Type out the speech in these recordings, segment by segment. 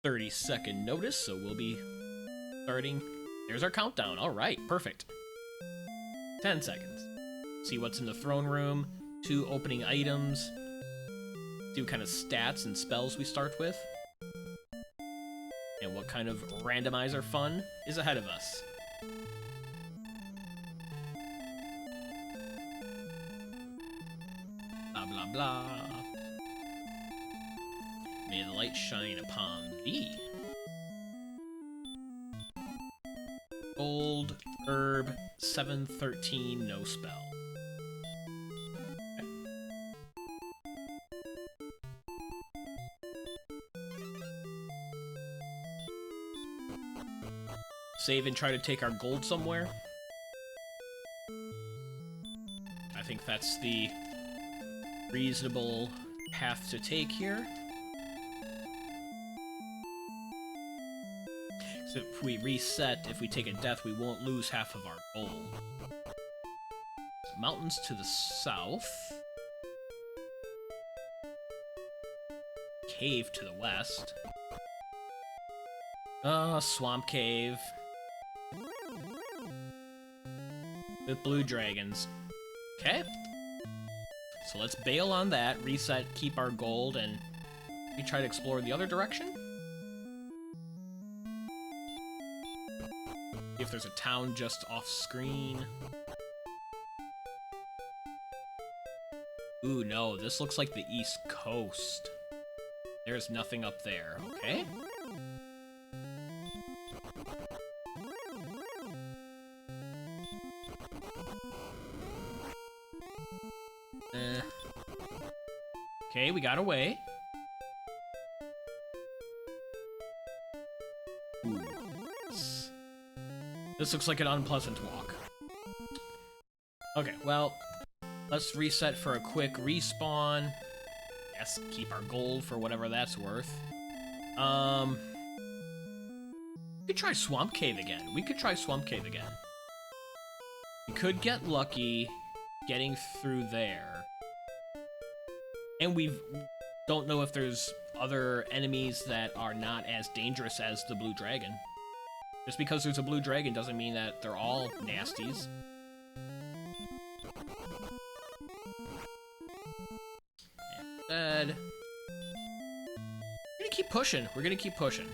30-second notice, so we'll be starting. There's our countdown. All right, perfect. 10 seconds. See what's in the throne room. 2 opening items. See what kind of stats and spells we start with. And what kind of randomizer fun is ahead of us. Blah, blah, blah. May the light shine upon thee. Gold, herb, 713, no spell. Okay. Save and try to take our gold somewhere. I think that's the reasonable path to take here. So if we reset, if we take a death, we won't lose half of our gold. Mountains to the south. Cave to the west. Swamp cave. With blue dragons. Okay. So let's bail on that, reset, keep our gold, and we try to explore the other direction. See if there's a town just off screen. Ooh, no, this looks like the East Coast. There's nothing up there, okay? Okay, we got away. Ooh. This looks like an unpleasant walk. Okay, well, let's reset for a quick respawn. Yes, keep our gold for whatever that's worth. We could try Swamp Cave again. We could get lucky getting through there. And we don't know if there's other enemies that are not as dangerous as the blue dragon. Just because there's a blue dragon doesn't mean that they're all nasties. Instead, we're gonna keep pushing.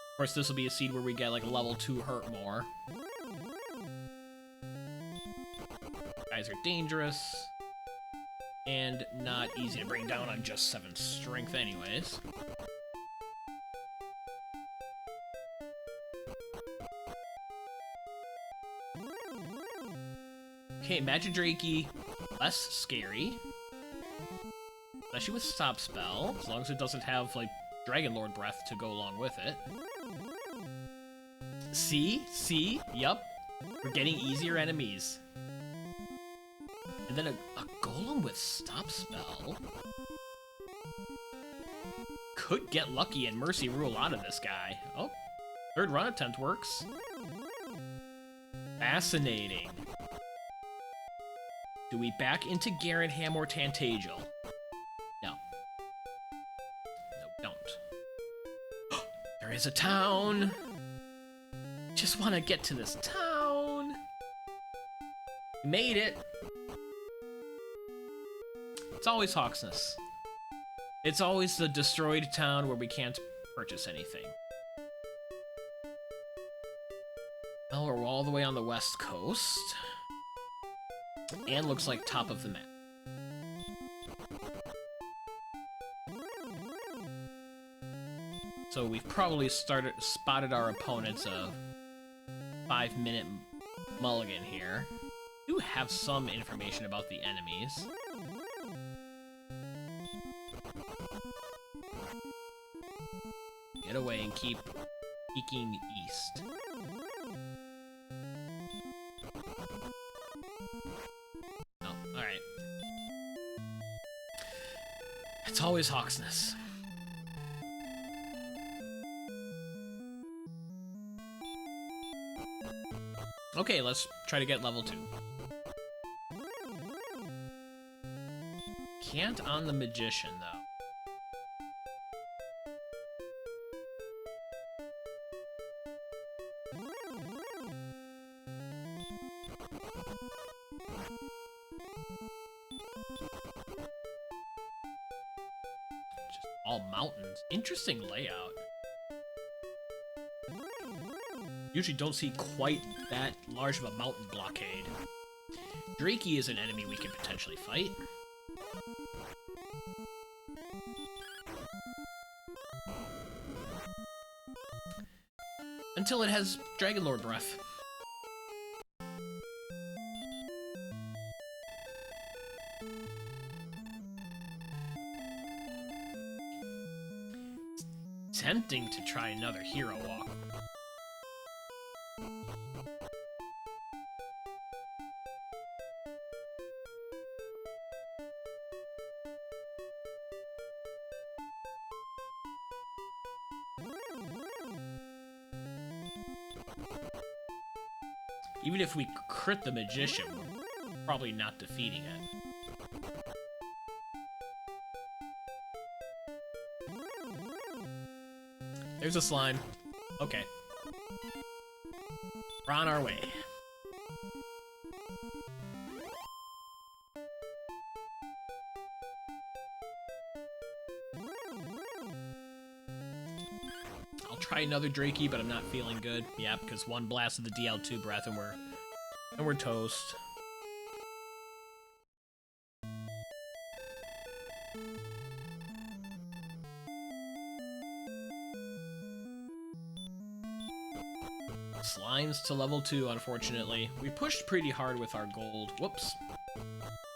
Of course, this will be a seed where we get like a level 2 hurt more. Guys are dangerous. And not easy to bring down on just 7 strength anyways. Okay, Magidrakey, less scary. Especially with stopspell, as long as it doesn't have, like, Dragonlord breath to go along with it. See? Yup. We're getting easier enemies. And then a golem with stopspell could get lucky and mercy rule out of this guy. Oh, 3rd run attempt works. Fascinating. Do we back into Garanham or Tantagel? No. No, we don't. There is a town! Just want to get to this town! Made it! It's always Hawksness. It's always the destroyed town where we can't purchase anything. Well, we're all the way on the west coast. And looks like top of the map. So we've probably spotted our opponent's a 5-minute mulligan here. We do have some information about the enemies. Get away and keep peeking east. Oh, alright. It's always Hawksness. Okay, let's try to get level 2. Can't on the Magician, though. Just all mountains. Interesting layout. Usually don't see quite that large of a mountain blockade. Drakey is an enemy we can potentially fight. Until it has Dragonlord breath. Tempting to try another hero walk. Even if we crit the Magician, we're probably not defeating it. There's a slime. Okay. We're on our way. I'll try another Drakey, but I'm not feeling good. Yeah, because one blast of the DL2 breath and we're toast. Slimes to level 2, unfortunately. We pushed pretty hard with our gold. Whoops.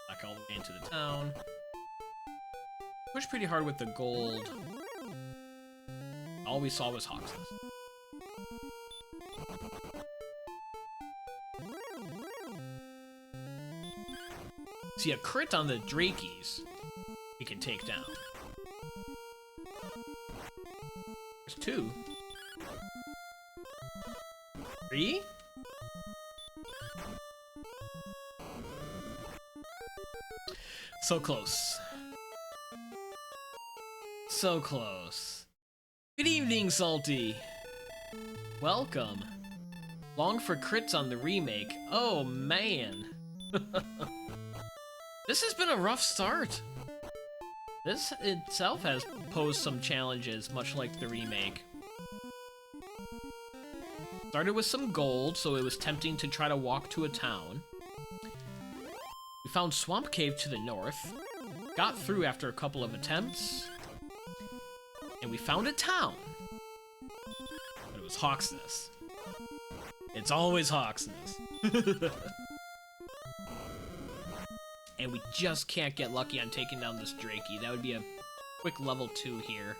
Back all the way into the town. Pushed pretty hard with the gold. All we saw was Hoxes. See, a crit on the Drakeys, we can take down. There's 2. 3? So close. So close. Good evening, Salty. Welcome. Long for crits on the remake. Oh, man. This has been a rough start. This itself has posed some challenges, much like the remake. Started with some gold, so it was tempting to try to walk to a town. We found Swamp Cave to the north, got through after a couple of attempts, and we found a town. But it was Hawksness. It's always Hawksness. And we just can't get lucky on taking down this Drakey. That would be a quick level 2 here.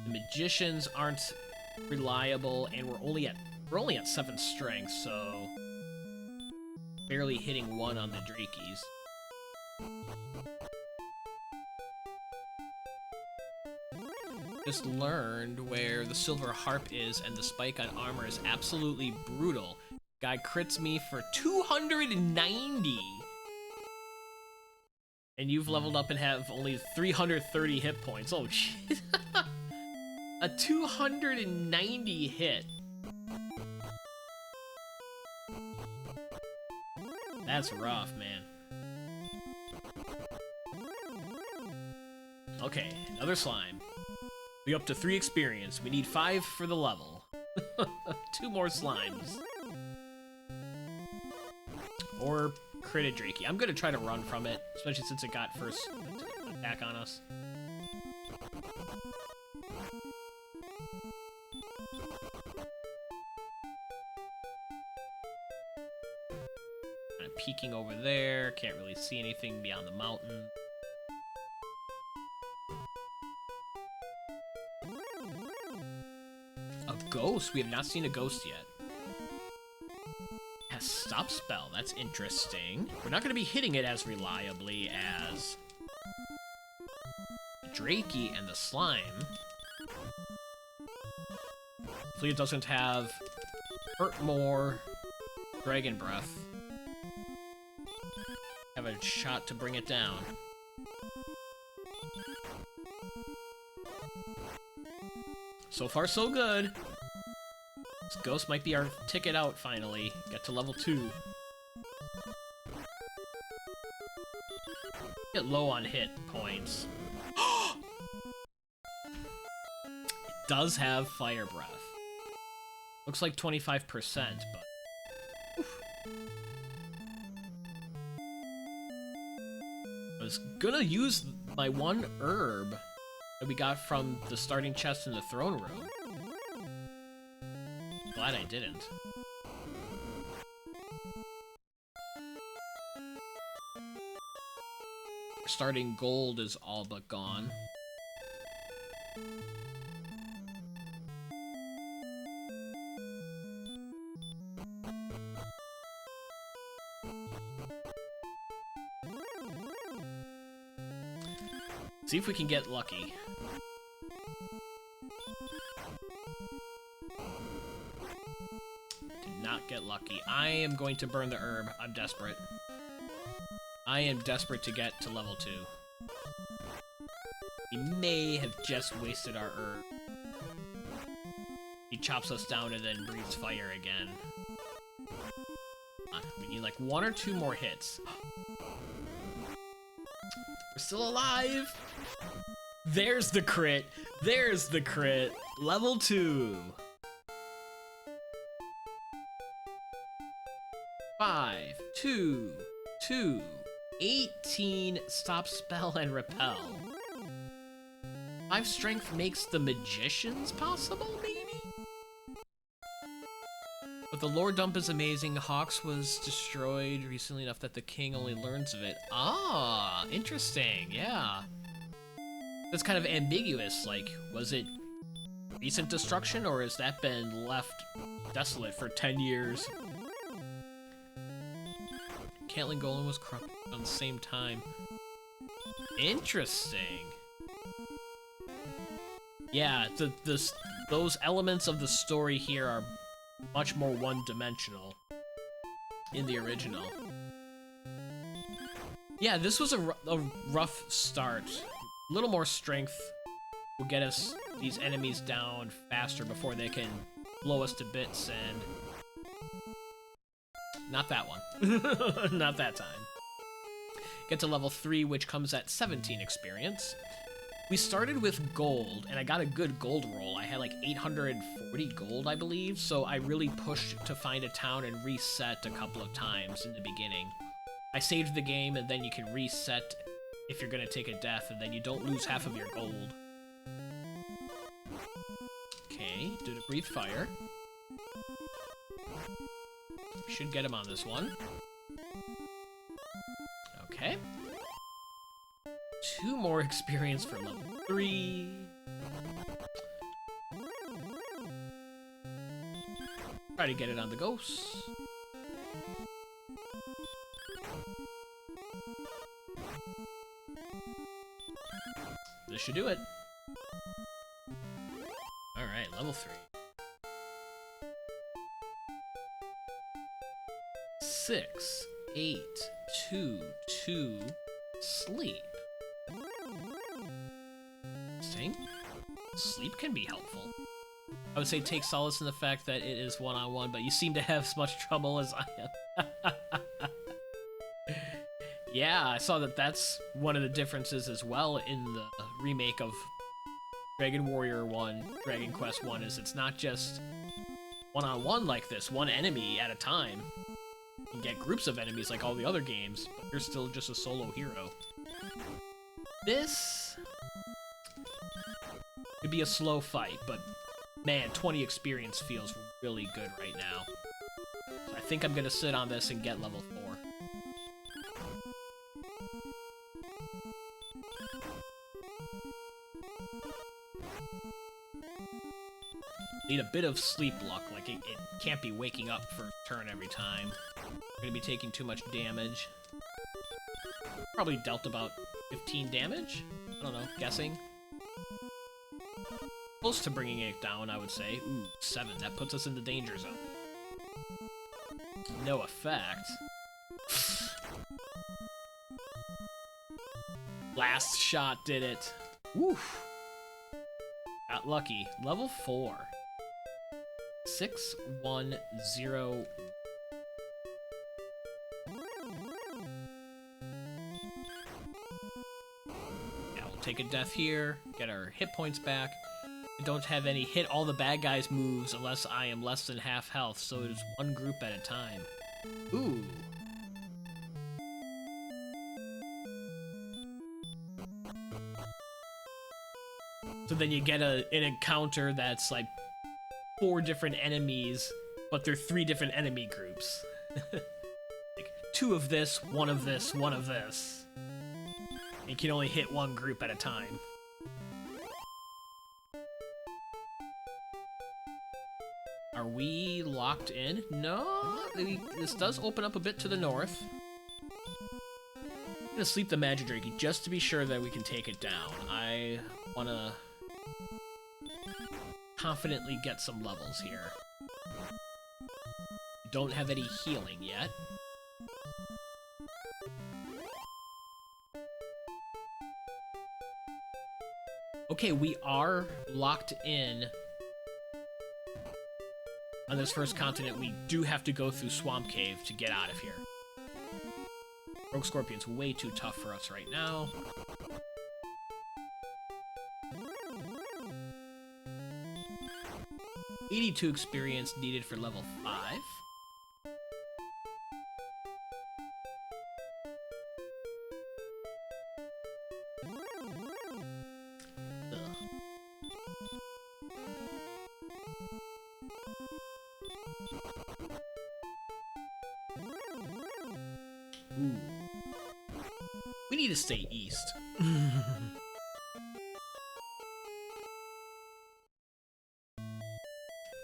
The Magicians aren't reliable, and we're only at 7 strength, so barely hitting 1 on the Drakeys. Just learned where the Silver Harp is, and the spike on armor is absolutely brutal. Guy crits me for 290, and you've leveled up and have only 330 hit points. Oh shit. A 290 hit. That's rough, man. Okay, another slime. We up to 3 experience. We need 5 for the level. 2 more slimes. Or critted Drakey. I'm gonna try to run from it, especially since it got first attack on us. Kind of peeking over there. Can't really see anything beyond the mountain. A ghost? We have not seen a ghost yet. Has stop spell. That's interesting. We're not going to be hitting it as reliably as Drakey and the slime. Hopefully it doesn't have hurt more dragon breath. have a shot to bring it down. So far, so good. This ghost might be our ticket out, finally. Get to level 2. Get low on hit points. It does have fire breath. Looks like 25%, but... Oof. I was gonna use my one herb that we got from the starting chest in the throne room. Glad I didn't. Starting gold is all but gone. See if we can get lucky. Did not get lucky. I am going to burn the herb. I'm desperate. I am desperate to get to level 2. We may have just wasted our herb. He chops us down and then breathes fire again. We need like 1 or 2 more hits. We're still alive! There's the crit! There's the crit! Level 2! 5, 2, 2, 18, stop spell and repel. 5 strength makes the magicians possible, maybe? But the lore dump is amazing. Hawks was destroyed recently enough that the king only learns of it. Ah, interesting, yeah. That's kind of ambiguous, like, was it recent destruction, or has that been left desolate for 10 years? Cantling Golem was corrupted on the same time. Interesting. Yeah, those elements of the story here are much more one-dimensional in the original. Yeah, this was a rough start. A little more strength will get us these enemies down faster before they can blow us to bits, and... Not that one. Not that time. Get to level 3, which comes at 17 experience. We started with gold, and I got a good gold roll. I had like 840 gold, I believe, so I really pushed to find a town and reset a couple of times in the beginning. I saved the game, and then you can reset if you're gonna take a death, and then you don't lose half of your gold. Okay, do the breathe fire. We should get him on this one. Okay. 2 more experience for level 3. Try to get it on the ghost. This should do it. Alright, level 3. 6, 8, 2, 2, sleep. Interesting. Sleep can be helpful. I would say take solace in the fact that it is one-on-one, but you seem to have as much trouble as I am. Yeah, I saw that that's one of the differences as well in the remake of Dragon Warrior 1, Dragon Quest 1, is it's not just one-on-one like this, one enemy at a time. You can get groups of enemies like all the other games, but you're still just a solo hero. This could be a slow fight, but man, 20 experience feels really good right now. So I think I'm gonna sit on this and get level 4. Need a bit of sleep luck, like it can't be waking up for a turn every time. We're gonna be taking too much damage. Probably dealt about 15 damage? I don't know, guessing. Close to bringing it down, I would say. Ooh, 7. That puts us in the danger zone. No effect. Last shot did it. Woof. Got lucky. Level 4. 610. Yeah, we'll take a death here, get our hit points back. I don't have any hit all the bad guys moves unless I am less than half health, so it's one group at a time. Ooh. So then you get an encounter that's like 4 different enemies, but they're 3 different enemy groups. Like 2 of this, 1 of this, 1 of this. You can only hit one group at a time. Are we locked in? No, this does open up a bit to the north. I'm gonna sleep the Magidrake just to be sure that we can take it down. I wanna confidently get some levels here. Don't have any healing yet. Okay, we are locked in on this first continent. We do have to go through Swamp Cave to get out of here. Rogue Scorpion's way too tough for us right now. $82 experience needed for level 5. Ooh. We need to stay east.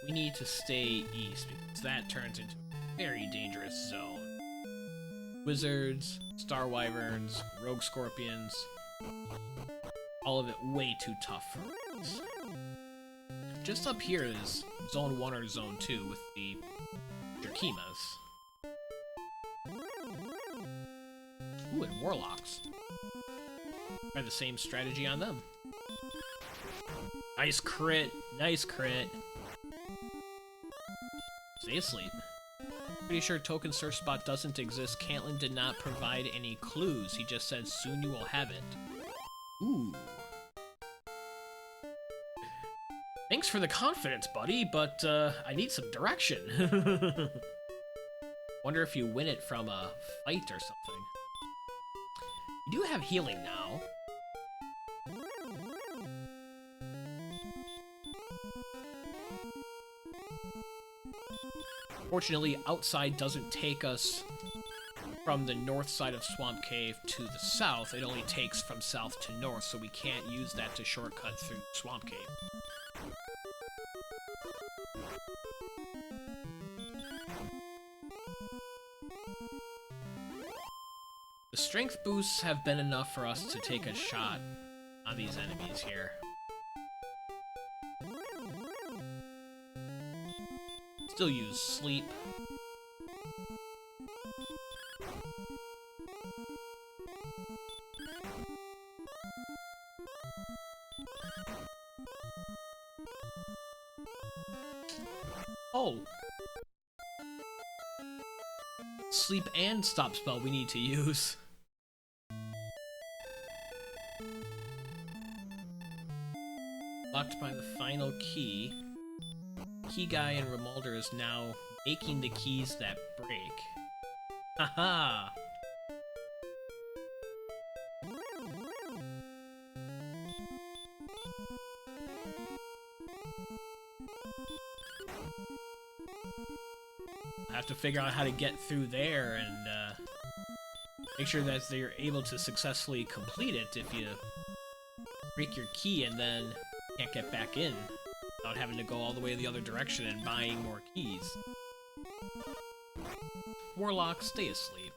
We need to stay east because that turns into a very dangerous zone. Wizards, Star Wyverns, Rogue Scorpions, all of it way too tough for us. Just up here is Zone 1 or Zone 2 with the Drakimas. Ooh, and Warlocks. Try the same strategy on them. Nice crit, nice crit. Stay asleep. Pretty sure token search spot doesn't exist. Cantlin did not provide any clues. He just said soon you will have it. Ooh. Thanks for the confidence, buddy, but I need some direction. Wonder if you win it from a fight or something. You do have healing now. Fortunately, outside doesn't take us from the north side of Swamp Cave to the south. It only takes from south to north, so we can't use that to shortcut through Swamp Cave. The strength boosts have been enough for us to take a shot on these enemies here. Still use sleep. Oh! Sleep and stop spell we need to use. Locked by the final key. Key guy in Remolder is now making the keys that break. Haha! I have to figure out how to get through there and make sure that they're able to successfully complete it if you break your key and then can't get back in without having to go all the way the other direction and buying more keys. Warlock, stay asleep.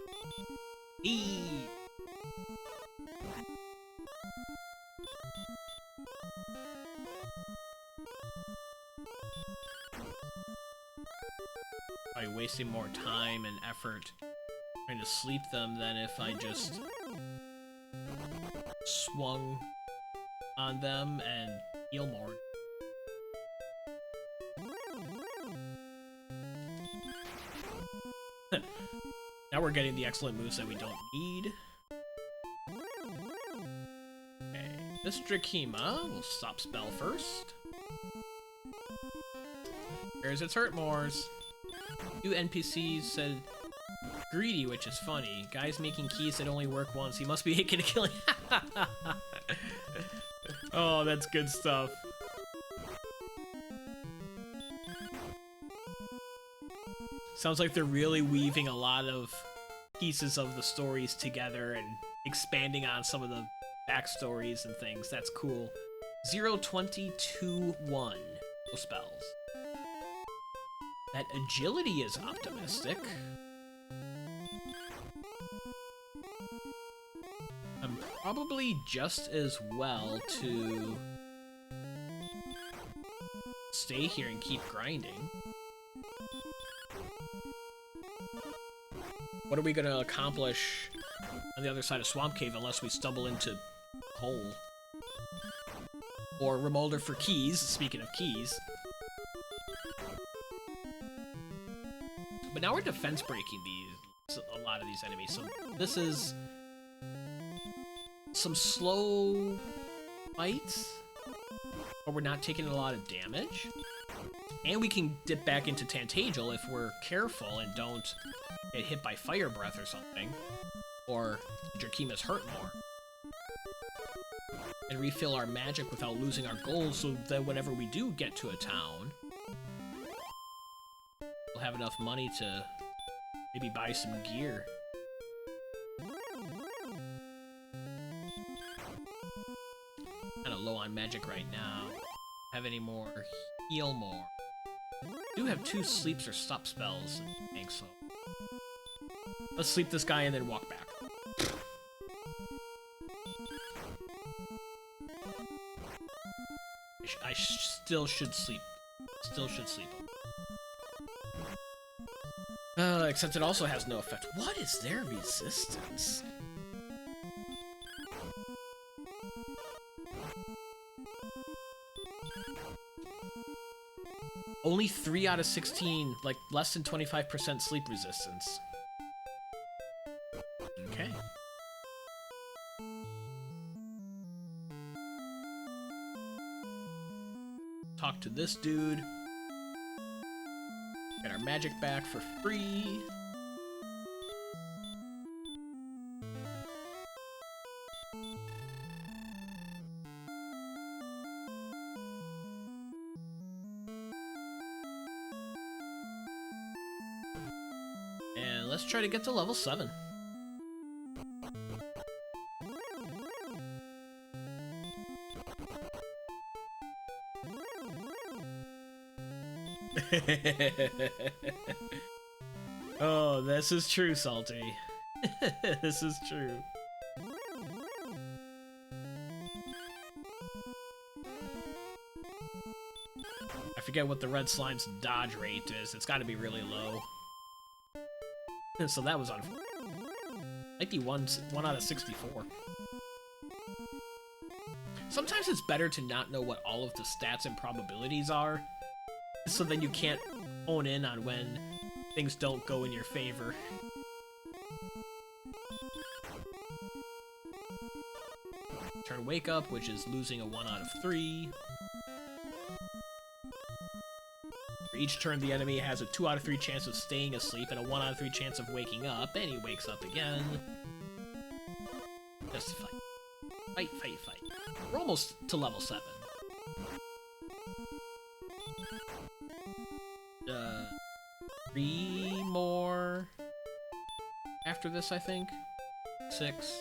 Eee! Probably wasting more time and effort trying to sleep them than if I just swung on them and heal more. Now we're getting the excellent moves that we don't need. Okay, this Drakima will stop spell first. Here's its hurt mores. Two NPCs said greedy, which is funny. Guy's making keys that only work once. He must be making a killing. Oh, that's good stuff. Sounds like they're really weaving a lot of pieces of the stories together and expanding on some of the backstories and things. That's cool. 0-20-2-1. No spells. That agility is optimistic. I'm probably just as well to stay here and keep grinding. What are we gonna accomplish on the other side of Swamp Cave unless we stumble into Hole? Or Remolder for keys, speaking of keys. But now we're defense breaking a lot of these enemies, so this is some slow fights, but we're not taking a lot of damage. And we can dip back into Tantagel if we're careful and don't get hit by Fire Breath or something. Or Drakima's hurt more. And refill our magic without losing our gold so that whenever we do get to a town, we'll have enough money to maybe buy some gear. Kinda low on magic right now. Have any more? Heal more. Do have 2 sleeps or stop spells, I think so. Let's sleep this guy and then walk back. I still should sleep. Still should sleep him. Except it also has no effect. What is their resistance? Only 3 out of 16, like less than 25% sleep resistance. Okay. Talk to this dude. Get our magic back for free. And let's try to get to level 7. Oh, this is true, Salty. This is true. I forget what the red slime's dodge rate is. It's gotta be really low. So that was unfortunate. Might be 1 out of 64. Sometimes it's better to not know what all of the stats and probabilities are, so then you can't hone in on when things don't go in your favor. Turn Wake Up, which is losing a 1 out of 3. For each turn, the enemy has a 2 out of 3 chance of staying asleep and a 1 out of 3 chance of waking up, and he wakes up again. Just fight. Fight, fight, fight. We're almost to level 7. 3 more after this, I think. 6.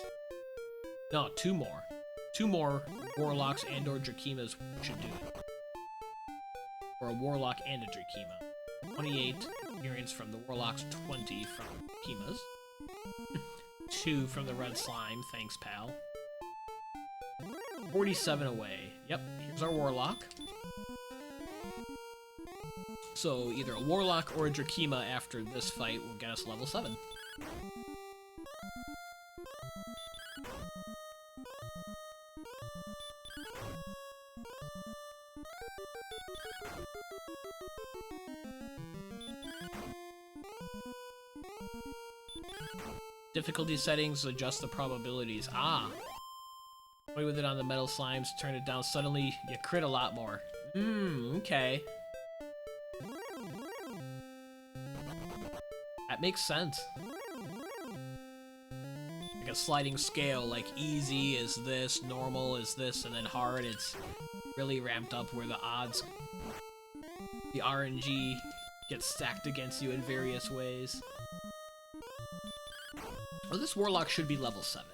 No, 2 more. 2 more Warlocks and or Drakimas should do it. Or a Warlock and a Drakima. 28 experience from the Warlocks, 20 from Drakimas. 2 from the Red Slime, thanks pal. 47 away. Yep, here's our Warlock. So either a Warlock or a Drakima after this fight will get us level 7. Difficulty settings adjust the probabilities. Ah! Play with it on the metal slimes, turn it down, suddenly you crit a lot more. Okay. That makes sense. Like a sliding scale, like easy is this, normal is this, and then hard it's really ramped up where the odds, the RNG gets stacked against you in various ways. Oh, this Warlock should be level 7.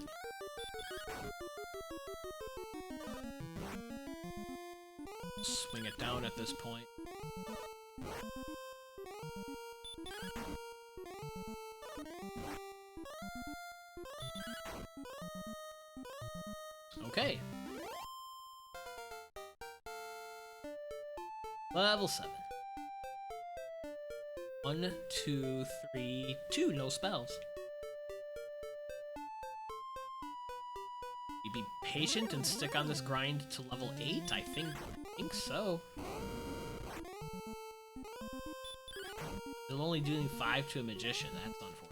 Swing it down at this point. Okay. Level 7. 1, 2, 3, 2. No spells. You be patient and stick on this grind to level 8? I think so. Still only doing 5 to a magician. That's unfortunate.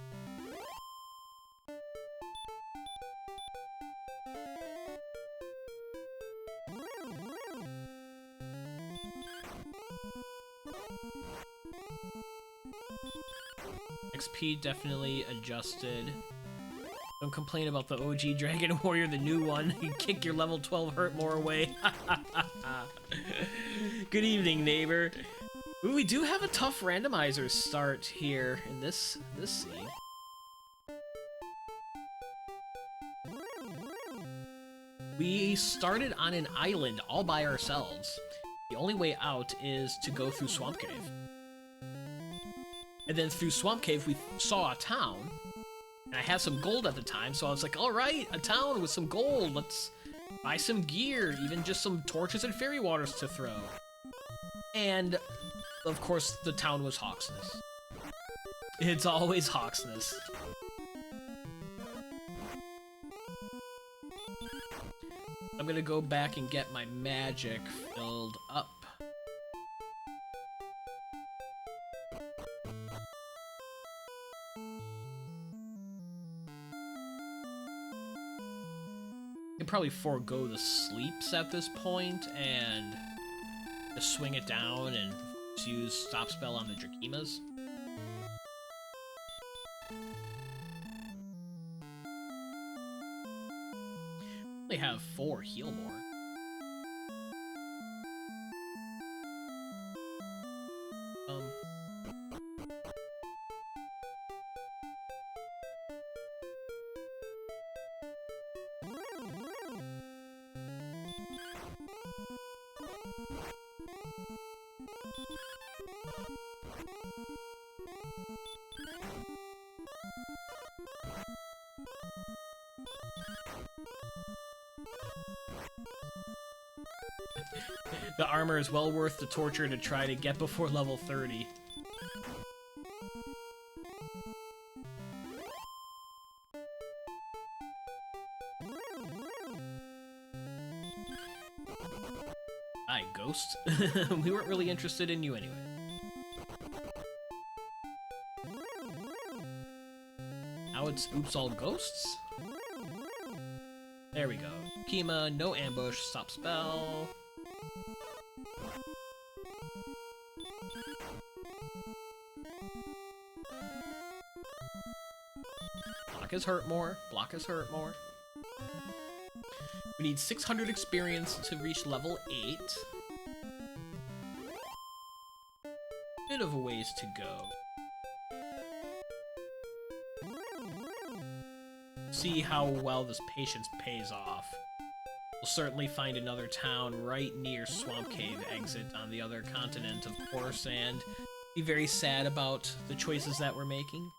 XP definitely adjusted. Don't complain about the OG Dragon Warrior, the new one. You kick your level 12 hurt more away. Good evening, neighbor. Ooh, we do have a tough randomizer start here in this scene. We started on an island all by ourselves. The only way out is to go through Swamp Cave. And then through Swamp Cave, we saw a town. And I had some gold at the time, so I was like, alright, a town with some gold. Let's buy some gear, even just some torches and fairy waters to throw. And, of course, the town was Hawksness. It's always Hawksness. I'm gonna go back and get my magic filled up. I can probably forego the sleeps at this point and just swing it down and use stop spell on the Drakimas. They have 4 heal more. The armor is well worth the torture to try to get before level 30. Hi, Ghost. We weren't really interested in you anyway. Now it's oops all ghosts? There we go. Kima, no ambush, stop spell. Block is hurt more. Block is hurt more. We need 600 experience to reach level 8. Bit of a ways to go. See how well this patience pays off. We'll certainly find another town right near Swamp Cave exit on the other continent, of course, and be very sad about the choices that we're making.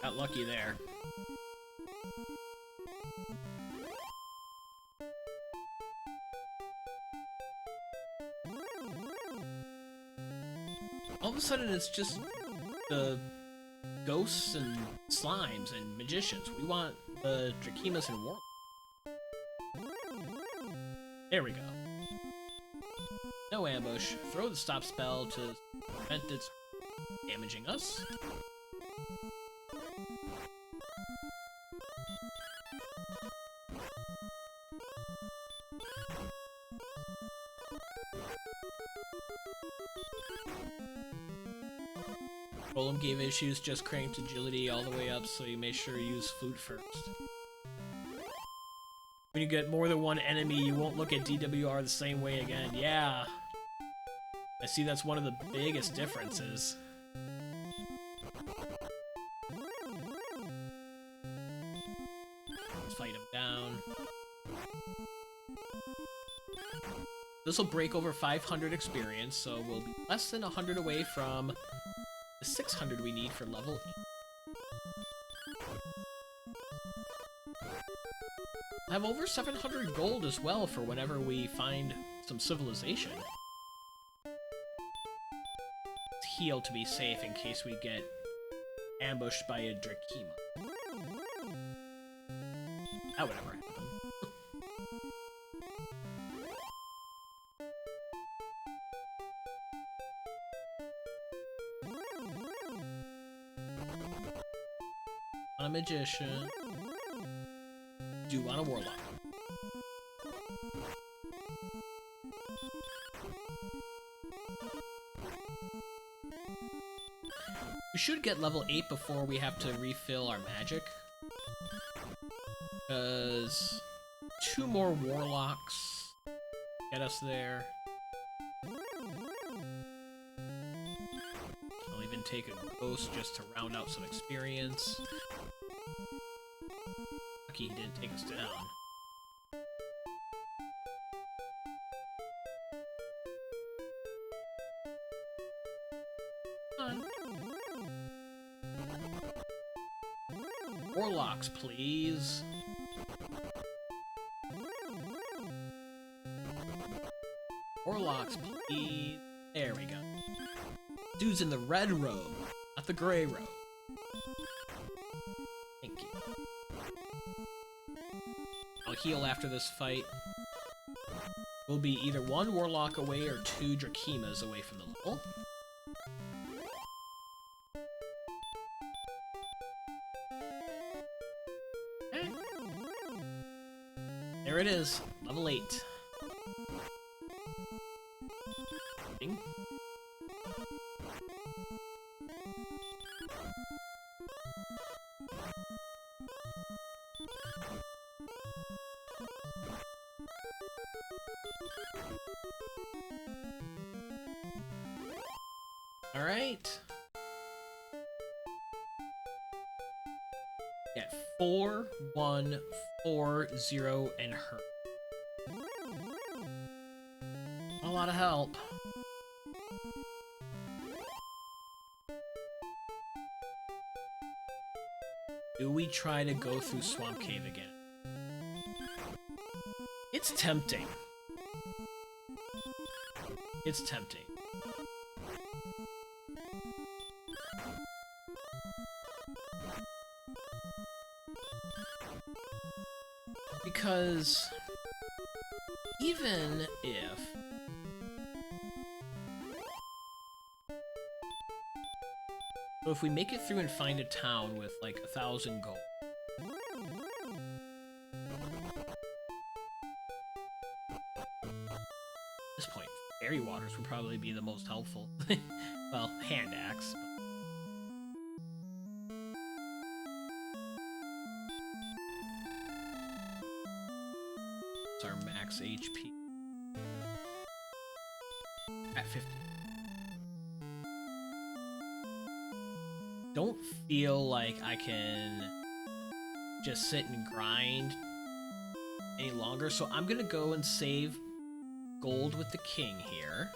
Got lucky there. All of a sudden, it's just the ghosts and slimes and magicians. We want the Drakimas and Warlocks. There we go. No ambush. Throw the stop spell to prevent its damaging us. Golem gave issues, just cranked agility all the way up, so you make sure you use food first. When you get more than one enemy, you won't look at DWR the same way again. Yeah. I see that's one of the biggest differences. Let's fight him down. This will break over 500 experience, so we'll be less than 100 away from the 600 we need for level 8. I have over 700 gold as well for whenever we find some civilization. Let's heal to be safe in case we get ambushed by a Drakima. That would never happen. On a magician. Do on a warlock. We should get level 8 before we have to refill our magic. Because 2 more warlocks get us there. I'll even take a ghost just to round out some experience. Lucky he didn't take us down. Warlocks, please. Warlocks, please. There we go. Dude's in the red robe, not the gray robe. Thank you. I'll heal after this fight. We'll be either 1 warlock away or 2 Drakimas away from the level. Okay. There it is, level 8. Ding. Alright. Get 4, 1, 4, 0, and hurt. A lot of help. Do we try to go through Swamp Cave again? It's tempting. It's tempting. Because even if we make it through and find a town with like 1,000 gold, at this point, fairy waters would probably be the most helpful. Well, hand axe. Our max HP at 50. Don't feel like I can just sit and grind any longer, so I'm gonna go and save gold with the king here.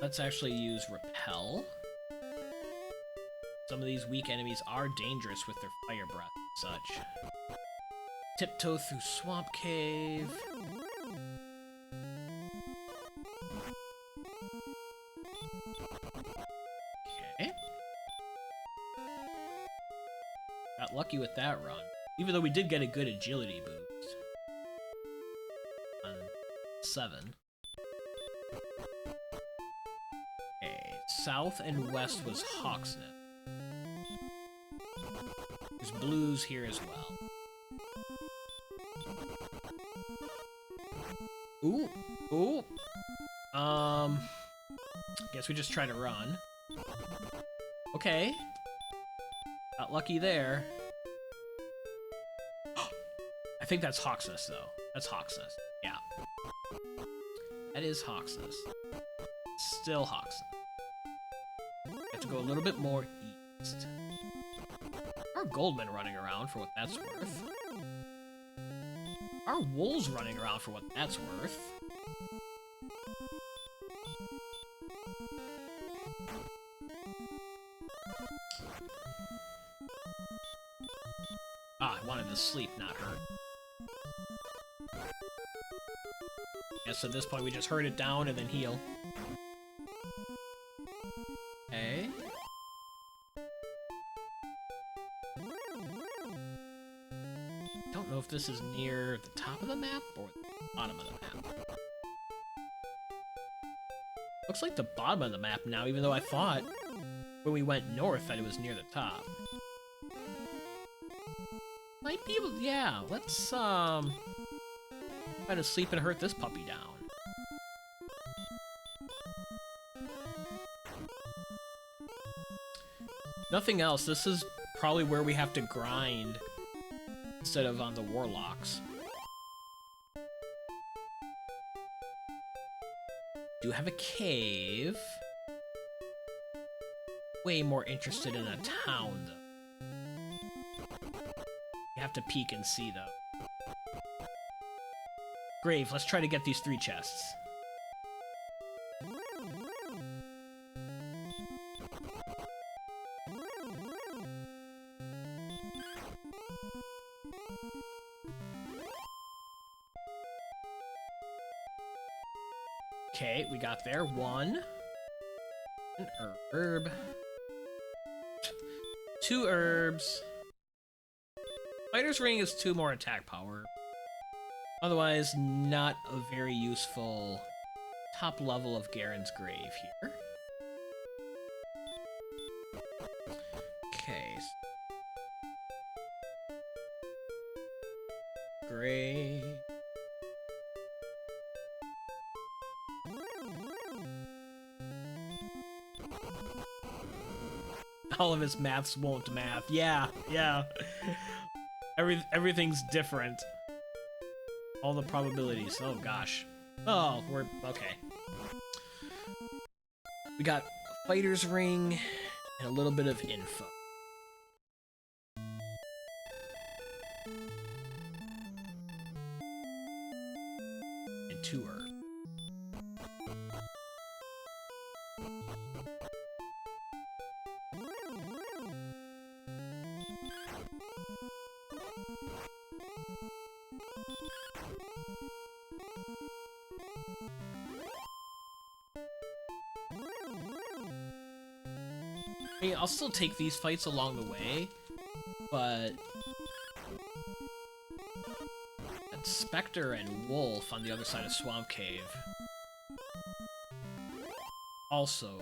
Let's actually use repel. Some of these weak enemies are dangerous with their fire breath and such. Tiptoe through swamp cave. Okay. Got lucky with that run. Even though we did get a good agility boost. On 7. Okay, south and west was Hawksnest. There's blues here as well. Ooh, ooh. Guess we just try to run. Okay. Got lucky there. I think that's Hawksnest, though. That's Hawksnest. Yeah. That is Hawksnest. Still Hawksnest. Have to go a little bit more east. Our Goldmen running around for what that's worth. Our wolves running around for what that's worth. Ah, I wanted to sleep, not hurt. Guess at this point we just hurt it down and then heal. Okay. Don't know if this is near the top of the map or the bottom of the map. Looks like the bottom of the map now, even though I thought when we went north that it was near the top. Might be able, yeah, let's try to sleep and hurt this puppy down. Nothing else, this is probably where we have to grind instead of on the warlocks. Do have a cave. Way more interested in a town, though. You have to peek and see, though. Grave, let's try to get these 3 chests. Okay, we got there. 1. An herb. 2 herbs. Fighter's Ring is 2 more attack power. Otherwise, not a very useful top level of Garen's Grave here. Okay. Grave. All of his maths won't math. Yeah, yeah. Everything's different. All the probabilities. Oh gosh. Oh, we're okay. We got Fighter's Ring and a little bit of info. And 2 herbs. I mean, I'll still take these fights along the way, but that's Spectre and Wolf on the other side of Swamp Cave. Also,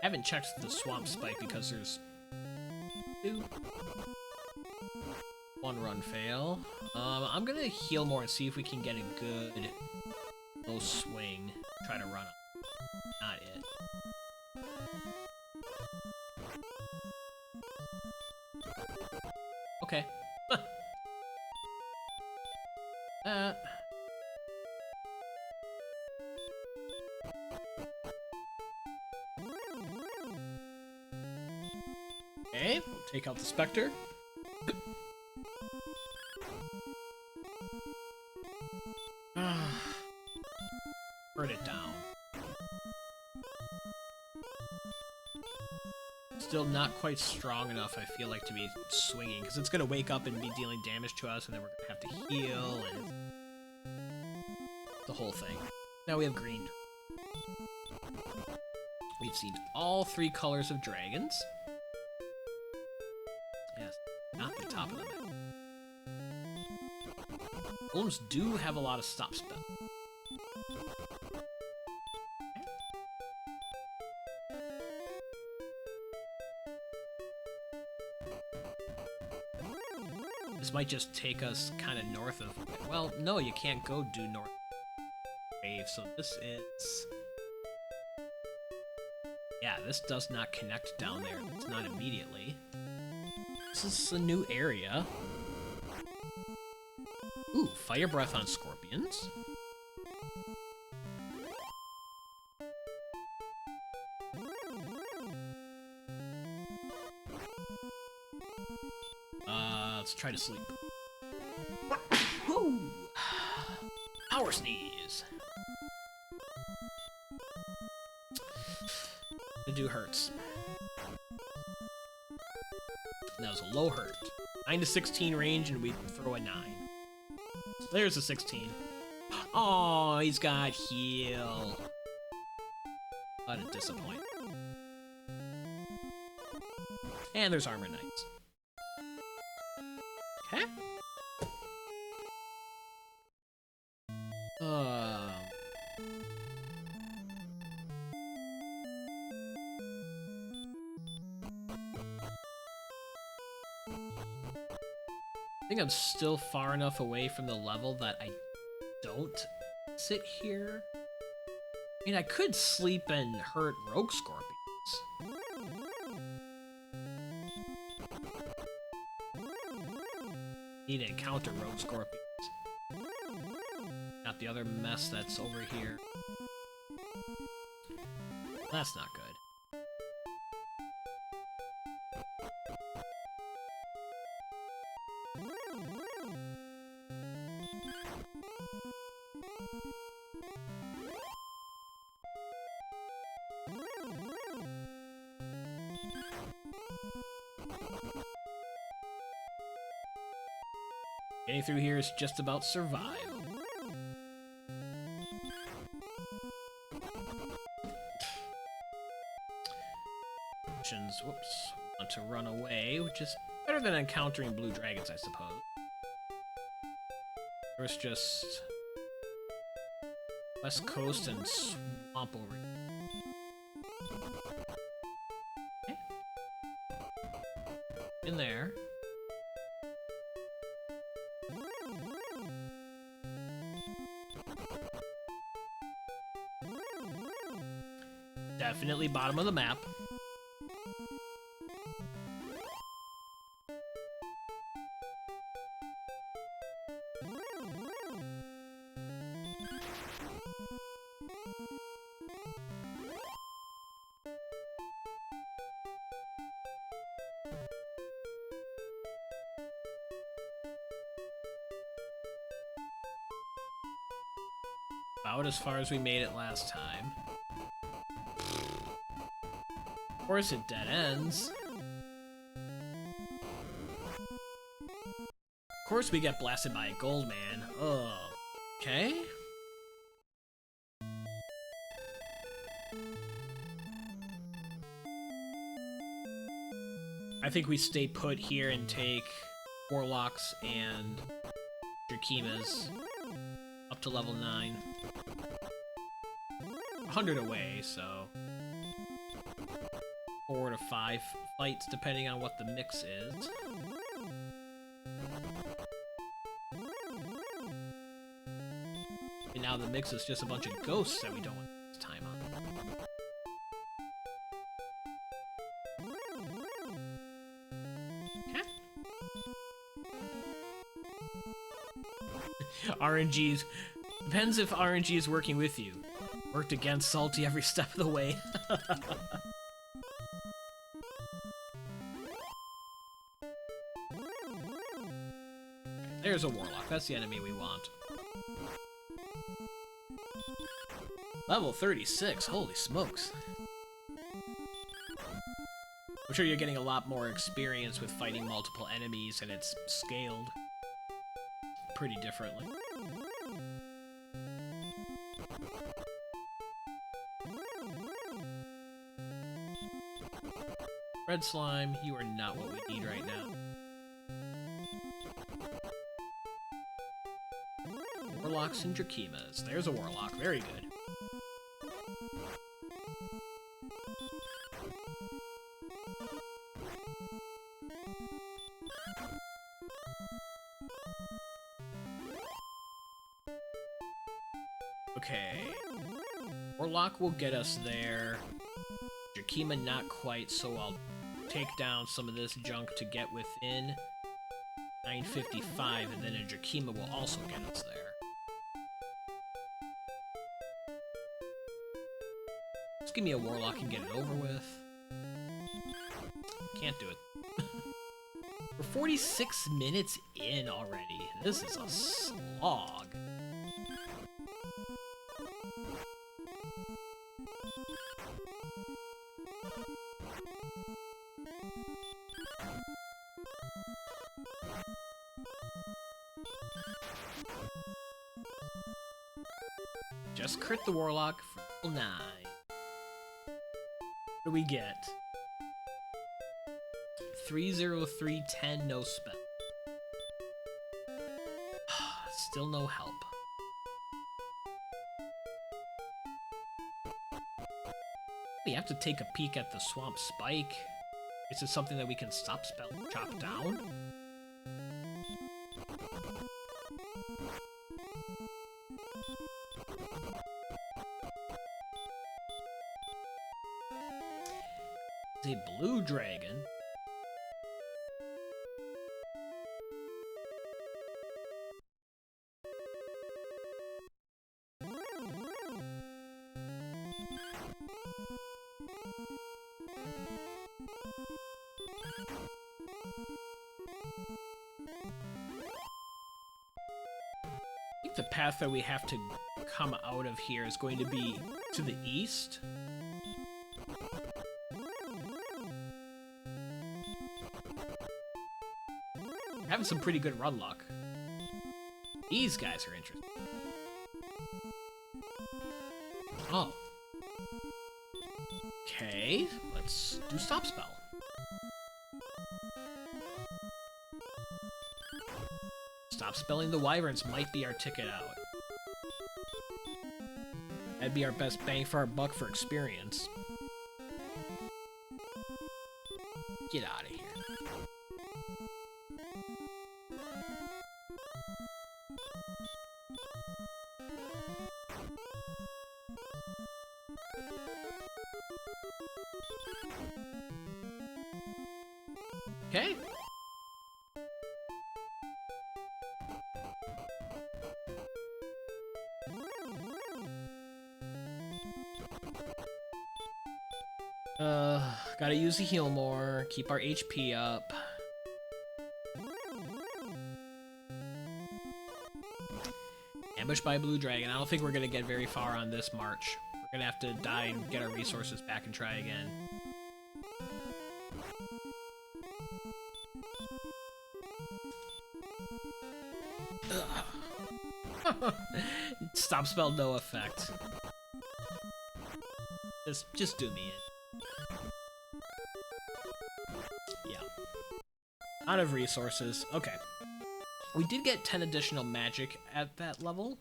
I haven't checked the Swamp Spike because there's 2. 1 run fail. I'm gonna heal more and see if we can get a good low swing. Try to run up. Not it. Okay. Okay, we'll take out the Spectre. Burn it down. Still not quite strong enough, I feel like, to be swinging, because it's going to wake up and be dealing damage to us, and then we're going to have to heal, and the whole thing. Now we have green. We've seen all 3 colors of dragons. Yes, not the top of the map. Golems do have a lot of stop spell. This might just take us kind of north of... Well, no, you can't go due north wave, so this is... Yeah, this does not connect down there. It's not immediately. This is a new area. Ooh, fire breath on scorpions. Let's try to sleep. Woo! Power sneeze. The do hurts. That was a low hurt. 9 to 16 range, and we throw a 9. There's a 16. Oh, he's got heal. What a disappointment. And there's armor knights. Okay. I think I'm still far enough away from the level that I don't sit here. I mean, I could sleep and hurt rogue scorpions. Need to encounter rogue scorpions. Not the other mess that's over here. That's not good. Getting through here is just about survival. Whoops. Want to run away, which is better than encountering blue dragons, I suppose. There's just West Coast and swamp over here. Okay. In there. Definitely bottom of the map. About as far as we made it last time. Of course it dead ends. Of course we get blasted by a gold man. Oh, okay. I think we stay put here and take warlocks and Drakimas up to level 9. 100 away, so 4 to 5 fights depending on what the mix is. And now the mix is just a bunch of ghosts that we don't want to waste time on. Okay. RNG's... Depends if RNG is working with you. Worked against Salty every step of the way. There's a Warlock. That's the enemy we want. Level 36. Holy smokes. I'm sure you're getting a lot more experience with fighting multiple enemies, and it's scaled pretty differently. Red Slime, you are not what we need right now. Warlocks and Drakimas. There's a Warlock. Very good. Okay. Warlock will get us there. Drakima not quite, so I'll take down some of this junk to get within 955, and then a Drakima will also get us there. Just give me a Warlock and get it over with. Can't do it. We're 46 minutes in already. This is a slog. Just crit the Warlock for level 9. What do we get? 30310, no spell. Still no help. We have to take a peek at the Swamp Spike. Is it something that we can stop spell chop down? It's a blue dragon. I think the path that we have to come out of here is going to be to the east. Having some pretty good run luck. These guys are interesting. Oh. Okay, let's do stop spell. Stop spelling the wyverns might be our ticket out. That'd be our best bang for our buck for experience. Get out of here. Okay. Gotta use the heal more, keep our HP up. Ambushed by a blue dragon. I don't think we're gonna get very far on this march. We're gonna have to die and get our resources back and try again. Stop spell, no effect. Just do me in. Yeah. Out of resources. Okay. We did get 10 additional magic at that level.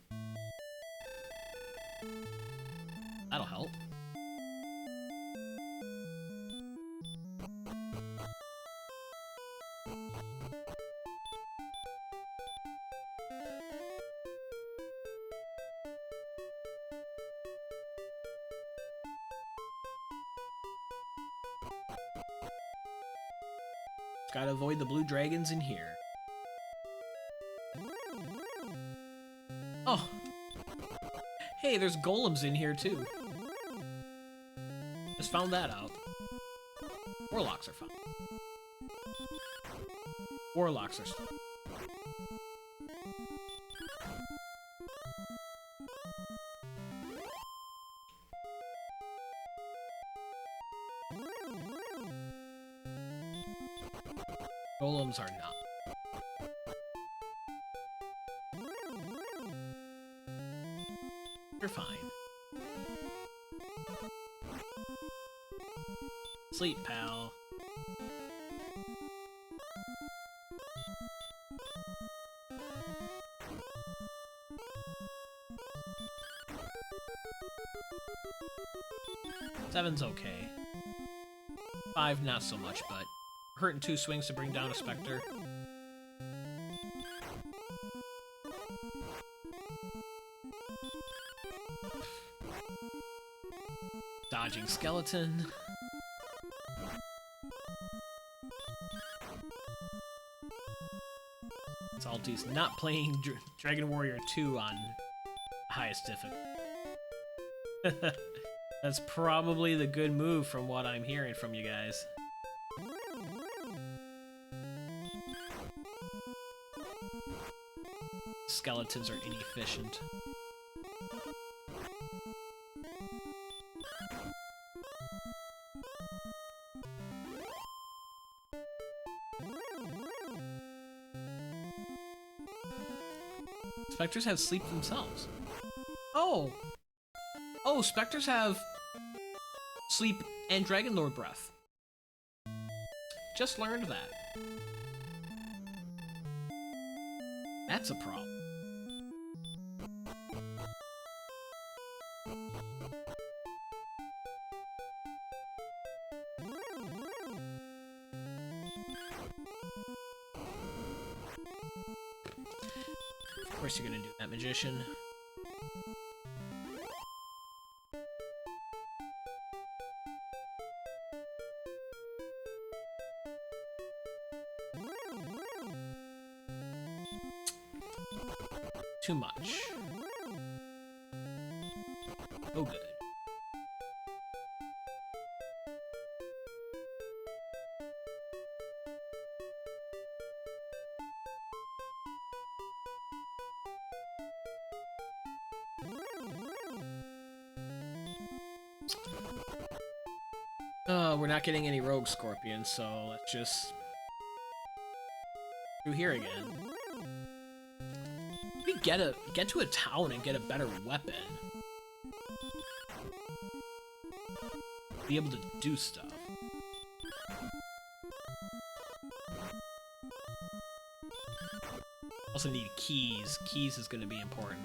That'll help. Gotta avoid the blue dragons in here. Oh. Hey, there's golems in here too. Just found that out. Warlocks are fun. Warlocks are fun. Golems are not. You're fine. Sleep, pal. Seven's okay. 5, not so much, but hurting 2 swings to bring down a Spectre. Dodging skeleton. Salty's not playing Dragon Warrior 2 on highest difficulty. That's probably the good move from what I'm hearing from you guys. Skeletons are inefficient. Spectres have sleep themselves. Oh! Oh, Spectres have sleep and Dragonlord breath. Just learned that. That's a problem. Of course you're gonna do that, Magician. Too much. Oh, good. We're not getting any rogue scorpions, so let's just through here again. We get to a town and get a better weapon. Be able to do stuff. Also need keys. Keys is going to be important.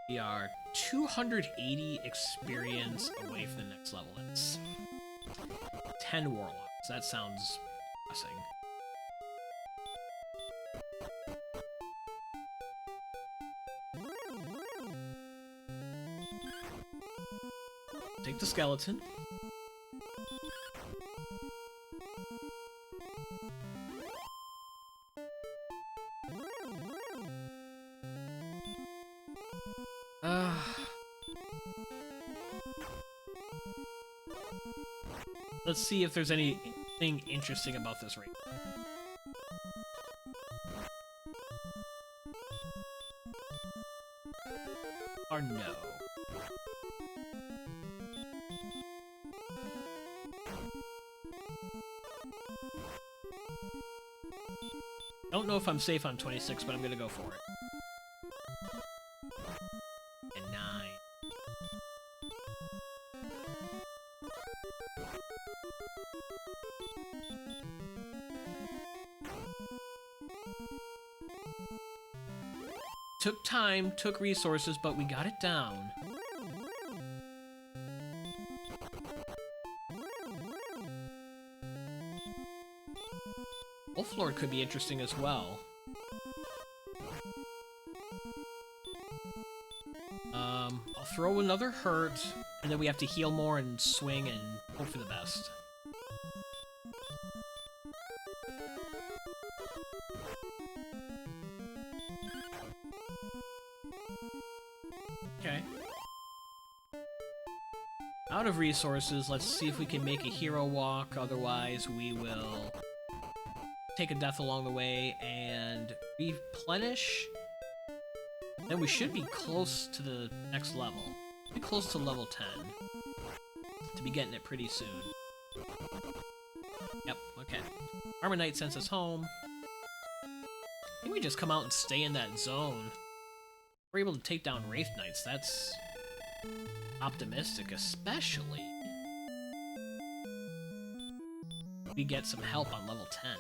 We are 280 experience away from the next level. It's 10 warlocks. That sounds pressing. Take the skeleton. Let's see if there's anything interesting about this raid. Or no. Don't know if I'm safe on 26, but I'm gonna go for it. And 9. Took time, took resources, but we got it down. Wolflord could be interesting as well. I'll throw another hurt, and then we have to heal more and swing and hope for the best. Okay. Out of resources, let's see if we can make a hero walk, otherwise we will take a death along the way and replenish. Then we should be close to the next level. Be close to level 10. To be getting it pretty soon. Yep, okay. Armor Knight sends us home. I think we just come out and stay in that zone. We're able to take down Wraith Knights, that's optimistic, especially we get some help on level 10.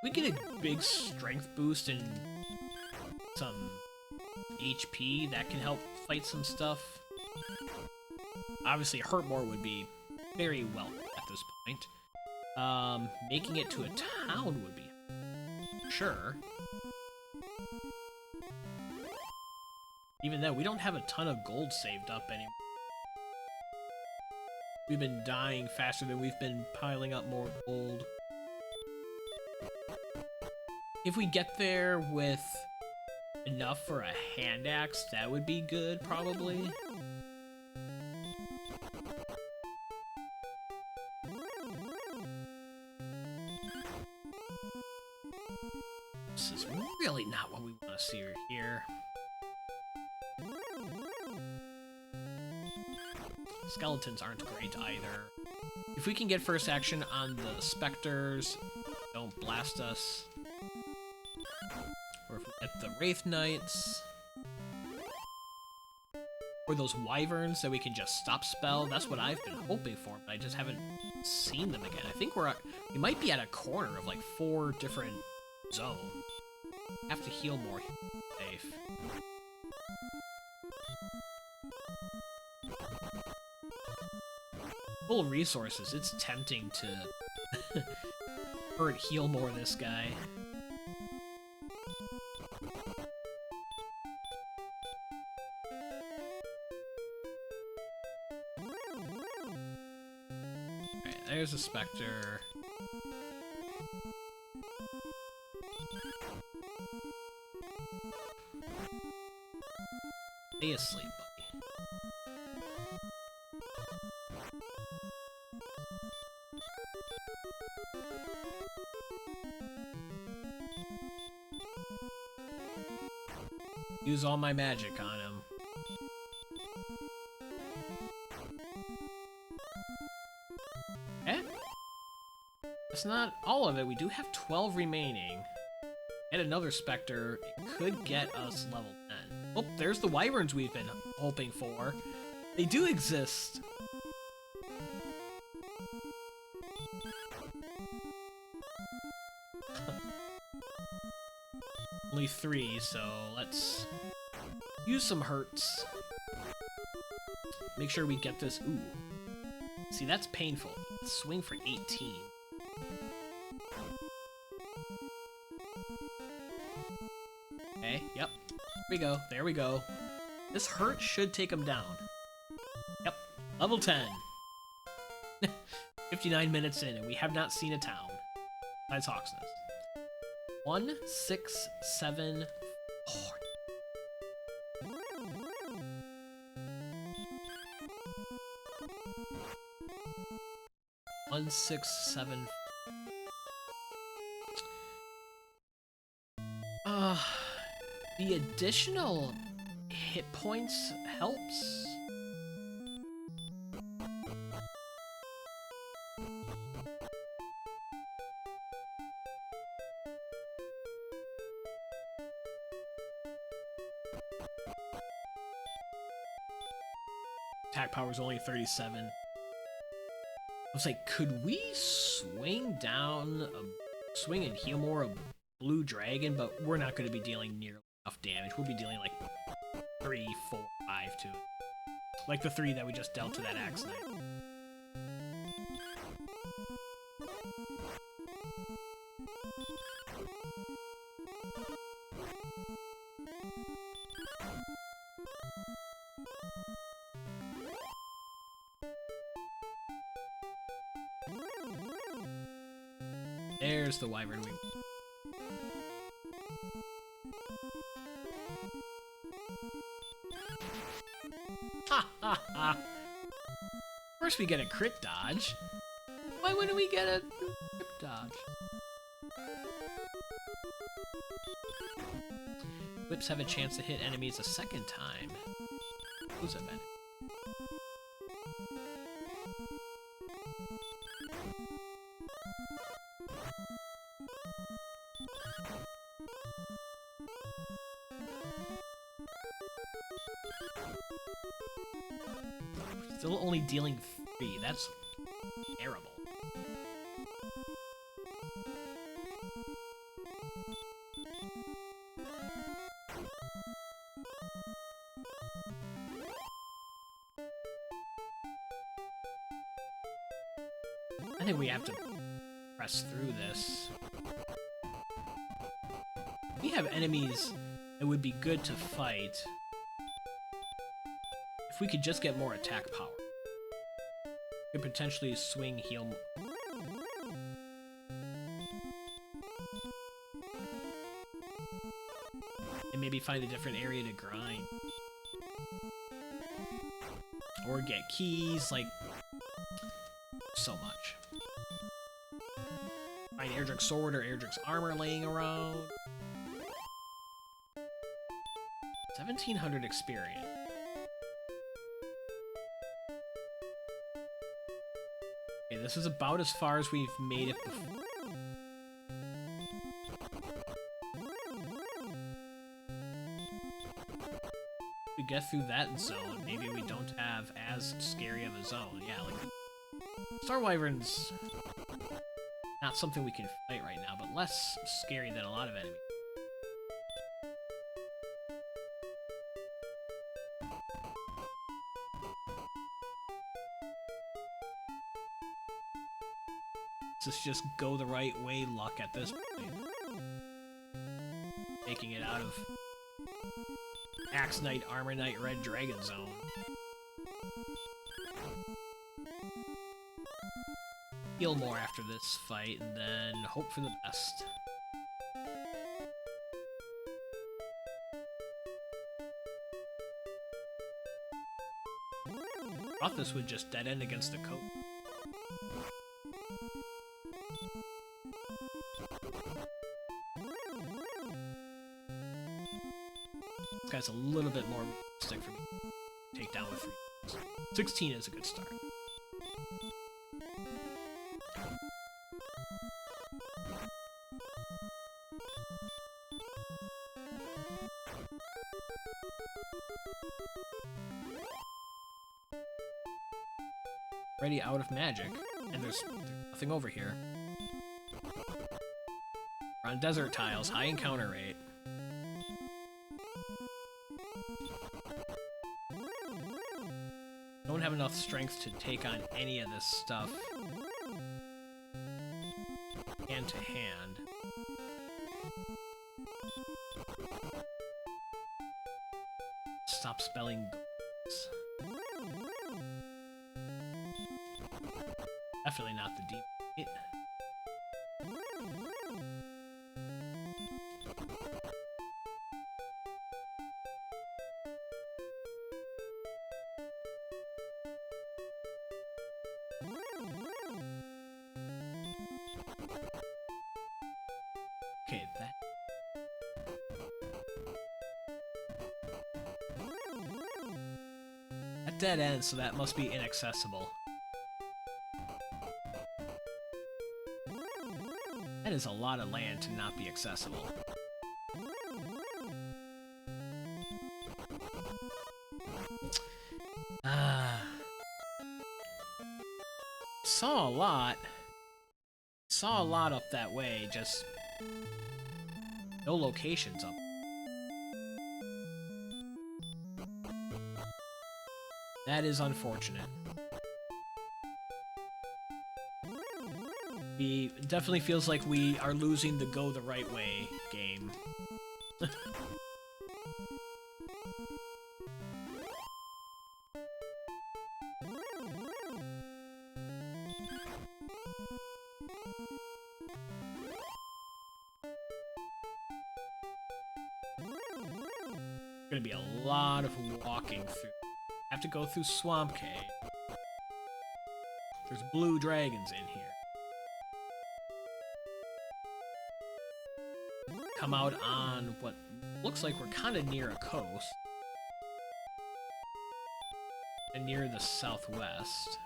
We get a big strength boost and some HP that can help fight some stuff. Obviously, hurt more would be very welcome at this point. Making it to a town would be sure. Even though we don't have a ton of gold saved up anymore. We've been dying faster than we've been piling up more gold. If we get there with enough for a hand axe, that would be good, probably. This is really not what we want to see here. Skeletons aren't great either. If we can get first action on the specters, don't blast us. Or if we get the Wraith Knights. Or those wyverns that we can just stop spell. That's what I've been hoping for, but I just haven't seen them again. I think we might be at a corner of like 4 different zones. Have to heal more safe. Full resources, it's tempting to hurt heal more this guy. Alright, there's a specter. Stay asleep, buddy. Use all my magic on him. Eh? That's not all of it. We do have 12 remaining. And another specter. It could get us level 10. Oh, there's the wyverns we've been hoping for. They do exist. Only 3, so let's use some hurts. Make sure we get this. Ooh. See, that's painful. Swing for 18. Okay, yep. There we go. There we go. This hurt should take him down. Yep. Level 10. 59 minutes in, and we have not seen a town. Besides Hawksness. 1, 6, 7, 4. One, 6, 7. The additional hit points helps. Attack power is only 37. I was like, could we swing down swing and heal more a blue dragon? But we're not going to be dealing nearly enough damage. We'll be dealing like 3, 4, 5 to it. Like the 3 that we just dealt to that Axe Knight. There's the wyvern we... Ha ha ha! First we get a crit dodge. Why wouldn't we get a crit dodge? Whips have a chance to hit enemies a second time. Who's a benefit? Still only dealing 3. That's terrible. I think we have to press through this. We have enemies that would be good to fight if we could just get more attack power. We could potentially swing heal. And maybe find a different area to grind. Or get keys, like, so much. Find Erdrick's sword or Erdrick's armor laying around. 1700 experience. Okay, this is about as far as we've made it before. If we get through that zone, maybe we don't have as scary of a zone. Yeah, like Star Wyvern's not something we can fight right now, but less scary than a lot of enemies. Let's just go the right way luck at this point. Making it out of Axe Knight, Armor Knight, Red Dragon Zone. Heal more after this fight, and then hope for the best. Thought this would just dead end against the coat. This guy's a little bit more realistic for me to take down with 3. 16 is a good start. Already out of magic, and there's nothing over here. We're on desert tiles, high encounter rate. Don't have enough strength to take on any of this stuff hand to hand. Stop spelling ghosts. Definitely not the deep. Okay, that dead end, so that must be inaccessible. That is a lot of land to not be accessible. Saw a lot up that way, just no locations up. That is unfortunate. It definitely feels like we are losing the go the right way game. Gonna be a lot of walking through. Have to go through Swamp Cave. There's blue dragons in here. Come out on what looks like we're kind of near a coast. And near the southwest.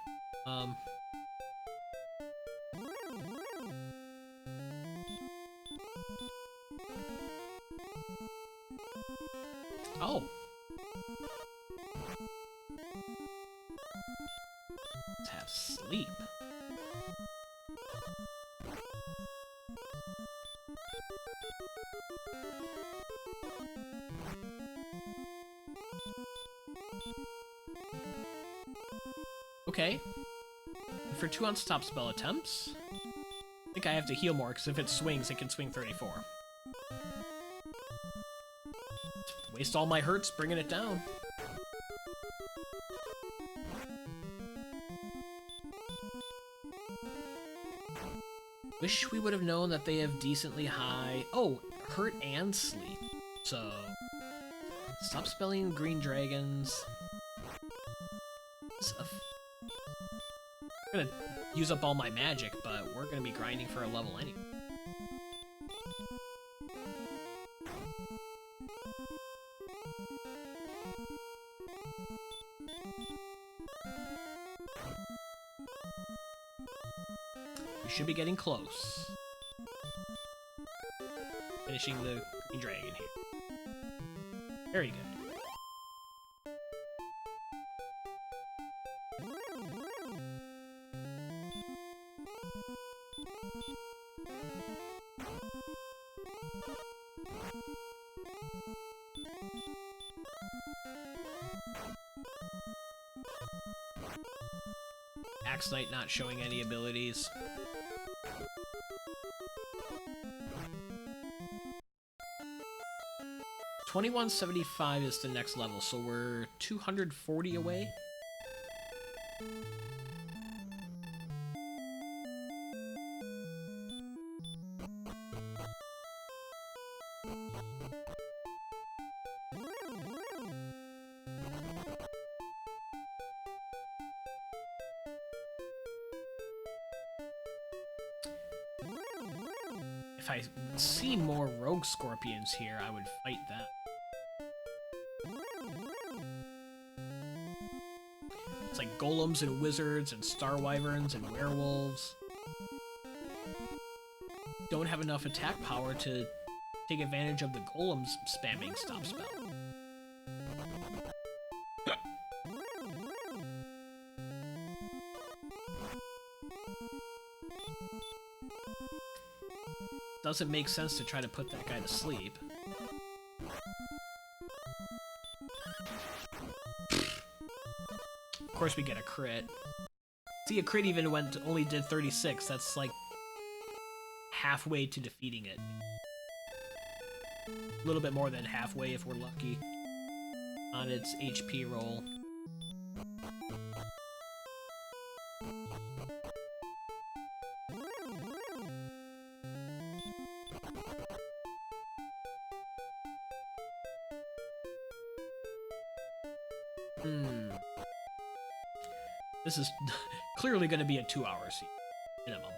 Oh! Let's have sleep. Okay. And for 2 unstop spell attempts, I think I have to heal more, because if it swings, it can swing 34. Waste all my hurts bringing it down. Wish we would have known that they have decently high... Oh, hurt and sleep. So, stop spelling green dragons. I'm gonna use up all my magic, but we're gonna be grinding for a level anyway. We should be getting close. Finishing the green dragon here. Very good. Axe Knight not showing any abilities. $21.75 is the next level, so we're 240 away. If I see more rogue scorpions here, I would fight them. It's like golems and wizards and star wyverns and werewolves. Don't have enough attack power to take advantage of the golems spamming stop spell. Doesn't make sense to try to put that guy to sleep. Of course we get a crit. See, a crit even only did 36. That's like halfway to defeating it. A little bit more than halfway if we're lucky on its HP roll. This is clearly going to be a 2-hour scene, minimum.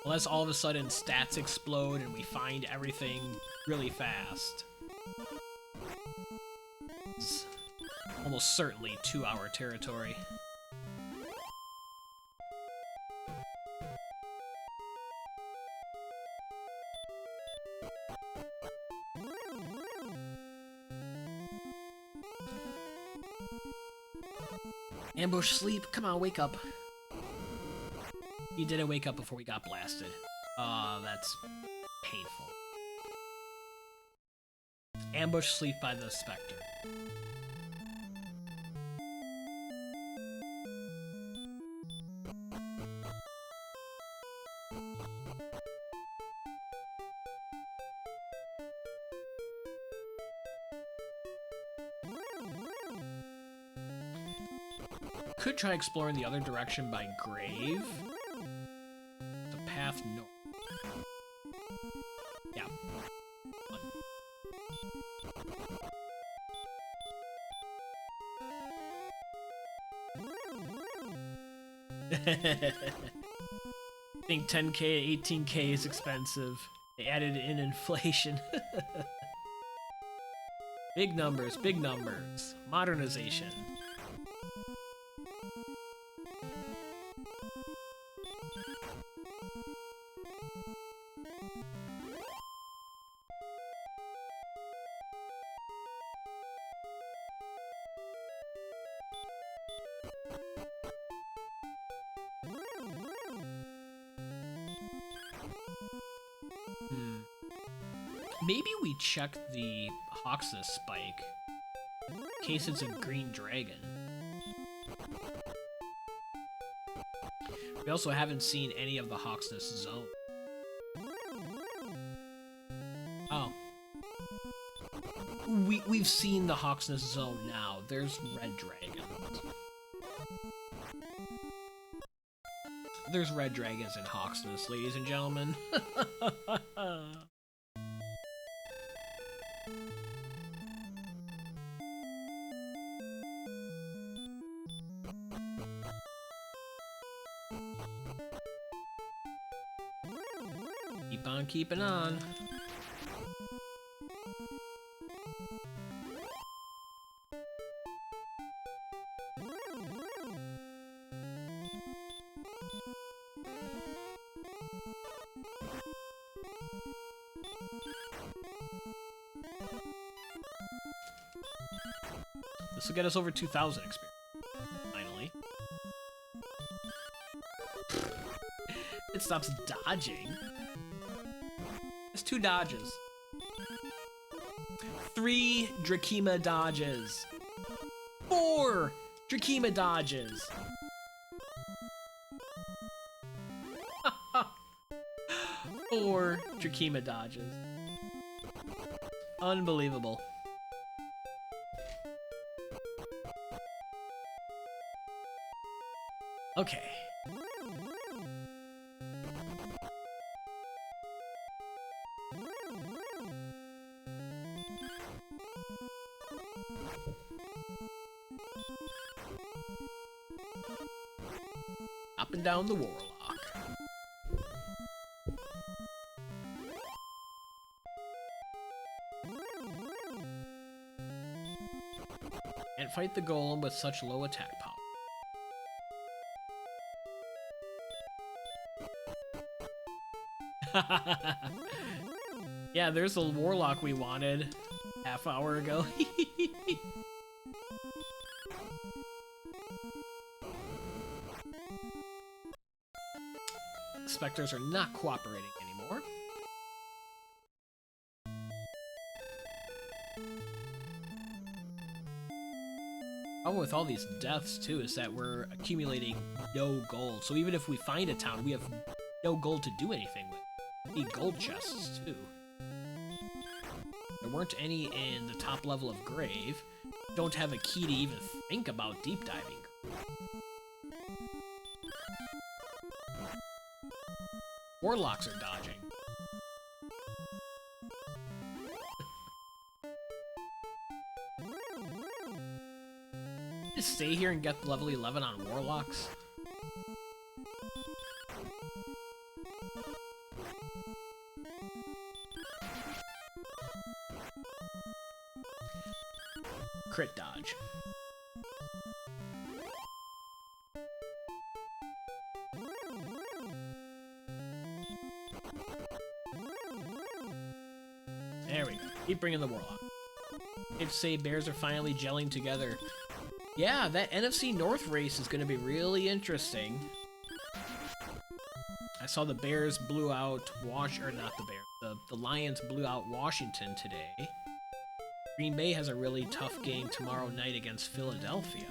Unless all of a sudden stats explode and we find everything really fast. It's almost certainly 2-hour territory. Ambush sleep, come on, wake up. He didn't wake up before we got blasted. That's painful. Ambush sleep by the Spectre. Could try exploring the other direction by Grave. The path north. Yeah. I think 10K, 18K is expensive. They added in inflation. Big numbers, big numbers. Modernization. Maybe we check the Hawksness spike in case it's a green dragon. We also haven't seen any of the Hawksness zone. Oh. We've seen the Hawksness zone now. There's red dragons. There's red dragons in Hawksness, ladies and gentlemen. Keep on keeping on. This will get us over 2,000 experience. Finally. It stops dodging. It's 2 dodges. 3 Drakima dodges. 4 Drakima dodges. 4 Drakima dodges. Unbelievable. Okay. Up and down the Warlock. And fight the Golem with such low attack power. Yeah, there's the Warlock we wanted half hour ago. Spectres are not cooperating anymore. Problem with all these deaths too is that we're accumulating no gold. So even if we find a town, we have no gold to do anything with. We need gold chests too. There weren't any in the top level of Grave. Don't have a key to even think about deep diving. Warlocks are dodging. Just stay here and get level 11 on Warlocks. Crit dodge. There we go. Keep bringing the Warlock. If say bears are finally gelling together. Yeah, that NFC North race is going to be really interesting. I saw the Bears blew out or not the Bears. The Lions blew out Washington today. Green Bay has a really tough game tomorrow night against Philadelphia.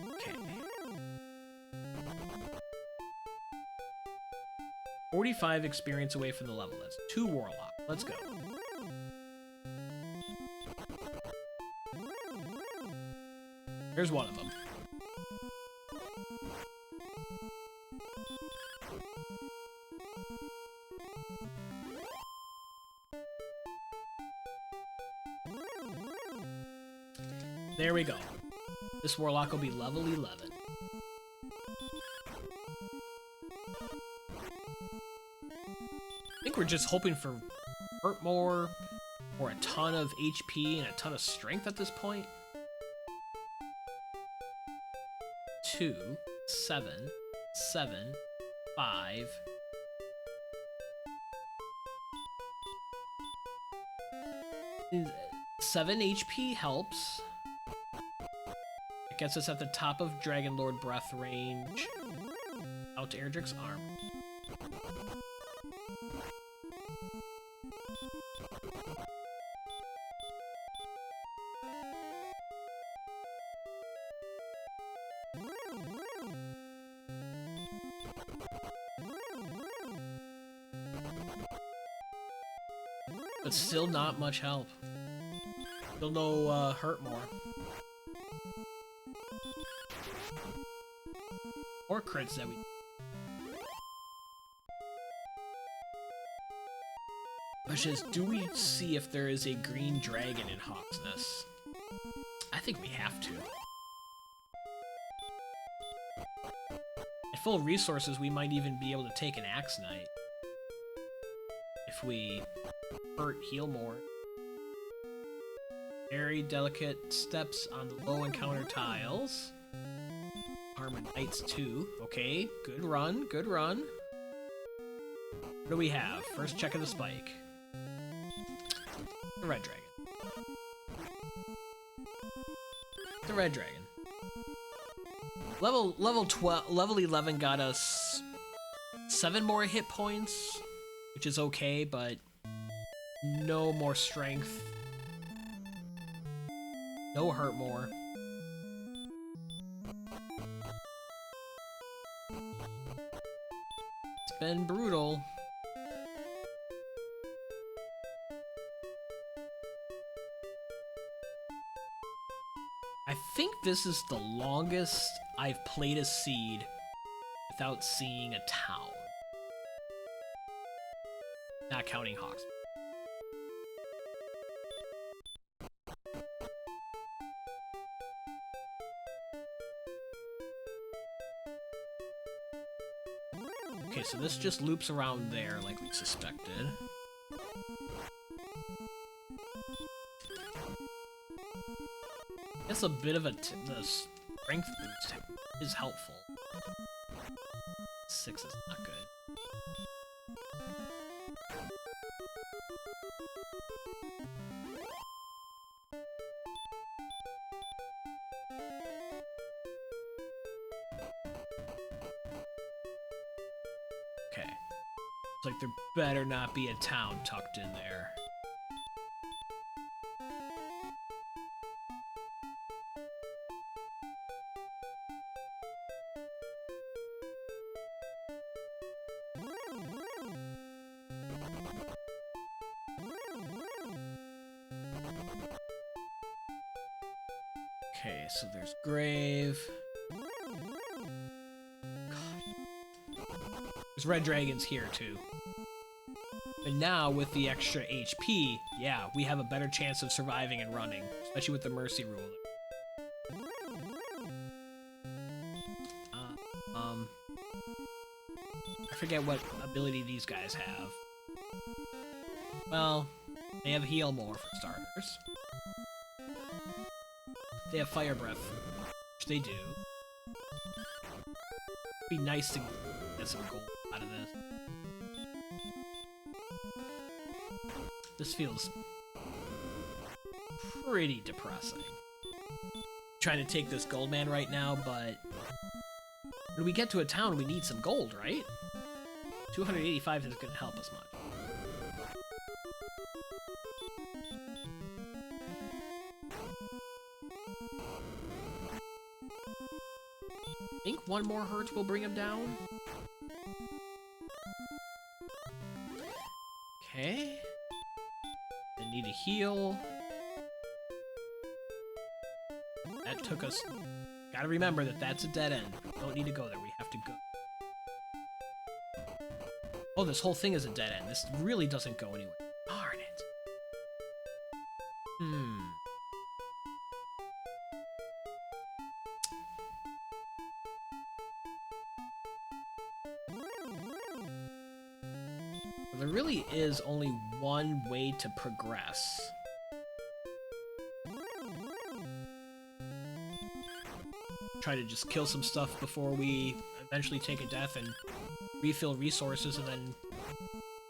Okay. 45 experience away from the level. That's 2 Warlock. Let's go. Here's one of them. There we go. This Warlock will be level 11. I think we're just hoping for hurt more, or a ton of HP and a ton of strength at this point. 2, 7, 7, 5. Seven HP helps. It gets us at the top of Dragonlord breath range. Out to Erdrick's arm. But still not much help. Still no hurt more. Or crits that we... Question is, do we see if there is a green dragon in Hawksness? I think we have to. At full resources, we might even be able to take an Axe Knight. If we hurt, heal more. Very delicate steps on the low encounter tiles. Armor Knights 2. Okay, good run, good run. What do we have? First check of the spike. The Red Dragon. The Red Dragon. Level 11 got us 7 more hit points, which is okay, but no more strength. No hurt more. It's been brutal. I think this is the longest I've played a seed without seeing a town. Not counting Hawks. Okay, so this just loops around there like we suspected. Guess a bit of the strength boost is helpful. 6 is not good. Okay. It's like there better not be a town tucked in there. Okay, so there's Grave. There's red dragons here too. And now with the extra HP, yeah, we have a better chance of surviving and running, especially with the Mercy Rule. I forget what ability these guys have. Well, they have Heal More for starters. They have Fire Breath, which they do. It'd be nice to get some gold out of this. This feels pretty depressing. Trying to take this gold man right now, but When we get to a town, we need some gold, right? 285 isn't going to help us much. I think one more hurt will bring him down. Okay. I need a heal. That took us... Gotta remember that that's a dead end. We don't need to go there. We have to go. Oh, this whole thing is a dead end. This really doesn't go anywhere. Darn it. There really is only one way to progress. Try to just kill some stuff before we eventually take a death and refill resources and then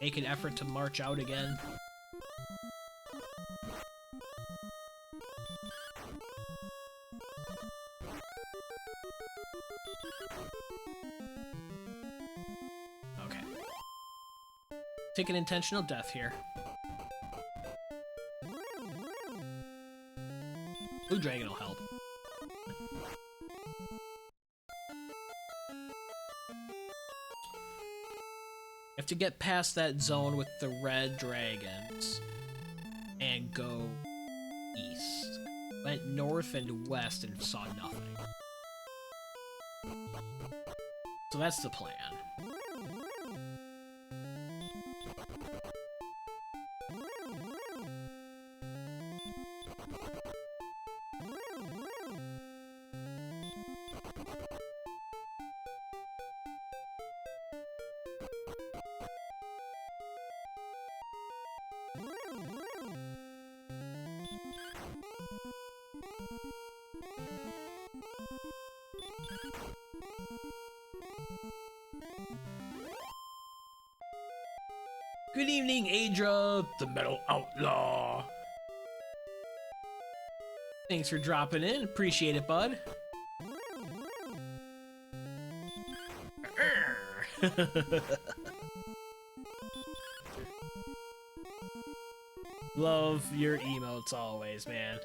make an effort to march out again. Okay. Take an intentional death here. Blue Dragon will help. Have to get past that zone with the red dragons and go east. Went north and west and saw nothing. So that's the plan. Good evening, Adra, the Metal Outlaw. Thanks for dropping in. Appreciate it, bud. Love your emotes always, man.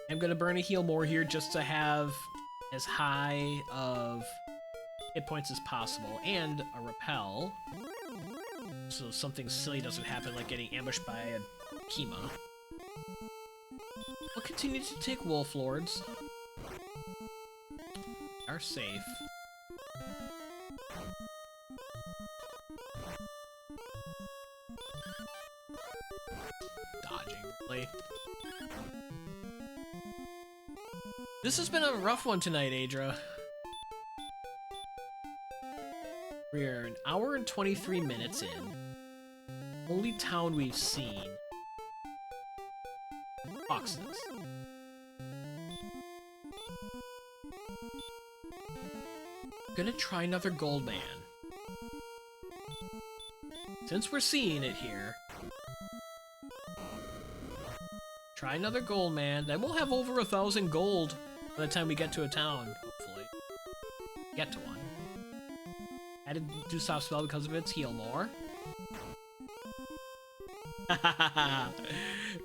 I'm gonna burn a heal more here just to have as high of hit points as possible, and a repel, so something silly doesn't happen like getting ambushed by a Kima. I'll continue to take Wolf Lords. Are safe. Dodging, really. This has been a rough one tonight, Adra. We're an hour and 23 minutes in. Only town we've seen. Foxness. Gonna try another gold man. Since we're seeing it here. Try another gold man, then we'll have over 1,000 gold by the time we get to a town, hopefully. Get to one. Had to do soft spell because of its heal more.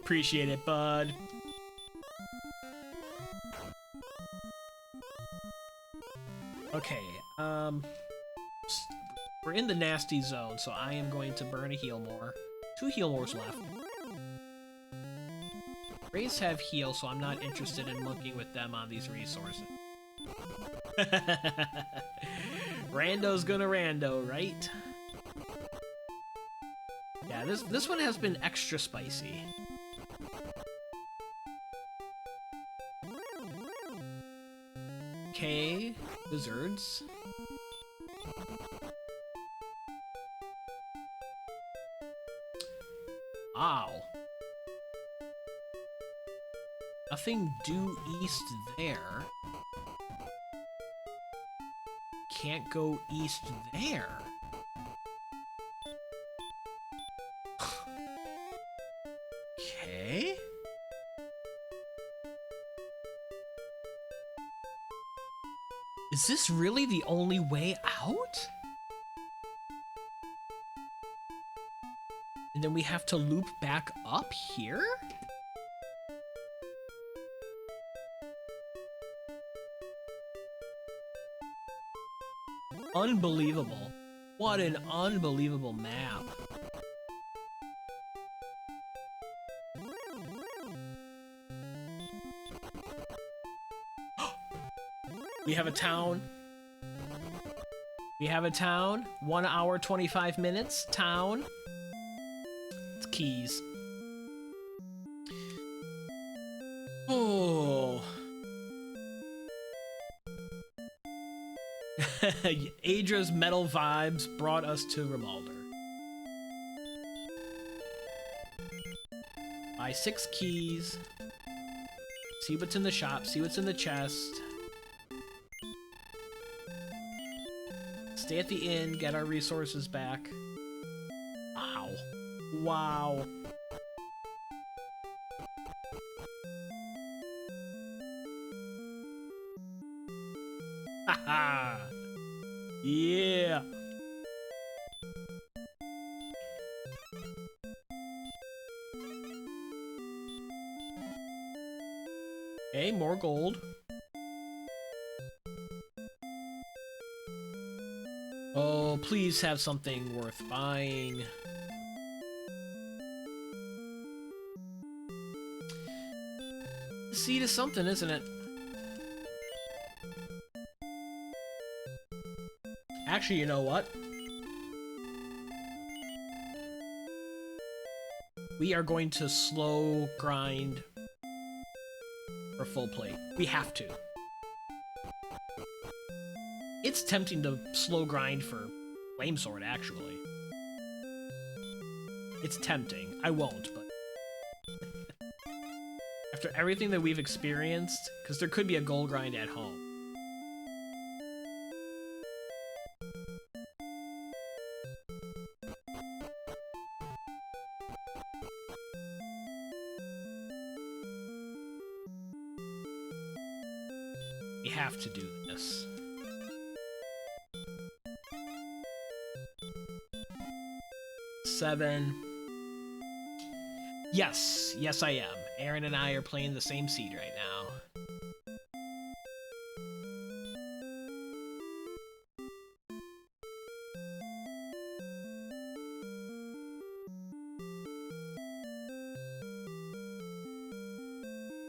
Appreciate it, bud. Okay, we're in the nasty zone, so I am going to burn a heal more. 2 heal mores left. Rays have heal, so I'm not interested in monkeying with them on these resources. Rando's gonna rando, right? Yeah, this one has been extra spicy. Okay, wizards. Ow. Nothing due east there. Can't go east there. Okay. Is this really the only way out? And then we have to loop back up here? Unbelievable. What an unbelievable map. We have a town. We have a town. 1 hour, 25 minutes. Town. It's keys. Oh. Adra's metal vibes brought us to Rimalder. Buy 6 keys. See what's in the shop. See what's in the chest. Stay at the inn, get our resources back. Wow. Wow. Haha. Yeah. Okay, more gold. Oh, please have something worth buying. The seed is something, isn't it? Actually, you know what? We are going to slow grind for full plate. We have to. It's tempting to slow grind for Flame Sword, actually. It's tempting. I won't, but... After everything that we've experienced, because there could be a gold grind at home. We have to do this. Seven. Yes, yes I am. Aaron and I are playing the same seed right now.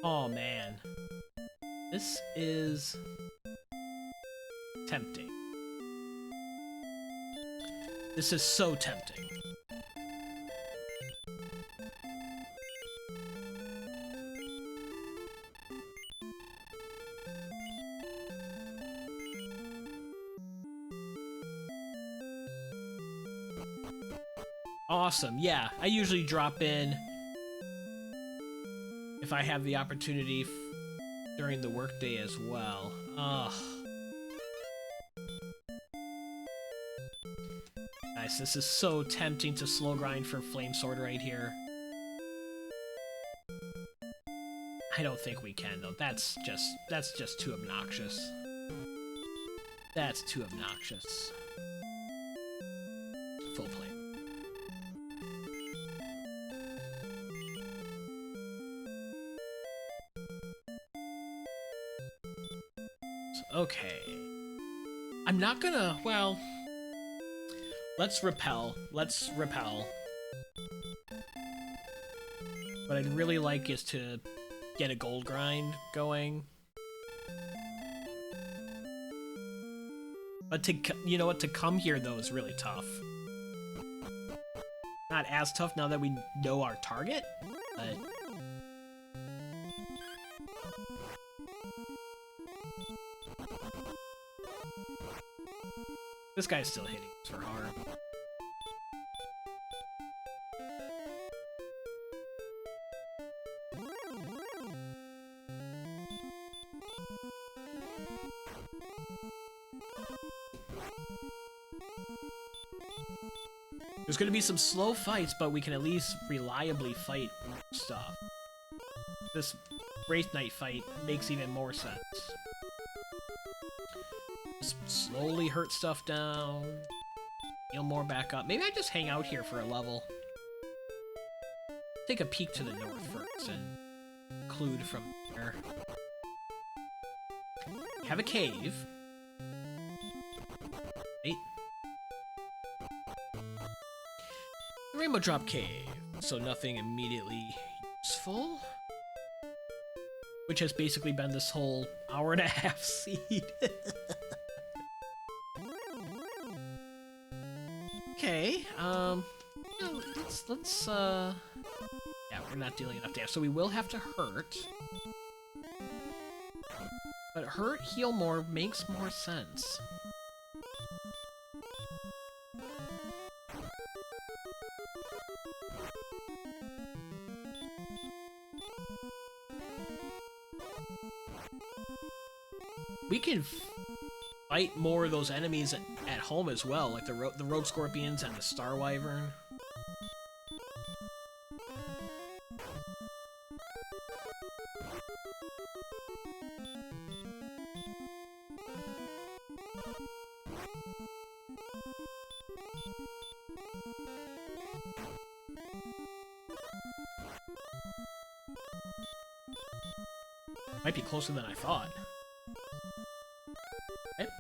Oh man. This is tempting. This is so tempting. Awesome, yeah. I usually drop in if I have the opportunity during the workday as well. Ugh. Guys, this is so tempting to slow grind for Flame Sword right here. I don't think we can though. That's just too obnoxious. That's too obnoxious. Full plate. Okay. I'm not gonna, well, let's repel. Let's repel. What I'd really like is to get a gold grind going. But to, you know what, to come here though is really tough. Not as tough now that we know our target, but... This guy's still hitting us for harm. There's gonna be some slow fights, but we can at least reliably fight stuff. This Wraith Knight fight makes even more sense. Just slowly hurt stuff down. Heal more back up. Maybe I just hang out here for a level. Take a peek to the north first and conclude from there. Have a cave. Right. Rainbow Drop Cave. So nothing immediately useful. Which has basically been this whole hour-and-a-half seed. Okay, yeah, yeah, we're not dealing enough damage, so we will have to hurt. But hurt, heal more makes more sense. We can fight more of those enemies at home as well, like the rogue scorpions and the star wyvern. Might be closer than I thought. Okay.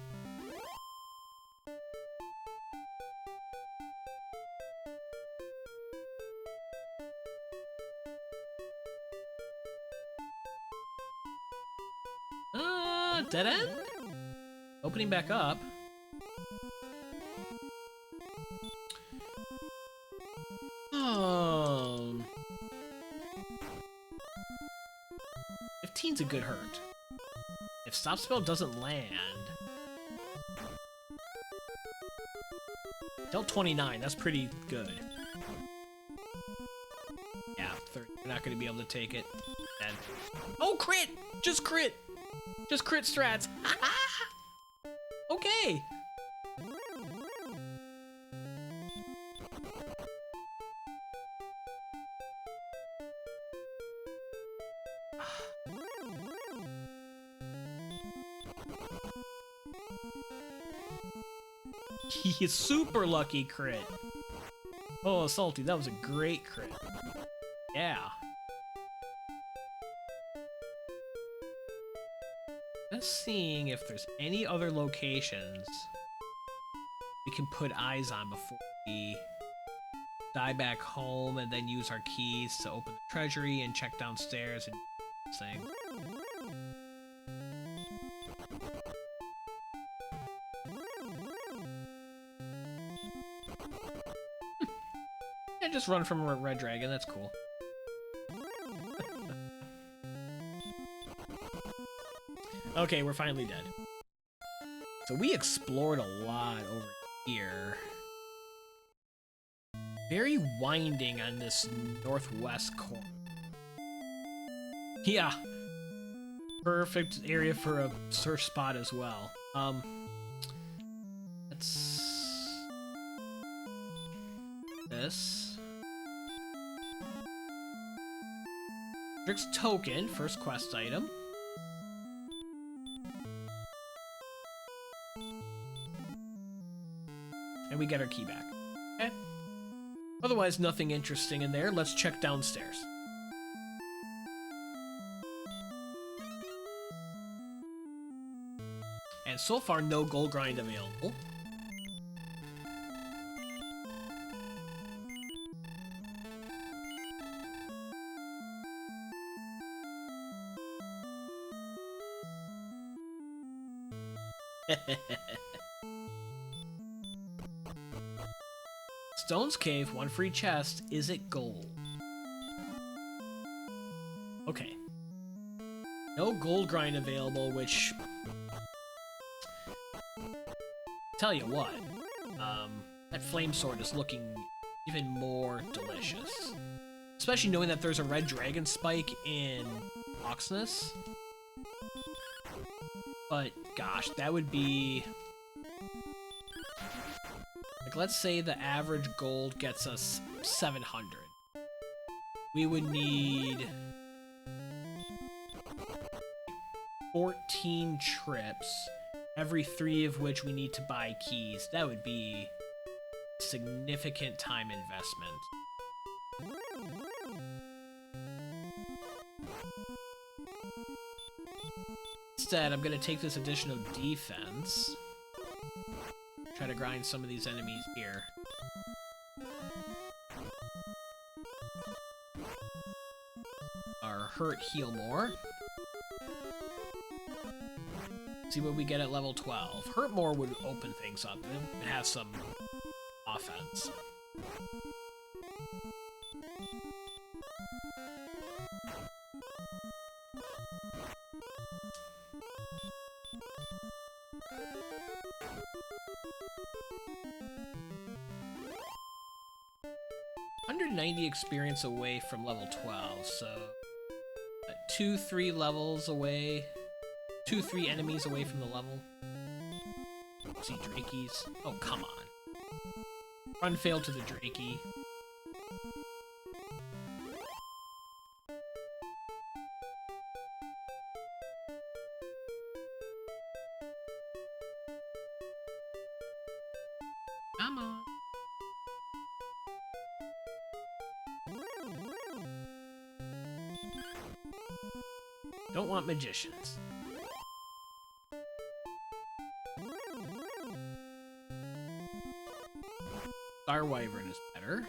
Dead end? Opening back up. Oh. 15's a good hurt. If stopspell doesn't land... Dealt 29, that's pretty good. Yeah, 30. We're not going to be able to take it. Dead. Oh, crit! Just crit! Just crit strats. Okay. He is super lucky crit. Oh, Salty, that was a great crit. Yeah. Just seeing if there's any other locations we can put eyes on before we die back home and then use our keys to open the treasury and check downstairs and thing. And just run from a red dragon, that's cool. Okay, we're finally dead. So we explored a lot over here. Very winding on this northwest corner. Yeah. Perfect area for a search spot as well. Let's... This. Erdrick's token, first quest item. And we get our key back. Okay. Otherwise, nothing interesting in there. Let's check downstairs. And so far, no gold grind available. Stone's Cave, one free chest. Is it gold? Okay. No gold grind available, which... Tell you what. That flame sword is looking even more delicious. Especially knowing that there's a red dragon spike in Oxness. But, gosh, that would be... Like, let's say the average gold gets us 700. We would need 14 trips every 3 of which we need to buy keys. That would be significant time investment. Instead, I'm going to take this additional defense. Try to grind some of these enemies here. Our hurt heal more. See what we get at level 12. Hurt more would open things up. It has some offense. $190 experience away from level 12, so 2-3 levels away, 2-3 enemies away from the level. See Drakies. Oh, come on. Run fail to the Drakey. Come on. Don't want magicians. Star Wyvern is better.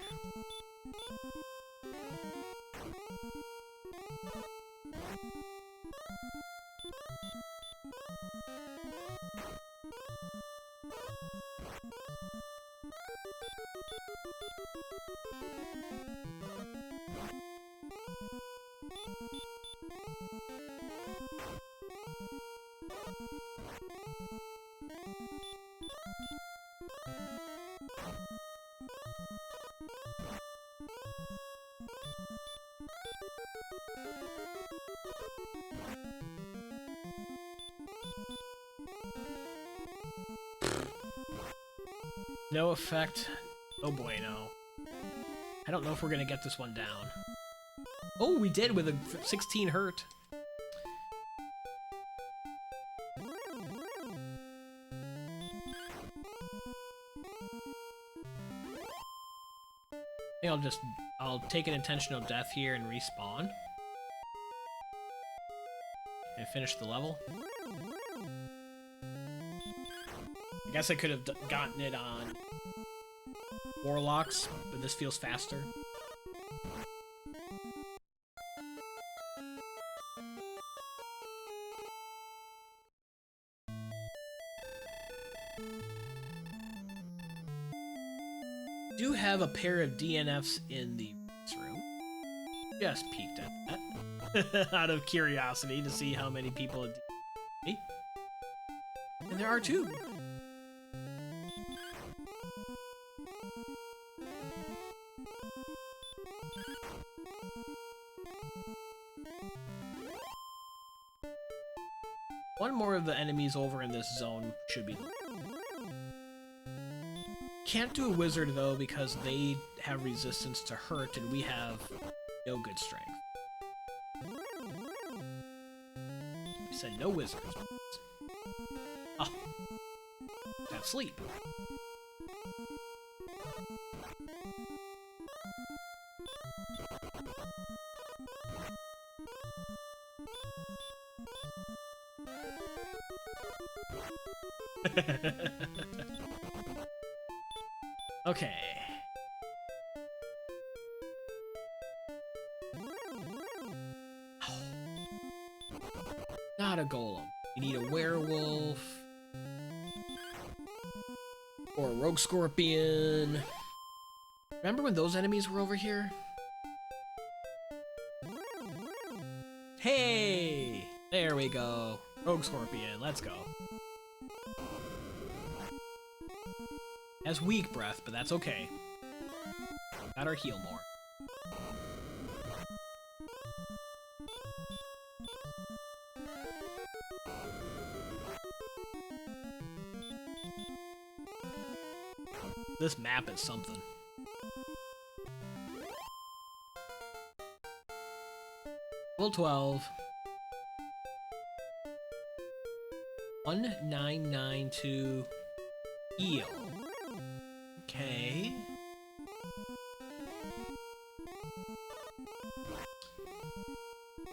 No effect. Oh boy, no. I don't know if we're gonna get this one down. Oh, we did with a 16 hurt. I think I'll take an intentional death here and respawn. And finish the level. I guess I could have gotten it on Warlocks, but this feels faster. Do have a pair of DNFs in the room. Just peeked at that out of curiosity to see how many people had DNF. And there are 2. One more of the enemies over in this zone should be. Can't do a wizard though because they have resistance to hurt and we have no good strength. We said no wizards. Oh, have sleep. Okay. Not a golem. We need a werewolf. Or a rogue scorpion. Remember when those enemies were over here? Hey! There we go. Rogue scorpion, let's go. Has weak breath, but that's okay. Got our heal more. This map is something. Level 12. 1992 heal. Okay.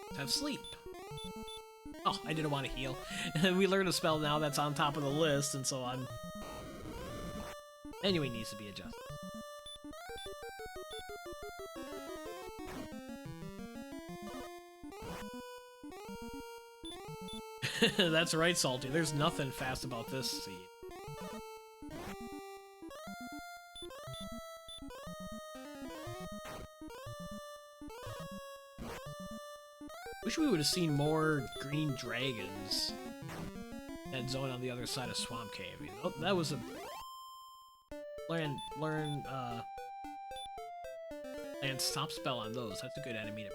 Let's have sleep. Oh, I didn't want to heal. We learned a spell now that's on top of the list, and so I'm... Anyway, needs to be adjusted. That's right, Salty. There's nothing fast about this seed. Wish we would have seen more green dragons. That zone on the other side of Swamp Cave. Oh, that was a... Learn and stop spell on those. That's a good enemy to...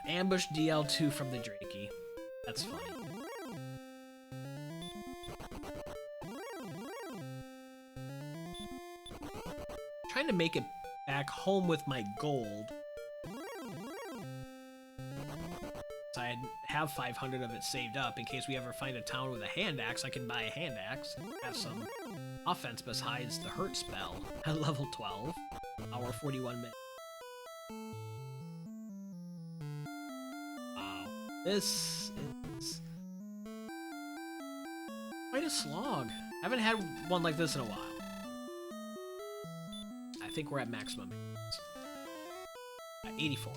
Ambush DL2 from the Drakey. That's funny. Trying to make it back home with my gold. So I have 500 of it saved up in case we ever find a town with a hand axe. I can buy a hand axe, have some offense besides the hurt spell at level 12. Hour 41 minutes. This is quite a slog. I haven't had one like this in a while. I think we're at maximum. 84.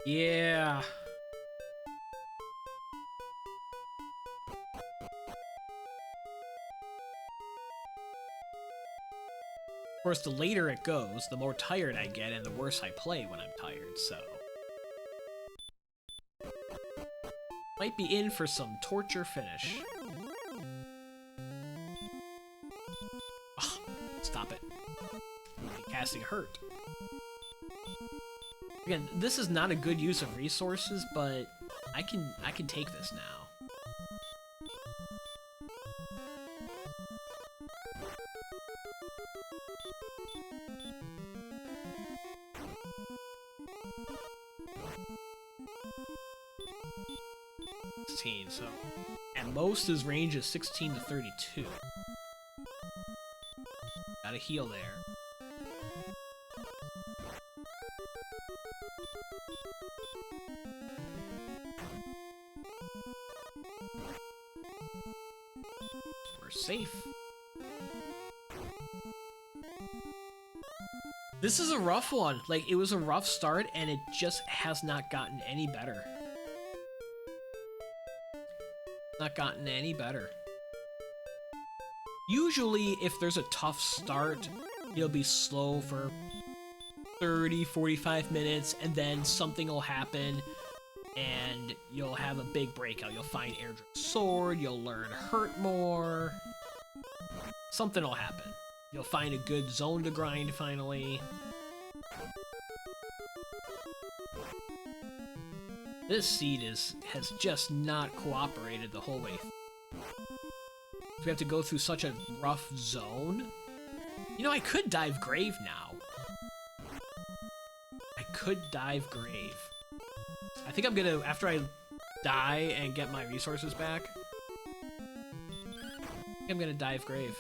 Yeah. Of course, the later it goes, the more tired I get and the worse I play when I'm tired, so... Might be in for some torture finish. Ugh, stop it. I'm casting hurt. Again, this is not a good use of resources, but I can take this now. So at most his range is 16 to 32. Gotta heal there. We're safe. This is a rough one. Like, it was a rough start and it just has not gotten any better. Not gotten any better. Usually, if there's a tough start, it'll be slow for 30, 45 minutes, and then something will happen, and you'll have a big breakout. You'll find Erdrick's sword, you'll learn hurt more. Something will happen. You'll find a good zone to grind, finally. This seed has just not cooperated the whole way. We have to go through such a rough zone. You know, I could dive grave now. I could dive grave. I think I'm gonna, after I die and get my resources back, I think I'm gonna dive grave.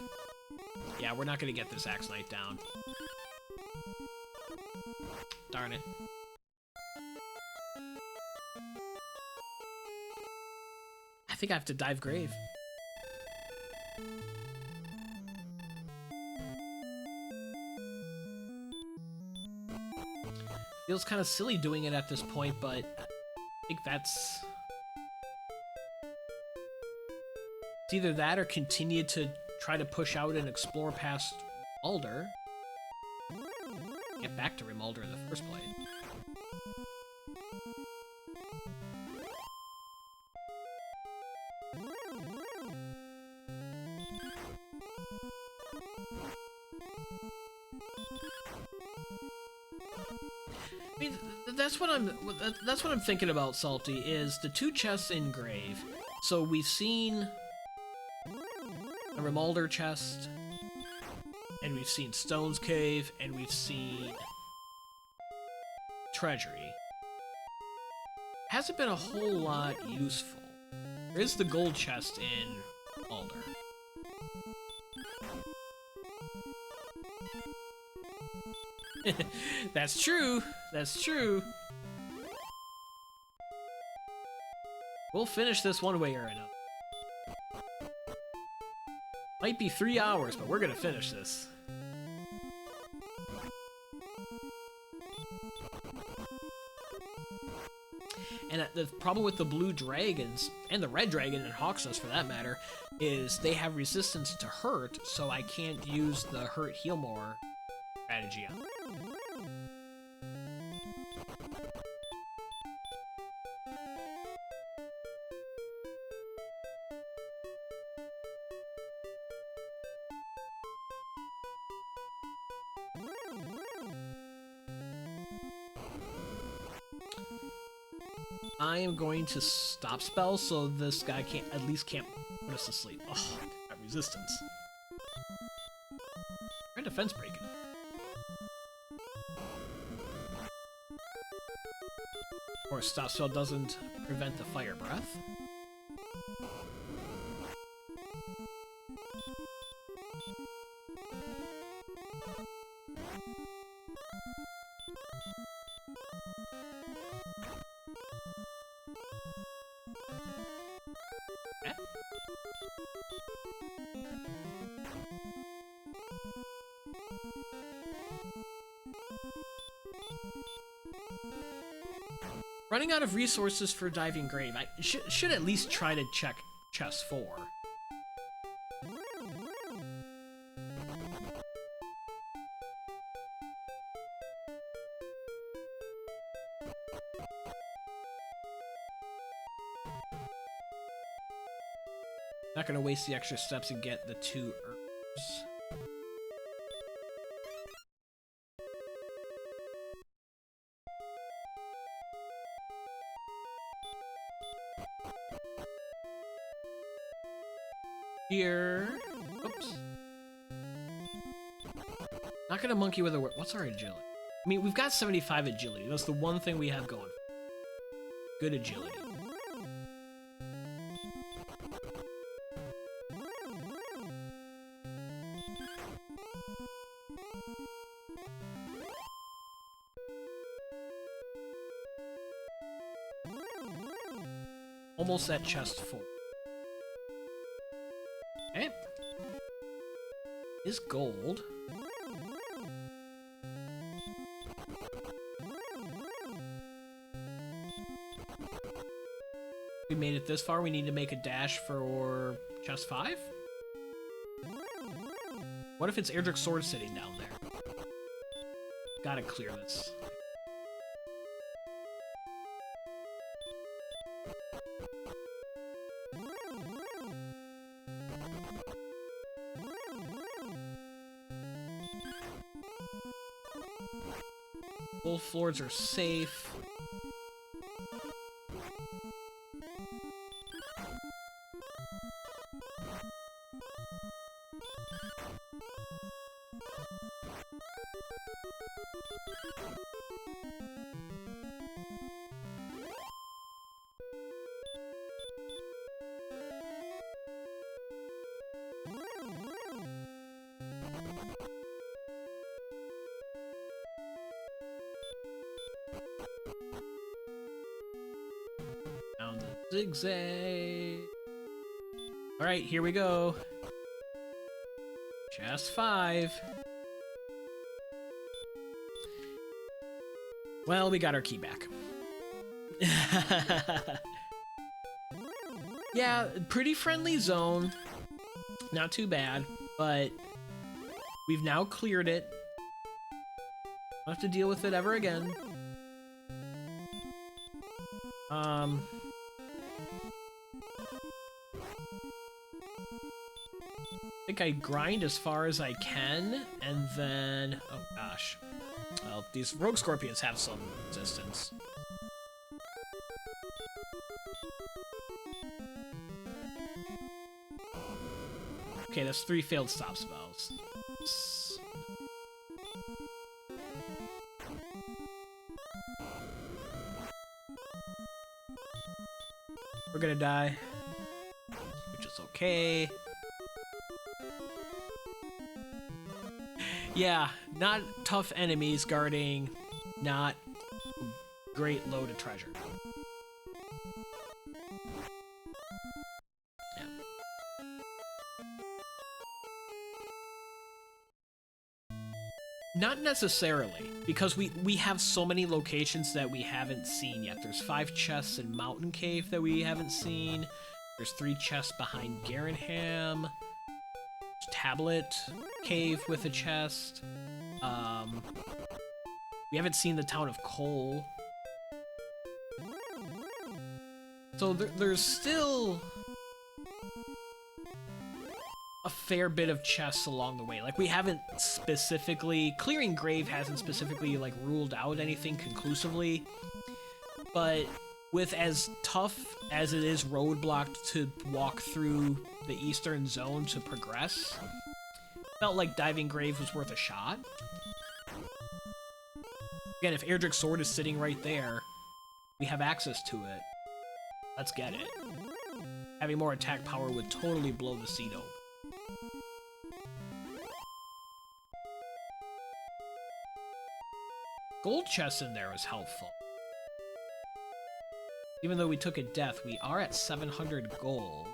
Yeah, we're not gonna get this Axe Knight down. Darn it. I think I have to dive grave. Feels kind of silly doing it at this point, but I think that's... It's either that or continue to try to push out and explore past Alder. Get back to Rimulder in the first place. I mean, that's what I'm thinking about, Salty, is the 2 chests in Grave. So we've seen a Rimalder chest, and we've seen Stone's Cave, and we've seen Treasury. Hasn't been a whole lot useful. There is the gold chest in Alder. That's true. That's true. We'll finish this one way or another. Might be 3 hours, but we're gonna finish this. And the problem with the blue dragons, and the red dragon and Hawksnest for that matter, is they have resistance to hurt, so I can't use the hurt heal more strategy on them. I am going to stop spell so this guy at least can't put us to sleep. Oh, that resistance. Our defense breaking. Of course, stop spell doesn't prevent the fire breath. Running out of resources for Diving Grave. I should at least try to check chest 4. Not gonna waste the extra steps and get the 2 herbs. Here. Oops. Not gonna monkey with a word. What's our agility? I mean, we've got 75 agility. That's the one thing we have going. Good agility. Almost at chest 4. Okay. Is gold. We made it this far, we need to make a dash for chest 5? What if it's Erdrick's sword sitting down there? Gotta clear this. Both floors are safe. Down the zigzag. Alright, here we go. Chest 5. Well, we got our key back. Yeah, pretty friendly zone. Not too bad, but we've now cleared it. Don't have to deal with it ever again. I think I grind as far as I can, and then... Oh gosh. Well, these rogue scorpions have some resistance. Okay, that's 3 failed stop spells. We're gonna die, which is okay. Yeah, not tough enemies guarding not great load of treasure. Yeah. Not necessarily, because we have so many locations that we haven't seen yet. There's 5 chests in Mountain Cave that we haven't seen. There's 3 chests behind Garenham. Tablet Cave with a chest. We haven't seen the town of Cole. So there's still a fair bit of chests along the way. Like, we haven't specifically... Clearing Grave hasn't specifically, like, ruled out anything conclusively. But with as tough as it is roadblocked to walk through the eastern zone to progress, felt like Diving Grave was worth a shot. Again, if Erdrick's sword is sitting right there, we have access to it. Let's get it. Having more attack power would totally blow the seat open. Gold chest in there is helpful. Even though we took a death, we are at 700 gold.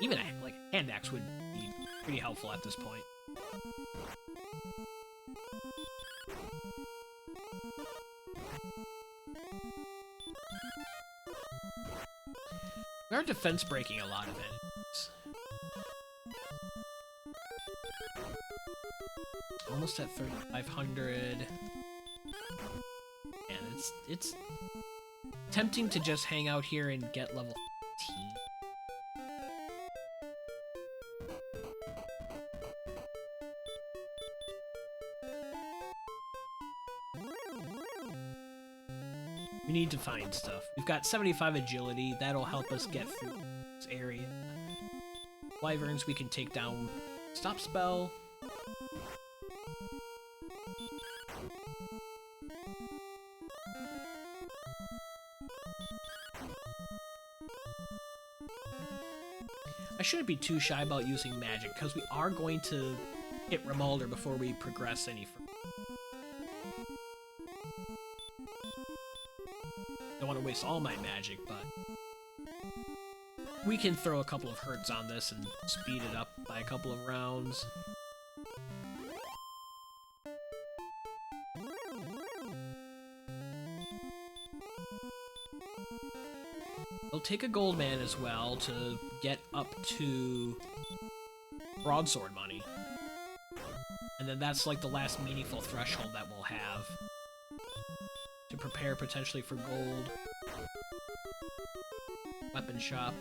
Even like hand axe would be pretty helpful at this point. We are defense breaking a lot of enemies. Almost at 3,500. And it's tempting to just hang out here and get level 15. We need to find stuff. We've got 75 agility. That'll help us get through this area. Wyverns we can take down. Stop spell. I shouldn't be too shy about using magic, because we are going to hit Rimuldar before we progress any further. Don't want to waste all my magic, but we can throw a couple of hurts on this and speed it up by a couple of rounds. We'll take a gold man as well to get up to broadsword money. And then that's like the last meaningful threshold that we'll have to prepare potentially for gold. Weapon shop.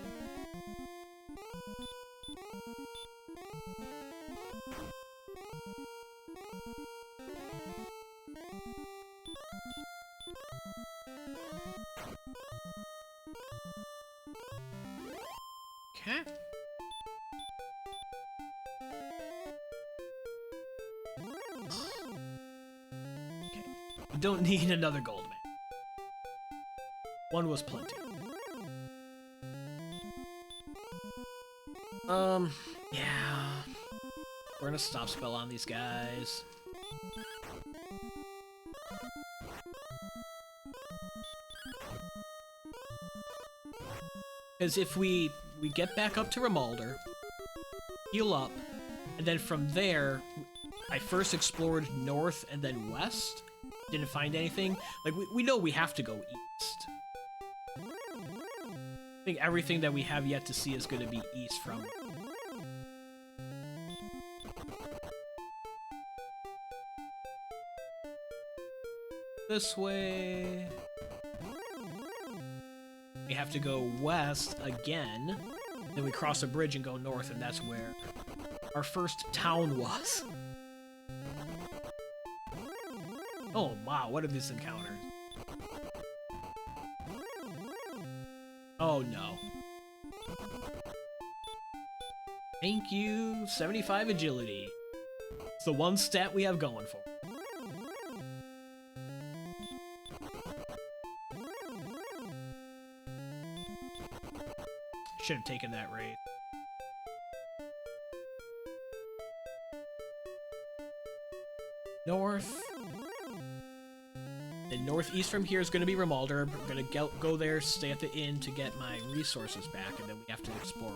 Okay. Okay. We don't need another gold man. One was plenty. Yeah. We're gonna stop spell on these guys. Because if we get back up to Rimuldar, heal up, and then from there, I first explored north and then west, didn't find anything. Like, we know we have to go east. I think everything that we have yet to see is going to be east from. This way. We have to go west again. Then we cross a bridge and go north, and that's where our first town was. Oh, wow, what are these encounters? Oh, no. Thank you, 75 agility. It's the one stat we have going for. Should have taken that raid. North. And northeast from here is going to be Rimalder. We're going to go there, stay at the inn to get my resources back, and then we have to explore.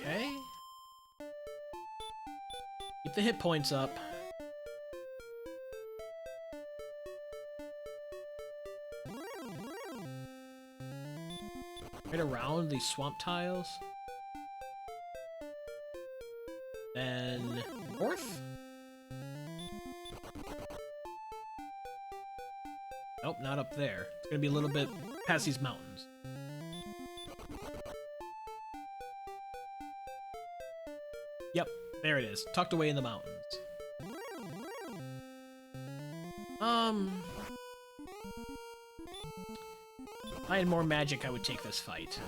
Okay. Keep the hit points up. Right around these swamp tiles. Then north? Nope, not up there. It's gonna be a little bit past these mountains. Yep, there it is. Tucked away in the mountains. If I had more magic, I would take this fight.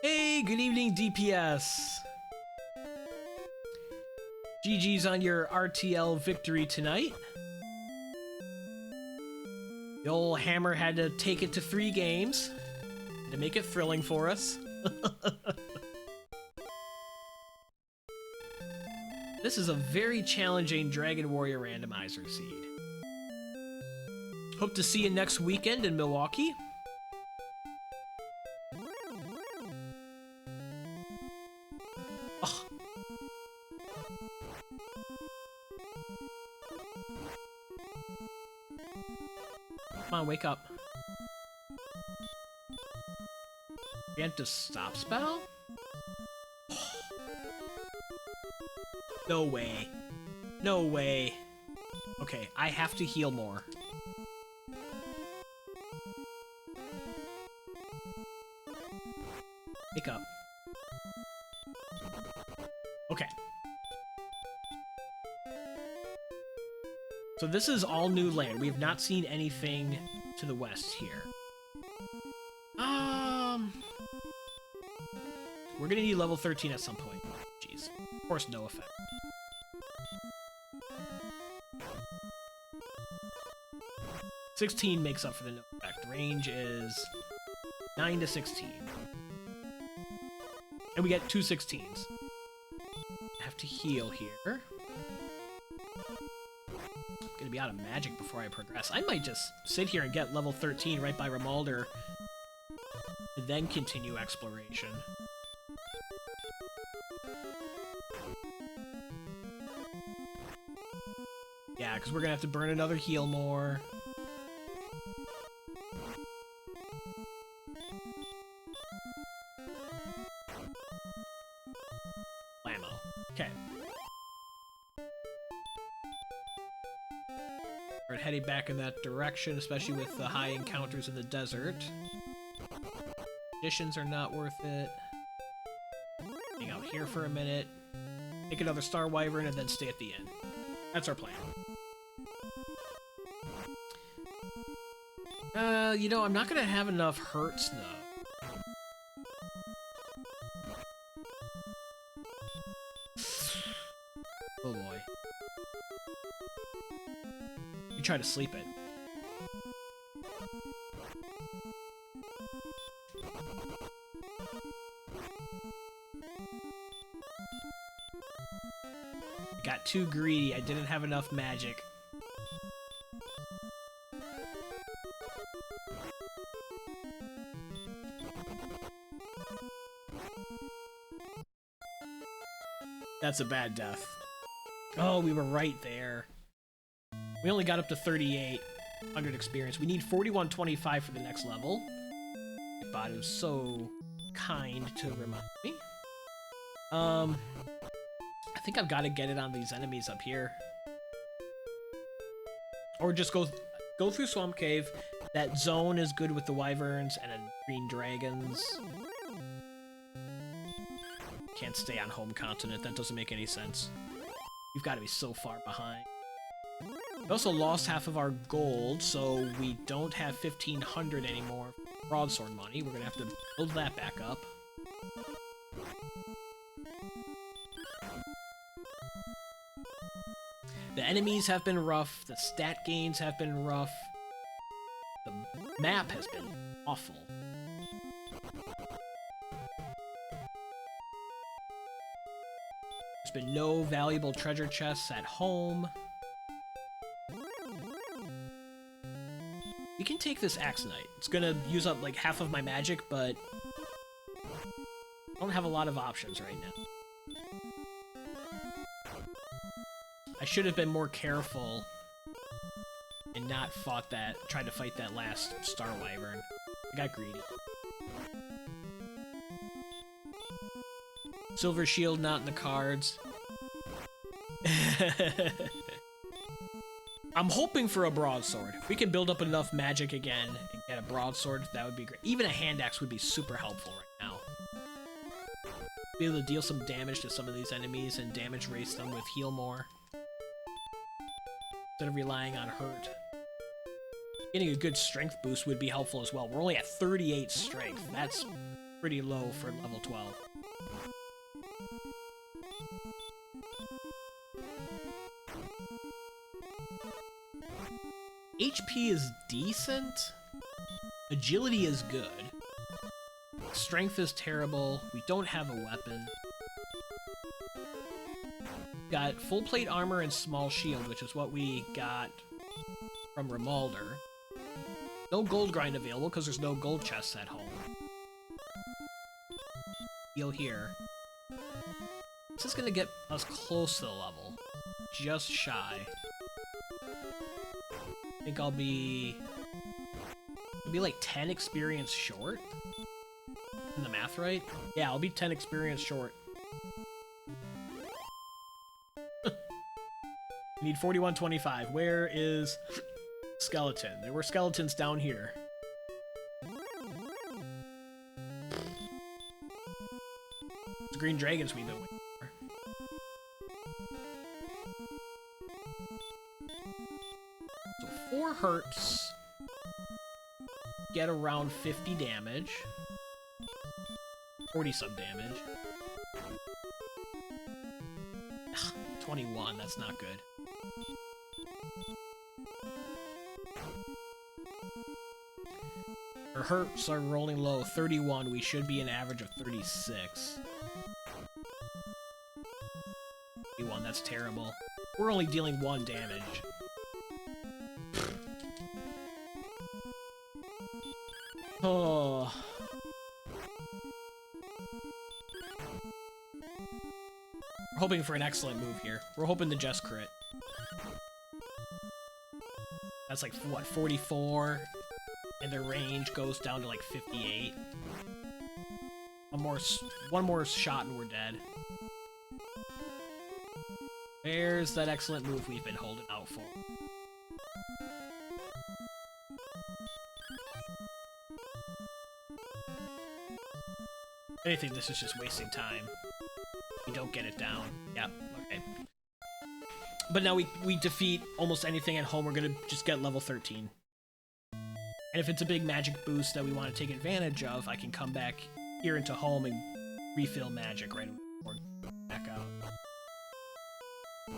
Hey, good evening, DPS! GG's on your RTL victory tonight. The old hammer had to take it to 3 games to make it thrilling for us. This is a very challenging Dragon Warrior Randomizer seed. Hope to see you next weekend in Milwaukee. Oh. Come on, wake up. Grant to stopspell? No way. No way. Okay, I have to heal more. Wake up. Okay. So this is all new land. We have not seen anything to the west here. We're gonna need level 13 at some point. Jeez. Of course, no effect. $16 makes up for the no effect. Range is 9 to 16. And we get 2 16s. I have to heal here. I'm gonna be out of magic before I progress. I might just sit here and get level 13 right by Rimalder, and then continue exploration. Yeah, because we're gonna have to burn another heal more. Okay. We're heading back in that direction, especially with the high encounters in the desert. Conditions are not worth it. Hang out here for a minute. Take another Star Wyvern and then stay at the inn. That's our plan. You know, I'm not gonna have enough hurts though. Oh boy. You try to sleep it. I got too greedy. I didn't have enough magic. That's a bad death. Oh, we were right there. We only got up to 38. 100 experience. We need 4125 for the next level. My bot is so kind to remind me. I think I've got to get it on these enemies up here. Or just go through Swamp Cave. That zone is good with the wyverns and green dragons. Can't stay on home continent. That doesn't make any sense. We've got to be so far behind. We also lost half of our gold, so we don't have 1,500 anymore broadsword money. We're going to have to build that back up. The enemies have been rough. The stat gains have been rough. The map has been awful. There's been no valuable treasure chests at home. We can take this Axe Knight. It's gonna use up like half of my magic, but I don't have a lot of options right now. I should have been more careful and not tried to fight that last Star Wyvern. I got greedy. Silver Shield not in the cards. I'm hoping for a broadsword. If we can build up enough magic again and get a broadsword, that would be great. Even a hand axe would be super helpful right now. Be able to deal some damage to some of these enemies and damage race them with heal more. Instead of relying on hurt. Getting a good strength boost would be helpful as well. We're only at 38 strength. That's pretty low for level 12. HP is decent. Agility is good. Strength is terrible. We don't have a weapon. Got full plate armor and small shield, which is what we got from Rimalder. No gold grind available because there's no gold chests at home. Heal here. This is gonna get us close to the level. Just shy. I think I'll be like 10 experience short. In the math right? Yeah, I'll be 10 experience short. We need 4125. Where is skeleton? There were skeletons down here. It's green dragons we've been waiting for. So 4 hurts. Get around 50 damage. 40 some damage. 21, that's not good. Our hurts are rolling low, 31. We should be an average of 36. 31, that's terrible. We're only dealing 1 damage. Oh. We're hoping for an excellent move here. We're hoping to just crit. That's like, what, 44? And their range goes down to like 58. One more shot and we're dead. There's that excellent move we've been holding out for. I think this is just wasting time. We don't get it down. Yep, okay. But now we defeat almost anything at home. We're gonna just get level 13. And if it's a big magic boost that we want to take advantage of, I can come back here into home and refill magic right away. Back out.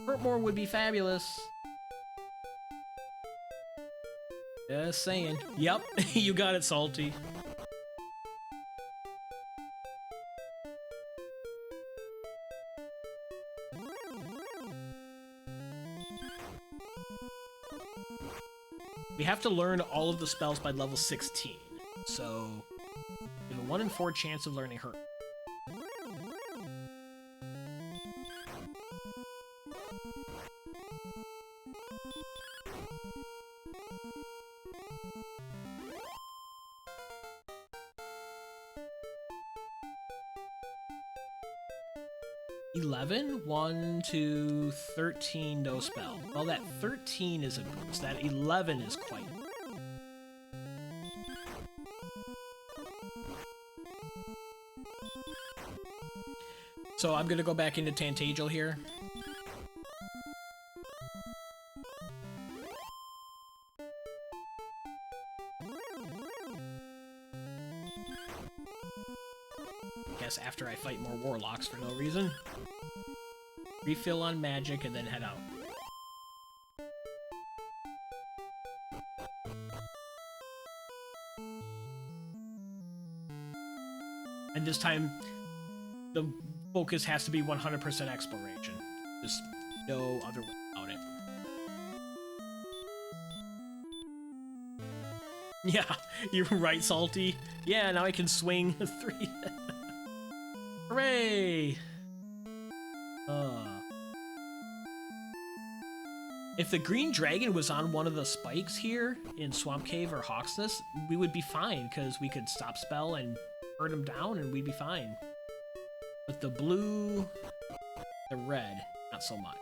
Hurt more would be fabulous. Just saying. Yep, you got it, Salty. We have to learn all of the spells by level 16, so we have a 1 in 4 chance of learning Hurt. 11? 1 to 13 no spell. Well, that 13 is a boost. That 11 is quite a boost. So I'm gonna go back into Tantagel here. Guess after I fight more warlocks for no reason. Refill on magic and then head out. And this time, the focus has to be 100% exploration. There's no other way about it. Yeah, you're right, Salty. Yeah, now I can swing 3. Hooray! If the green dragon was on one of the spikes here in Swamp Cave or Hawksnest, we would be fine, because we could stop spell and burn him down and we'd be fine. But the blue, the red, not so much.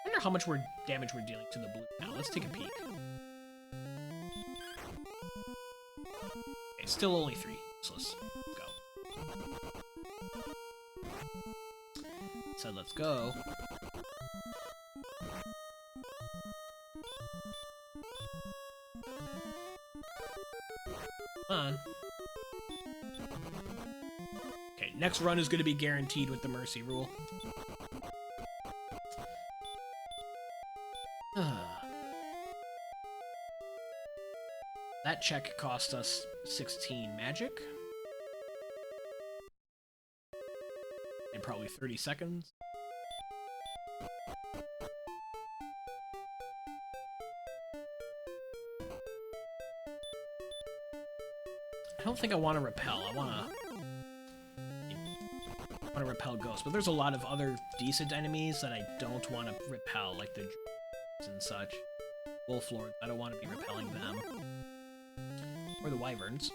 I wonder how much damage we're dealing to the blue now. Let's take a peek. Okay, still only 3. So let's go. So let's go. Come on. Okay, next run is going to be guaranteed with the Mercy rule. That check cost us 16 magic. And probably 30 seconds. I don't think I want to repel. I want to repel ghosts, but there's a lot of other decent enemies that I don't want to repel, like the druids and such. Wolf lords, I don't want to be repelling them. Or the wyverns.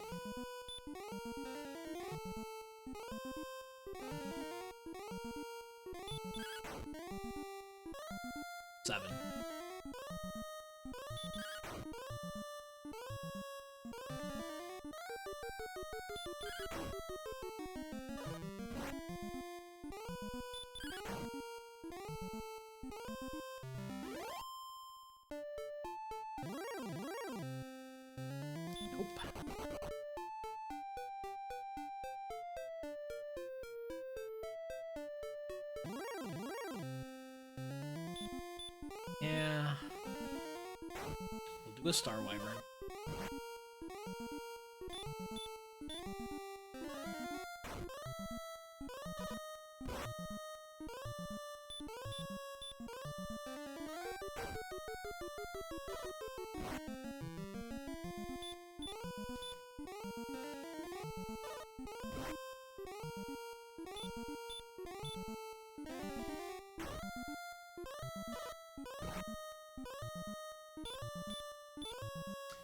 Seven. Nope. Yeah. We'll do a Star Wyvern.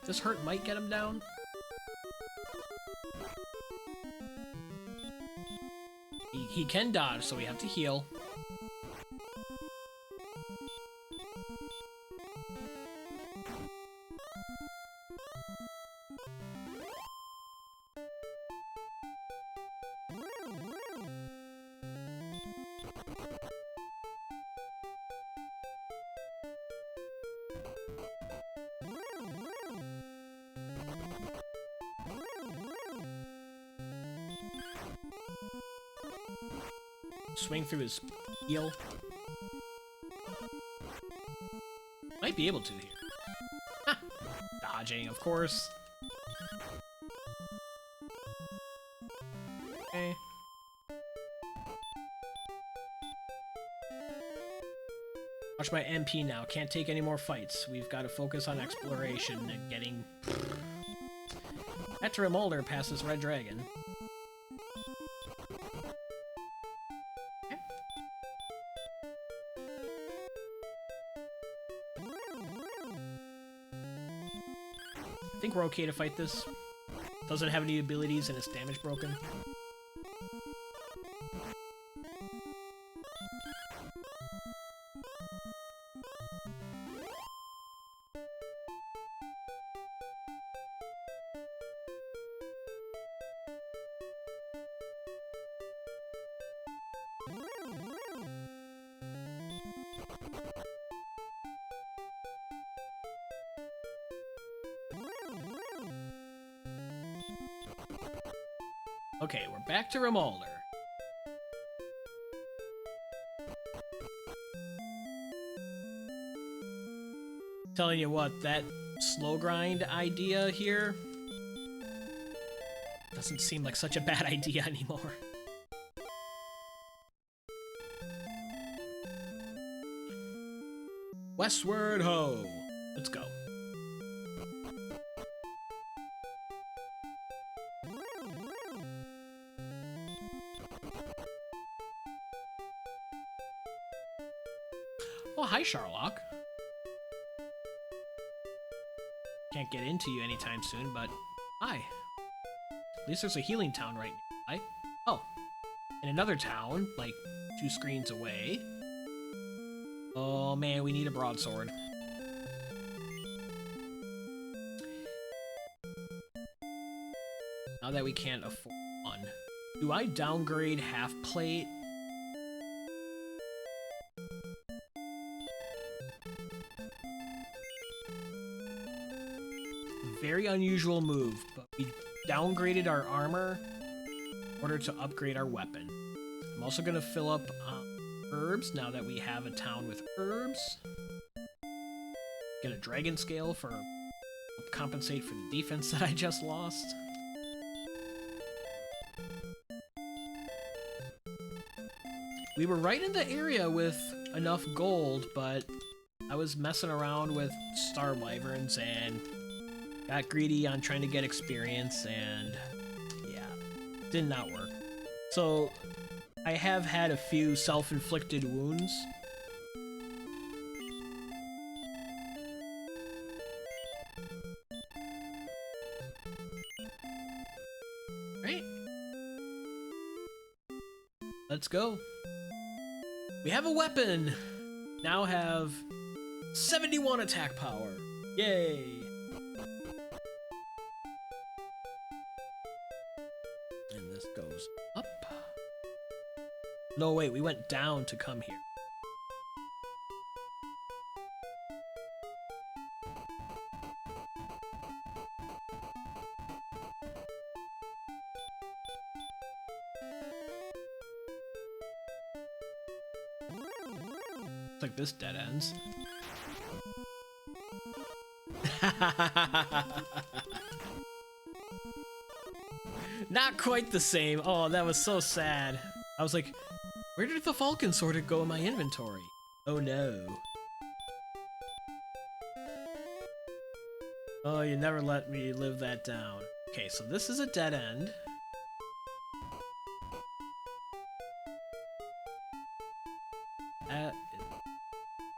This hurt might get him down. He can dodge, so we have to heal. Swing through his heel. Might be able to here. Ha! Dodging, of course. Okay. Watch my MP now. Can't take any more fights. We've got to focus on exploration and getting... Etra Molder passes Red Dragon. I think we're okay to fight this. Doesn't have any abilities and it's damage broken. Okay, we're back to Remolder. Telling you what, that slow grind idea here doesn't seem like such a bad idea anymore. Westward ho! Let's go. Oh, hi, Charlock. Can't get into you anytime soon, but hi. At least there's a healing town right nearby. Oh, in another town, like 2 screens away. Oh man, we need a broadsword. Now that we can't afford one. Do I downgrade half plate? Very unusual move, but we downgraded our armor in order to upgrade our weapon. I'm also going to fill up herbs now that we have a town with herbs. Get a dragon scale for compensate for the defense that I just lost. We were right in the area with enough gold, but I was messing around with star wyverns and got greedy on trying to get experience, and yeah, did not work. So I have had a few self-inflicted wounds. Right? Let's go. We have a weapon! Now have 71 attack power. Yay! And this goes up. No, wait, we went down to come here. It's like this dead ends. Not quite the same. Oh, that was so sad. I was like, where did the Falcon Sword go in my inventory? Oh no. Oh, you never let me live that down. Okay, so this is a dead end. That isn't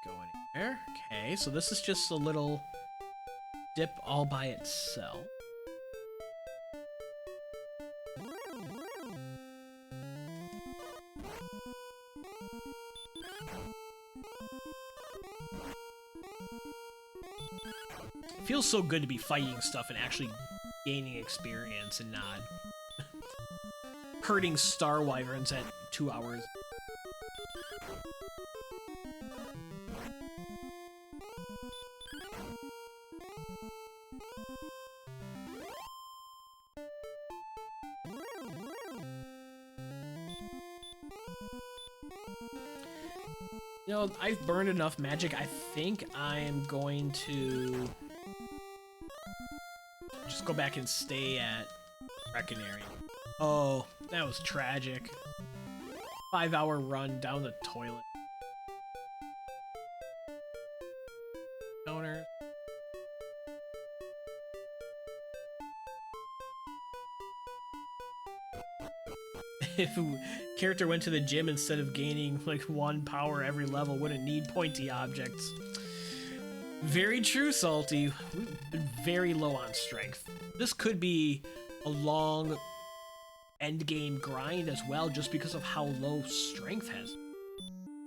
going anywhere. Okay, so this is just a little dip all by itself. It feels so good to be fighting stuff and actually gaining experience and not hurting star wyverns at 2 hours. You know, I've burned enough magic. I think I'm going to just go back and stay at Reckonery. Oh, that was tragic. 5-hour run down the toilet. Counter. If a character went to the gym instead of gaining like 1 power every level, wouldn't need pointy objects. Very true, Salty. We've been very low on strength. This could be a long endgame grind as well, just because of how low strength has.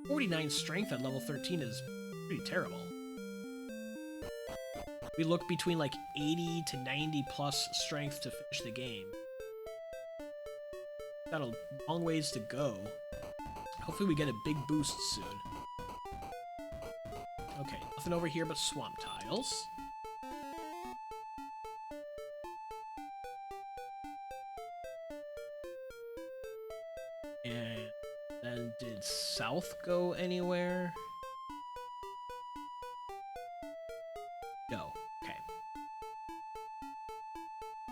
49 strength at level 13 is pretty terrible. We look between like 80 to 90 plus strength to finish the game. Got a long ways to go. Hopefully we get a big boost soon. Okay, nothing over here but swamp tiles. And did south go anywhere? No. Okay.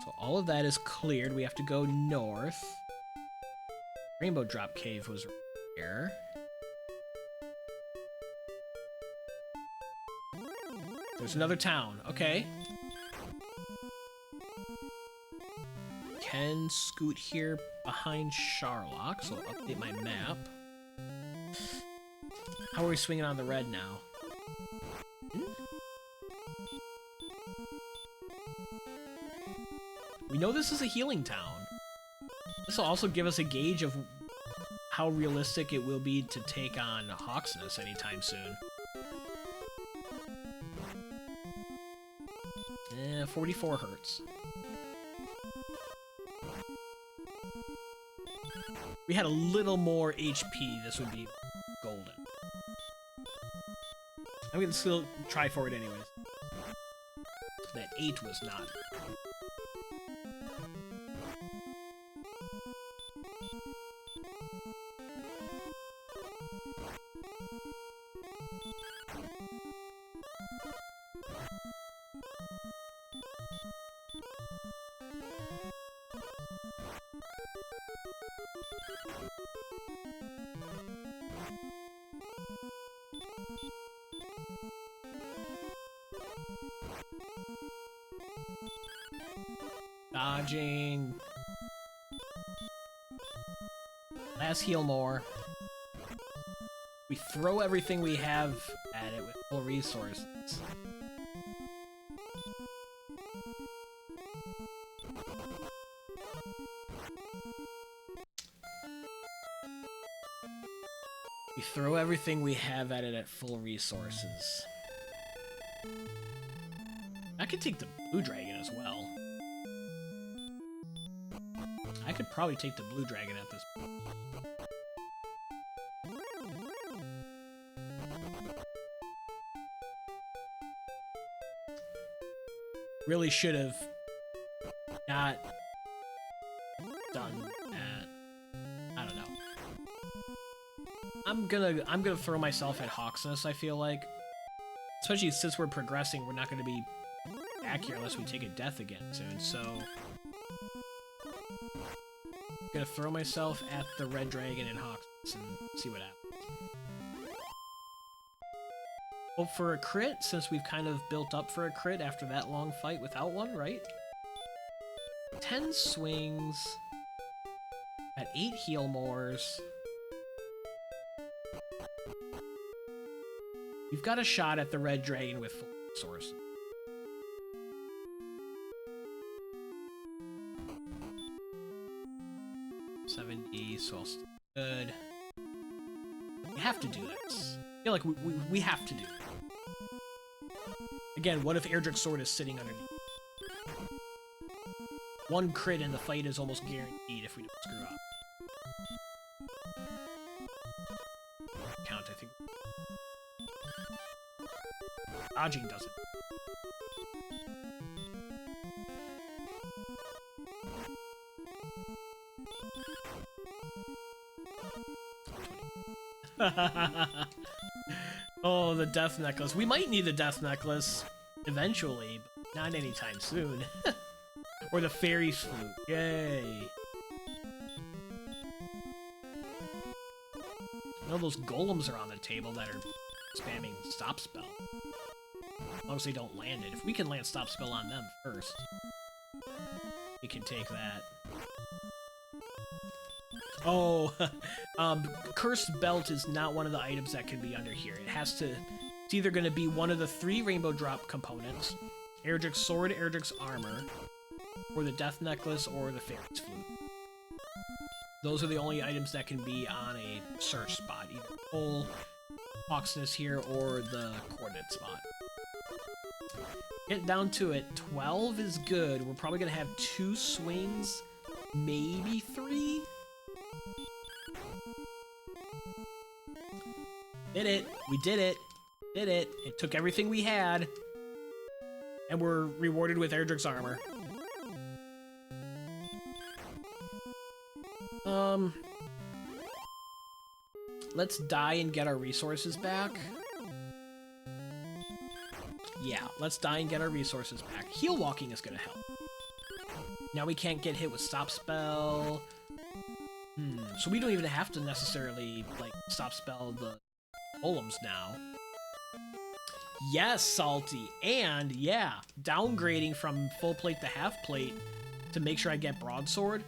So all of that is cleared. We have to go north. Rainbow Drop Cave was here. There's another town. Okay. Can scoot here behind Charlock, so I'll update my map. How are we swinging on the red now? We know this is a healing town. This will also give us a gauge of how realistic it will be to take on Hawksness anytime soon. 44 hertz. We had a little more HP, this would be golden. I'm gonna still try for it anyways. That 8 was not. Dodging. Last heal more. We throw everything we have at it with full resources. We throw everything we have at it at full resources. I could take the blue dragon as well. I could probably take the blue dragon at this point. Really should have not done that. I don't know. I'm gonna throw myself at Hawksness, I feel like. Especially since we're progressing, we're not gonna be accurate unless we take a death again soon, so I'm gonna throw myself at the red dragon and Hawksness and see what happens. Hope for a crit, since we've kind of built up for a crit after that long fight without one, right? 10 swings at 8 heal mores. We've got a shot at the red dragon with full resources. So I'll stay good. We have to do this. I feel like we have to do it. Again, what if Erdrick's sword is sitting underneath? One crit and the fight is almost guaranteed if we don't screw up. Count, I think. Dodging doesn't. Oh, the death necklace. We might need the death necklace eventually, but not anytime soon. Or the fairy's flute. Yay. You know, those golems are on the table that are spamming stop spell. As long as they don't land it. If we can land stop spell on them first, we can take that. Oh, Cursed Belt is not one of the items that can be under here. It has to... It's either going to be one of the 3 Rainbow Drop components, Erdrick's Sword, Erdrick's Armor, or the Death Necklace, or the Fairy's Flute. Those are the only items that can be on a search spot, either Pole, Hawksness here, or the coordinate spot. Get down to it. 12 is good. We're probably going to have 2 swings, maybe 3? Did it. We did it. Did it. It took everything we had. And we're rewarded with Erdrick's Armor. Let's die and get our resources back. Yeah, let's die and get our resources back. Heal walking is gonna help. Now we can't get hit with stop spell. So we don't even have to necessarily, like, stop spell the golems now. Yes, Salty. And, yeah, downgrading from full plate to half plate to make sure I get broadsword.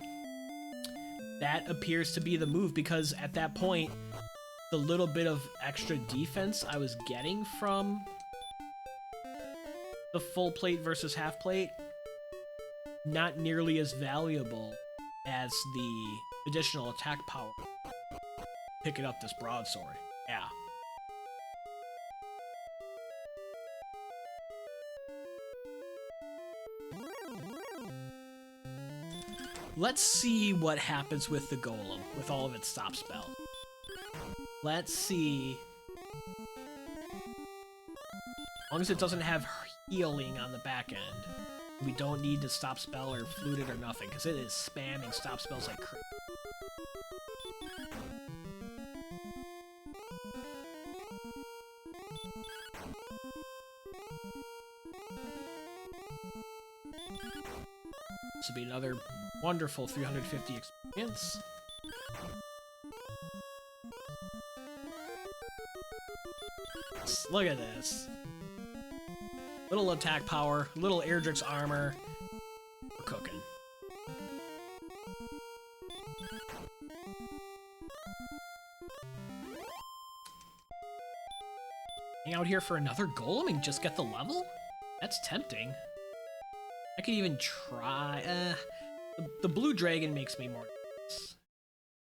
That appears to be the move, because at that point, the little bit of extra defense I was getting from the full plate versus half plate, not nearly as valuable as the additional attack power. Picking up this broadsword. Yeah. Let's see what happens with the golem, with all of its stop spell. Let's see. As long as it doesn't have healing on the back end, we don't need to stop spell or flute it or nothing, because it is spamming stop spells like crazy. This will be another wonderful 350 experience. Look at this. Little attack power, little Erdrick's armor. We're cooking. Hang out here for another golem and just get the level? That's tempting. I could even try. The blue dragon makes me more nervous.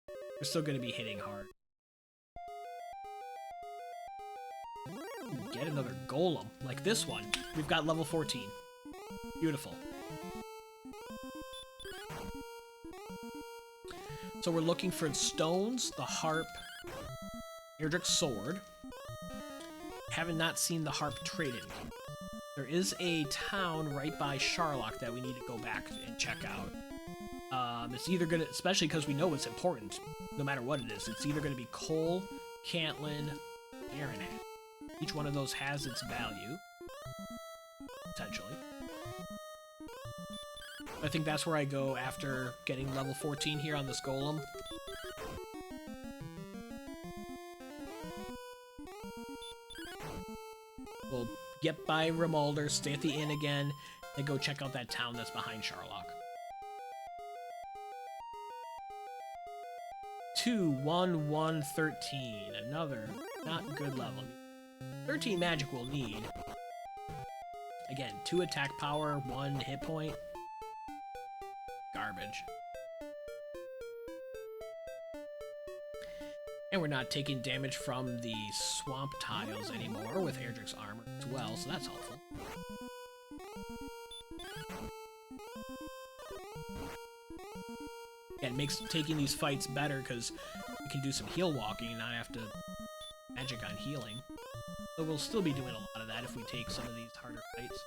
We're still going to be hitting hard. Get another golem, like this one. We've got level 14. Beautiful. So we're looking for stones, the harp, Erdrick's sword. Haven't not seen the harp traded. There is a town right by Charlock that we need to go back and check out. It's either gonna, especially because we know it's important, no matter what it is, it's either gonna be Cole, Cantlin, Aranat. Each one of those has its value, potentially. I think that's where I go after getting level 14 here on this golem. We'll get by Rimuldar, stay at the inn again, and go check out that town that's behind Charlock. 2, 1, 1, 13. Another not good level. 13 magic we'll need. Again, 2 attack power, 1 hit point. Garbage. And we're not taking damage from the swamp tiles anymore with Erdrick's armor as well, so that's helpful. Yeah, it makes taking these fights better because we can do some heal walking and not have to magic on healing. But we'll still be doing a lot of that if we take some of these harder fights.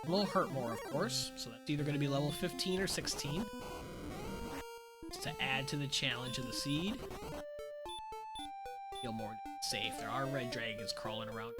A little hurt more, of course, so that's either going to be level 15 or 16. Just to add to the challenge of the seed. Feel more safe. There are red dragons crawling around.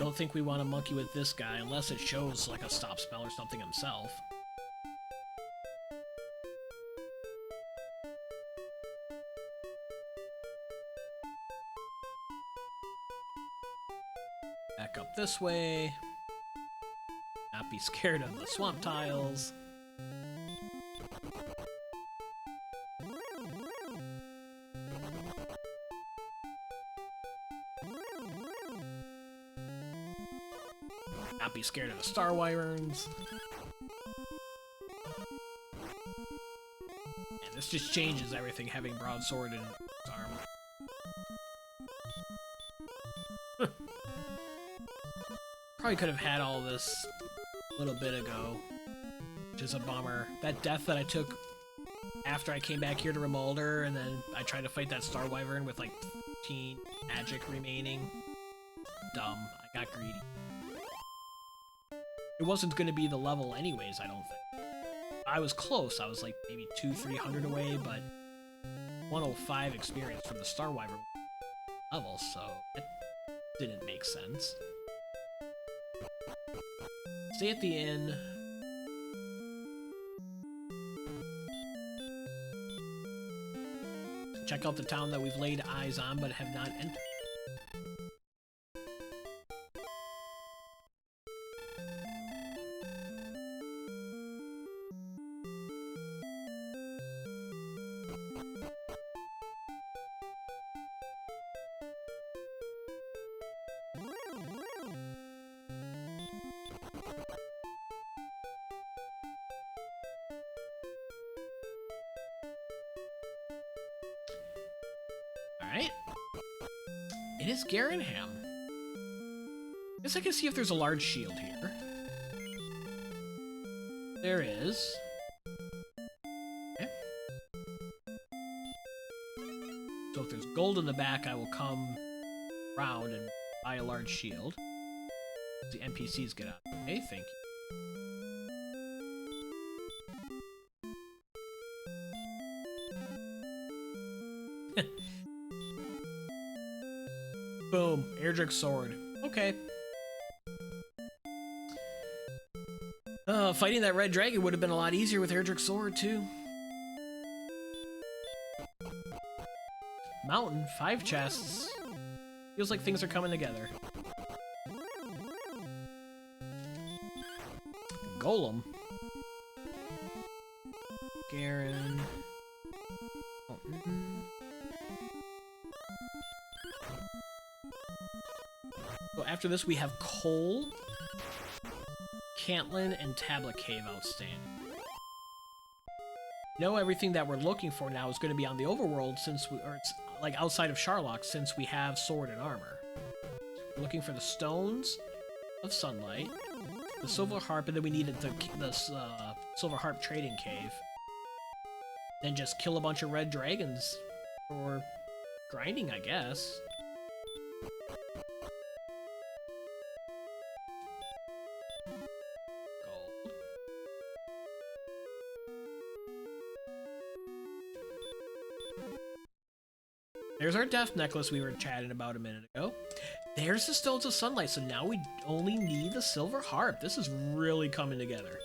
Don't think we want to monkey with this guy unless it shows like a stop spell or something himself. Back up this way. Not be scared of the swamp tiles. scared of the Star Wyverns. And this just changes everything, having broadsword in his arm. Probably could have had all this a little bit ago, which is a bummer. That death that I took after I came back here to Remolder, and then I tried to fight that Star Wyvern with like 15 magic remaining. Dumb. I got greedy. It wasn't going to be the level anyways, I don't think. I was close. I was like maybe 200-300 away, but 105 experience from the Star Wyvern level, so it didn't make sense. Stay at the inn. Check out the town that we've laid eyes on but have not entered. Alright. It is Garenham. Guess I can see if there's a large shield here. There is. Okay. So if there's gold in the back, I will come round and buy a large shield. The NPCs get out of the way, thank you. Boom. Erdrick sword. Okay. Fighting that red dragon would have been a lot easier with Erdrick sword, too. Mountain. 5 chests. Feels like things are coming together. Golem. Garen. Oh, So after this, we have Cole, Cantlin, and Tablet Cave outstanding. Know everything that we're looking for now is going to be on the overworld, since we, or it's like outside of Charlock, since we have sword and armor. We're looking for the stones of sunlight, the Silver Harp, and then we needed the Silver Harp trading cave. Then just kill a bunch of red dragons for grinding, I guess. There's our death necklace we were chatting about a minute ago. There's the stones of sunlight, so now we only need the Silver Harp. This is really coming together.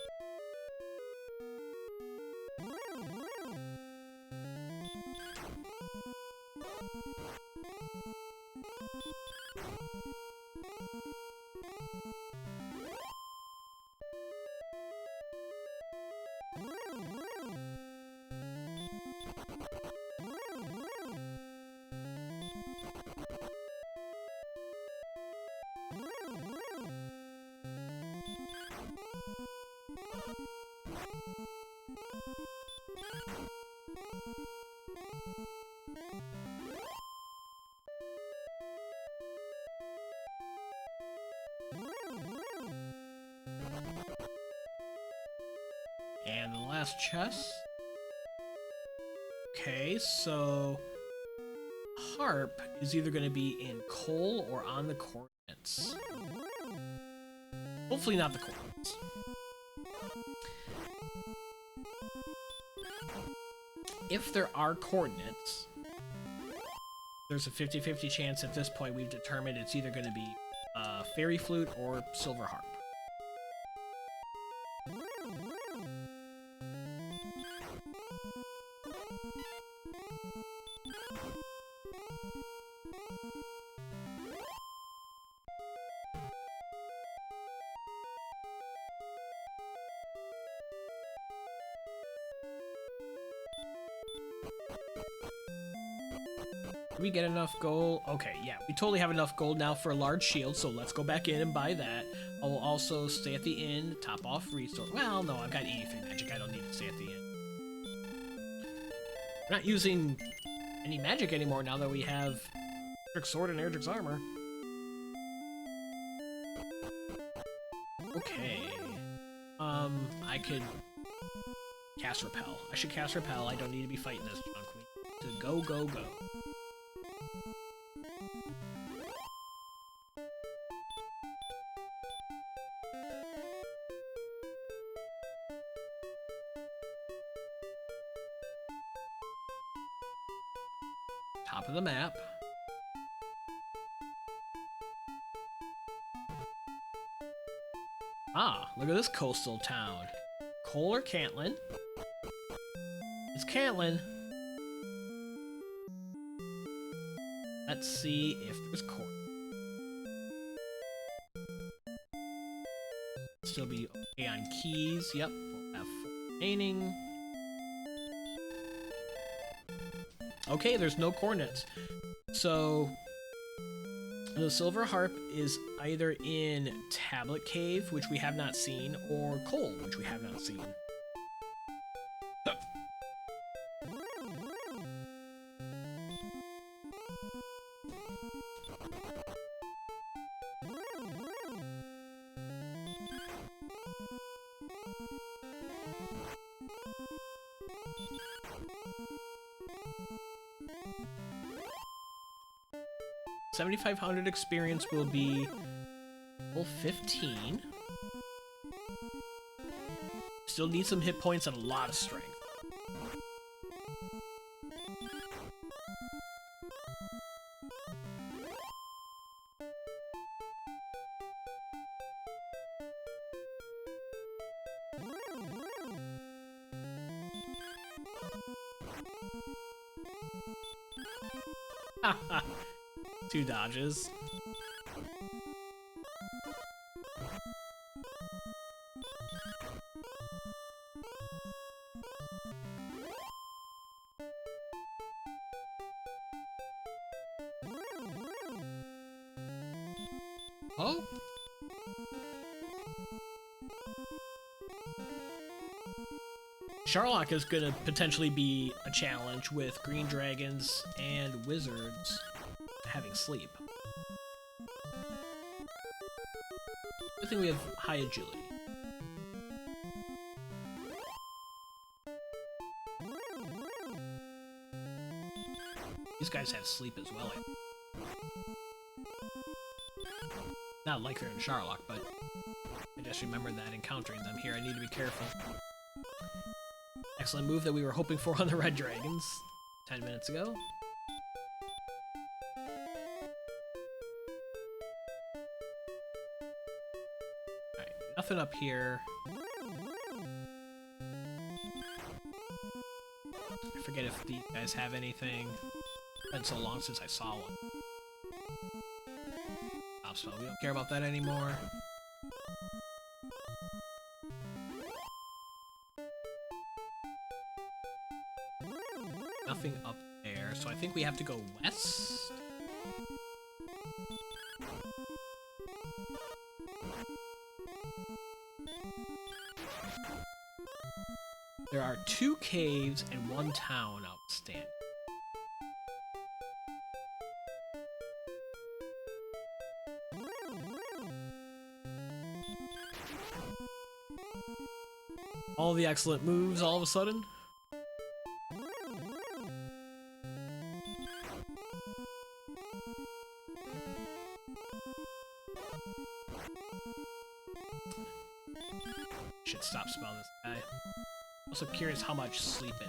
And the last chest. Okay, so Harp is either going to be in coal or on the coordinates. Hopefully not the coordinates. If there are coordinates, there's a 50-50 chance at this point we've determined it's either going to be Fairy Flute or Silver Harp. Do we get enough gold? Okay, yeah, we totally have enough gold now for a large shield, so let's go back in and buy that. I will also stay at the inn, top off resource. Well, no, I've got 83 magic. I don't need to stay at the inn. We're not using any magic anymore now that we have Erdrick's sword and Erdrick's armor. Okay. I could cast Repel. I should cast Repel. I don't need to be fighting this junk. We need to go, go, go. Top of the map. Ah, look at this coastal town. Cole or Cantlin? It's Cantlin. Let's see if there's corn. Still be okay on keys. Yep, we'll have 4 remaining. Okay, there's no cornets. So the Silver Harp is either in Tablet Cave, which we have not seen, or Coal, which we have not seen. $7,500 experience will be level 15. Still need some hit points and a lot of strength. Haha. 2 dodges. Oh? Charlock is gonna potentially be a challenge with green dragons and wizards having sleep. I think we have high agility. These guys have sleep as well. Not like they're in Charlock, but I just remembered that encountering them here. I need to be careful. Excellent move that we were hoping for on the red dragons 10 minutes ago. Alright, nothing up here. I forget if these guys have anything. It's been so long since I saw one. Stopspell, we don't care about that anymore. Nothing up there, so I think we have to go west. There are 2 caves and 1 town outstanding. All the excellent moves all of a sudden. Should stop spell this guy. Also curious how much sleep it.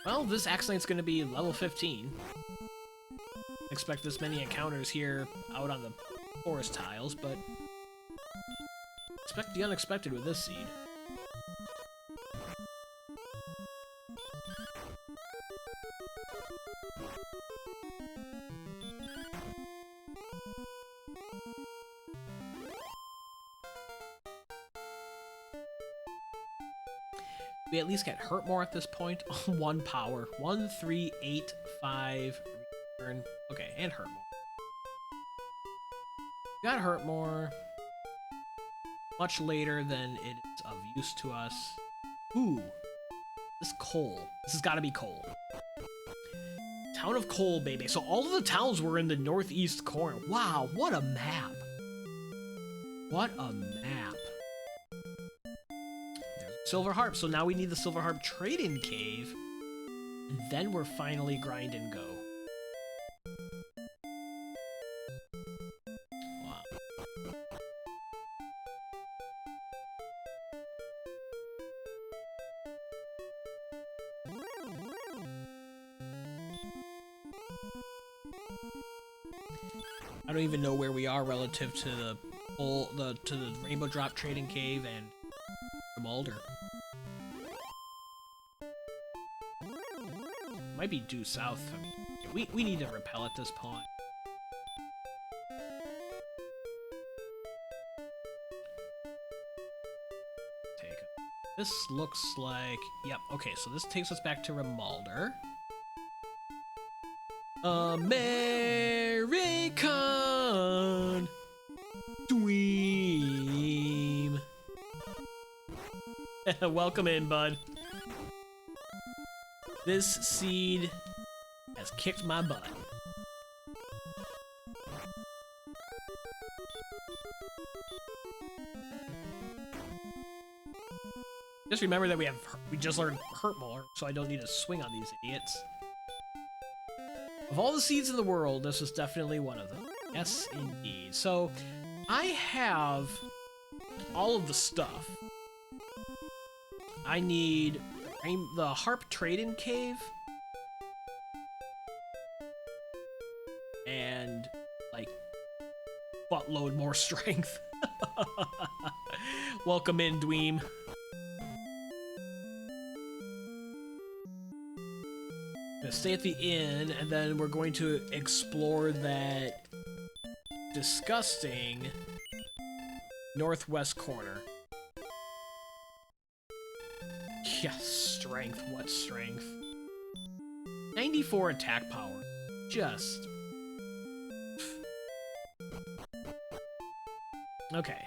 Well, this Axelane's gonna be level 15. Expect this many encounters here out on the forest tiles, but Expect the unexpected with this seed. We at least get hurt more at this point. 1 power. 1, 3, 8, 5. Return. Okay, and hurt more. Got hurt more. Much later than it is of use to us. Ooh. This coal. This has got to be coal. Town of Coal, baby. So all of the towns were in the northeast corner. Wow, what a map. What a map. Silver Harp, so now we need the Silver Harp trade-in cave, and then we're finally grind and go. Wow. I don't even know where we are relative to the Rainbow Drop trading cave and Mulder. Might be due south. I mean, we need to repel at this point. Take it. This looks like... Yep, okay, so this takes us back to Remulder. American Dream. Welcome in, bud. This seed has kicked my butt. Just remember that we just learned Hurt More, so I don't need to swing on these idiots. Of all the seeds in the world, this is definitely one of them. Yes, indeed. So, I have all of the stuff. I need the Harp Trade-in Cave. And, like, buttload more strength. Welcome in, Dweem. Gonna stay at the inn, and then we're going to explore that disgusting northwest corner. Yes, strength. What strength? 94 attack power. Just... Okay.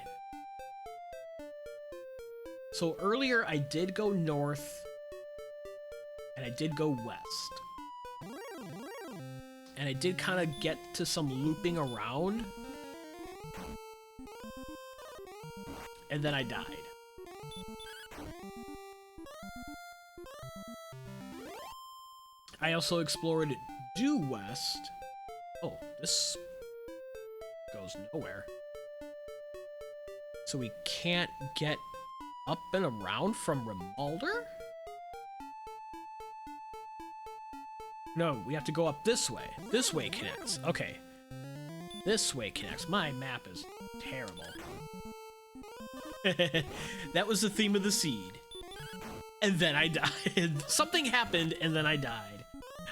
So earlier I did go north, and I did go west. And I did kind of get to some looping around. And then I died. I also explored due west. Oh, this goes nowhere. So we can't get up and around from Remulder? No, we have to go up this way. This way connects. Okay. This way connects. My map is terrible. That was the theme of the seed. And then I died. Something happened, and then I died.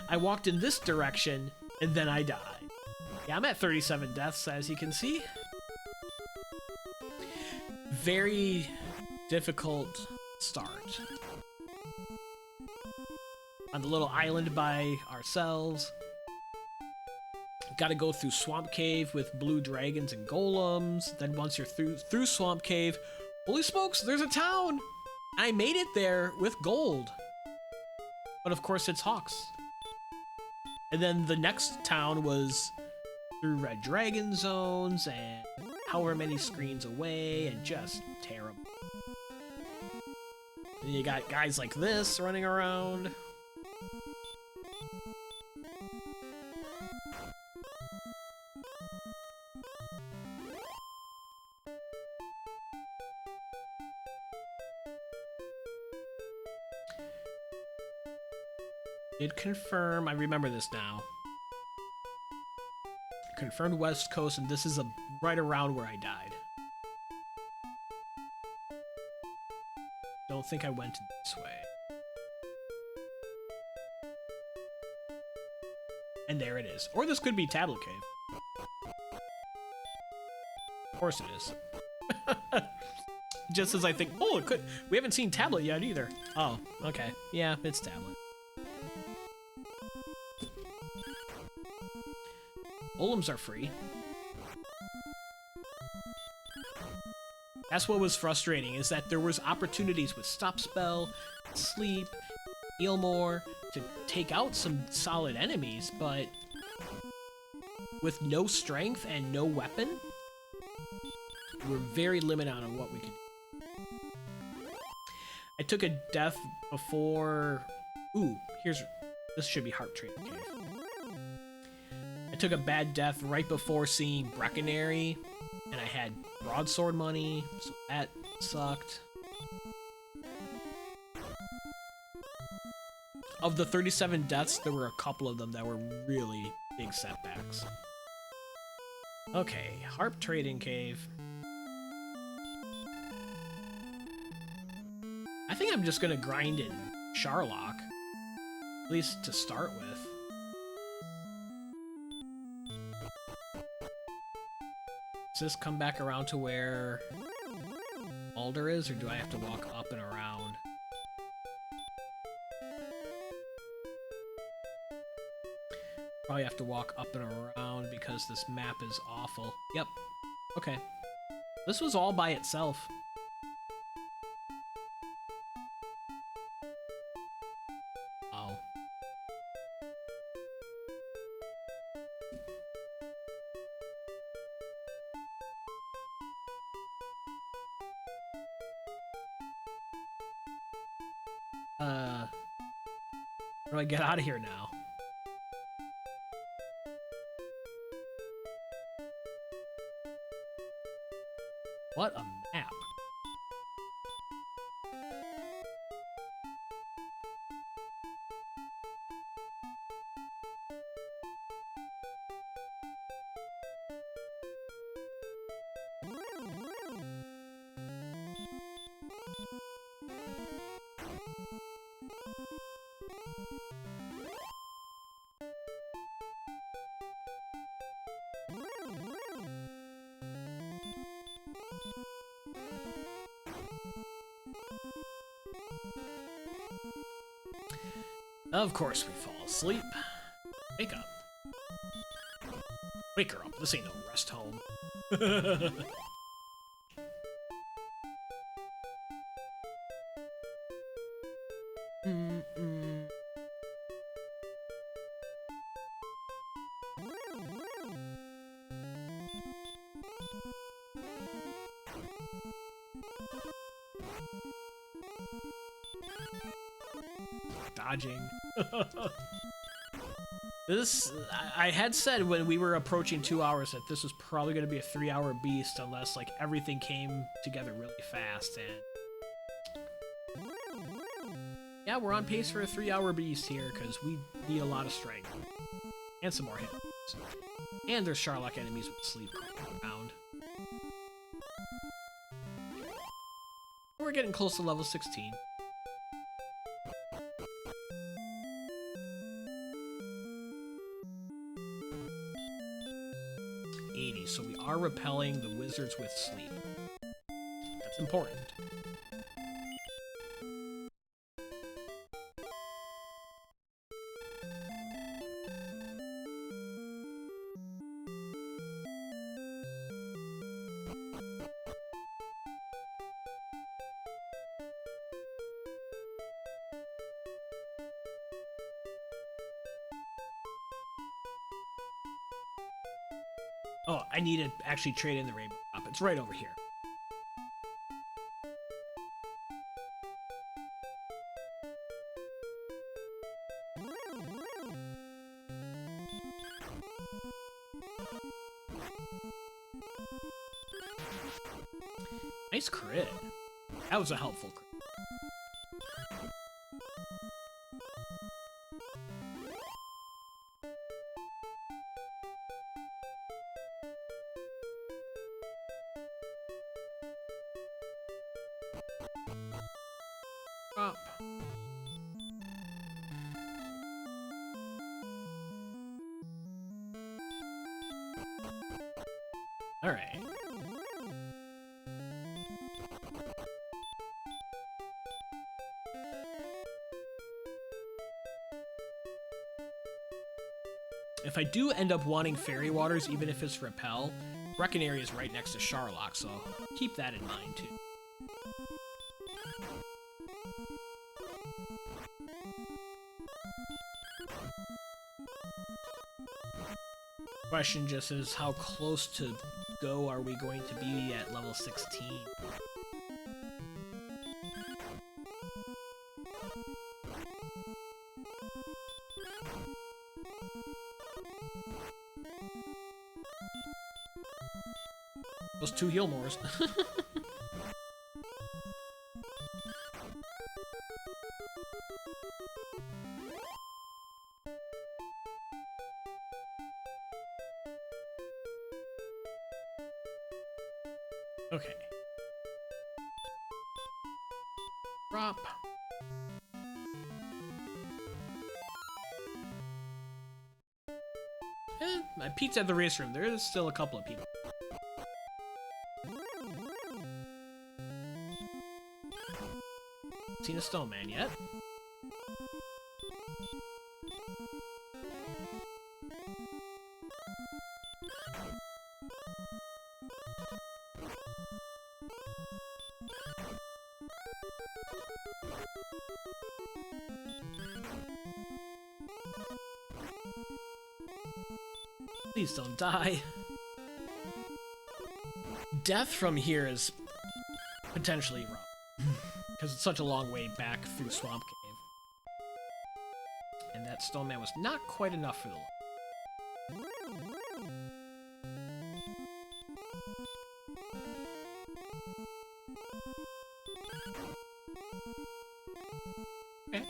I walked in this direction, and then I died. Yeah, I'm at 37 deaths, as you can see. Very difficult start. On the little island by ourselves. Gotta go through Swamp Cave with blue dragons and golems. Then once you're through Swamp Cave, holy smokes, there's a town! I made it there with gold. But of course it's Hawks. And then the next town was through Red Dragon zones and however many screens away and just terrible. And you got guys like this running around. Did confirm, I remember this now. Confirmed West Coast, and this is right around where I died. don't think I went this way. And there it is. Or this could be Tablet Cave. Of course it is. Just as I think, oh, it could. We haven't seen Tablet yet either. Oh, okay. Yeah, it's Tablet. Golems are free. That's what was frustrating, is that there was opportunities with Stop Spell, Sleep, Heal More, to take out some solid enemies, but with no strength and no weapon, we're very limited on what we can do. I took a death before... Ooh, this should be Harp Trading Cave. I took a bad death right before seeing Breckenary, and I had broadsword money, so that sucked. Of the 37 deaths, there were a couple of them that were really big setbacks. Okay, Harp Trading Cave. I think I'm just gonna grind in Charlock, at least to start with. Does this come back around to where Alder is, or do I have to walk up and around? Probably have to walk up and around because this map is awful. Yep. Okay. This was all by itself. Oh. How do I get out of here now? What a map. Of course we fall asleep. Wake up. Wake her up. This ain't no rest home. Dodging. I had said when we were approaching 2 hours that this was probably going to be a 3-hour beast unless like everything came together really fast, and yeah, we're on pace for a 3-hour beast here because we need a lot of strength and some more hit points. And there's Charlock enemies with sleep around. We're getting close to level 16. So we are repelling the wizards with sleep. That's important. Oh, I need to actually trade in the rainbow top. It's right over here. Nice crit. That was a helpful crit. Drop. Alright. If I do end up wanting fairy waters, even if it's repel, Reckon area is right next to Charlock, so keep that in mind too. Question just is, how close to go are we going to be at level 16? Those 2 heal mores. Okay. Drop. My Pete's at the race room. There is still a couple of people. Seen a stone man yet? Please don't die. Death from here is potentially rough, because it's such a long way back through Swamp Cave. And that stone man was not quite enough for the okay.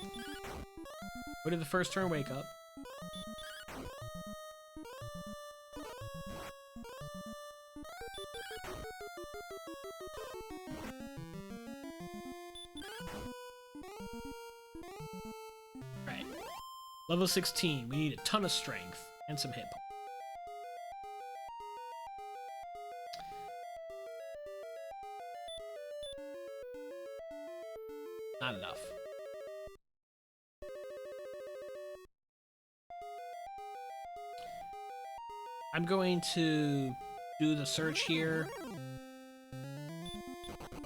What did the first turn wake up? Right. Level 16, we need a ton of strength and some hit points. Not enough. I'm going to do the search here.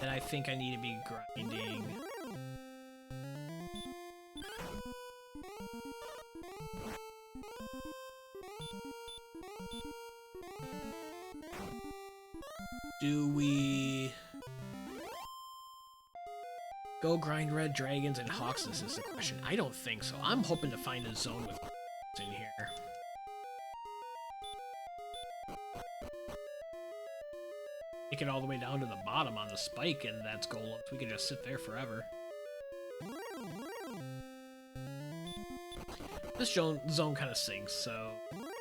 And I think I need to be grinding. Do we go grind red dragons and hawks? This is the question. I don't think so. I'm hoping to find a zone with in here. Take it all the way down to the bottom on the spike, and that's gold. We can just sit there forever. This zone kind of sinks, so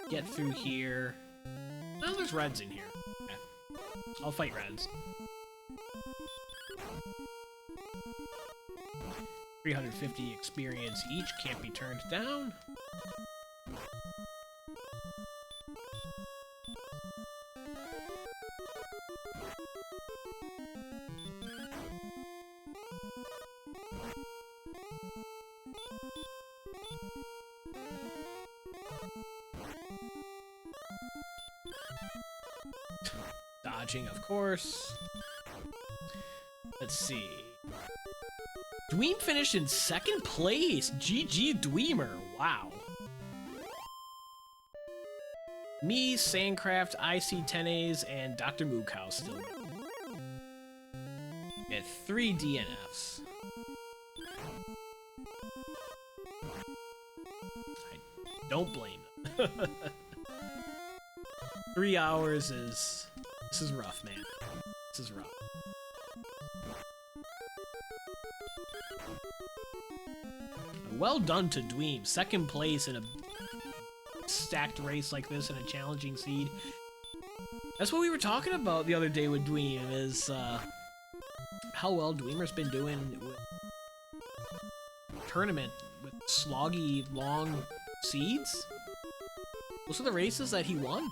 get through here. Oh, there's reds in here. Okay. I'll fight reds. 350 experience each, can't be turned down. Dodging, of course. Let's see. Dweem finished in 2nd place. GG Dweemer. Wow. Me, Sandcraft, IC10As, and Dr. Moocow still go. At 3 DNFs. I don't blame them. 3 hours is... This is rough, man. This is rough. Well done to Dweem. 2nd place in a stacked race like this in a challenging seed. That's what we were talking about the other day with Dweem, is how well Dweemer's been doing with tournament with sloggy, long seeds? Those are the races that he won?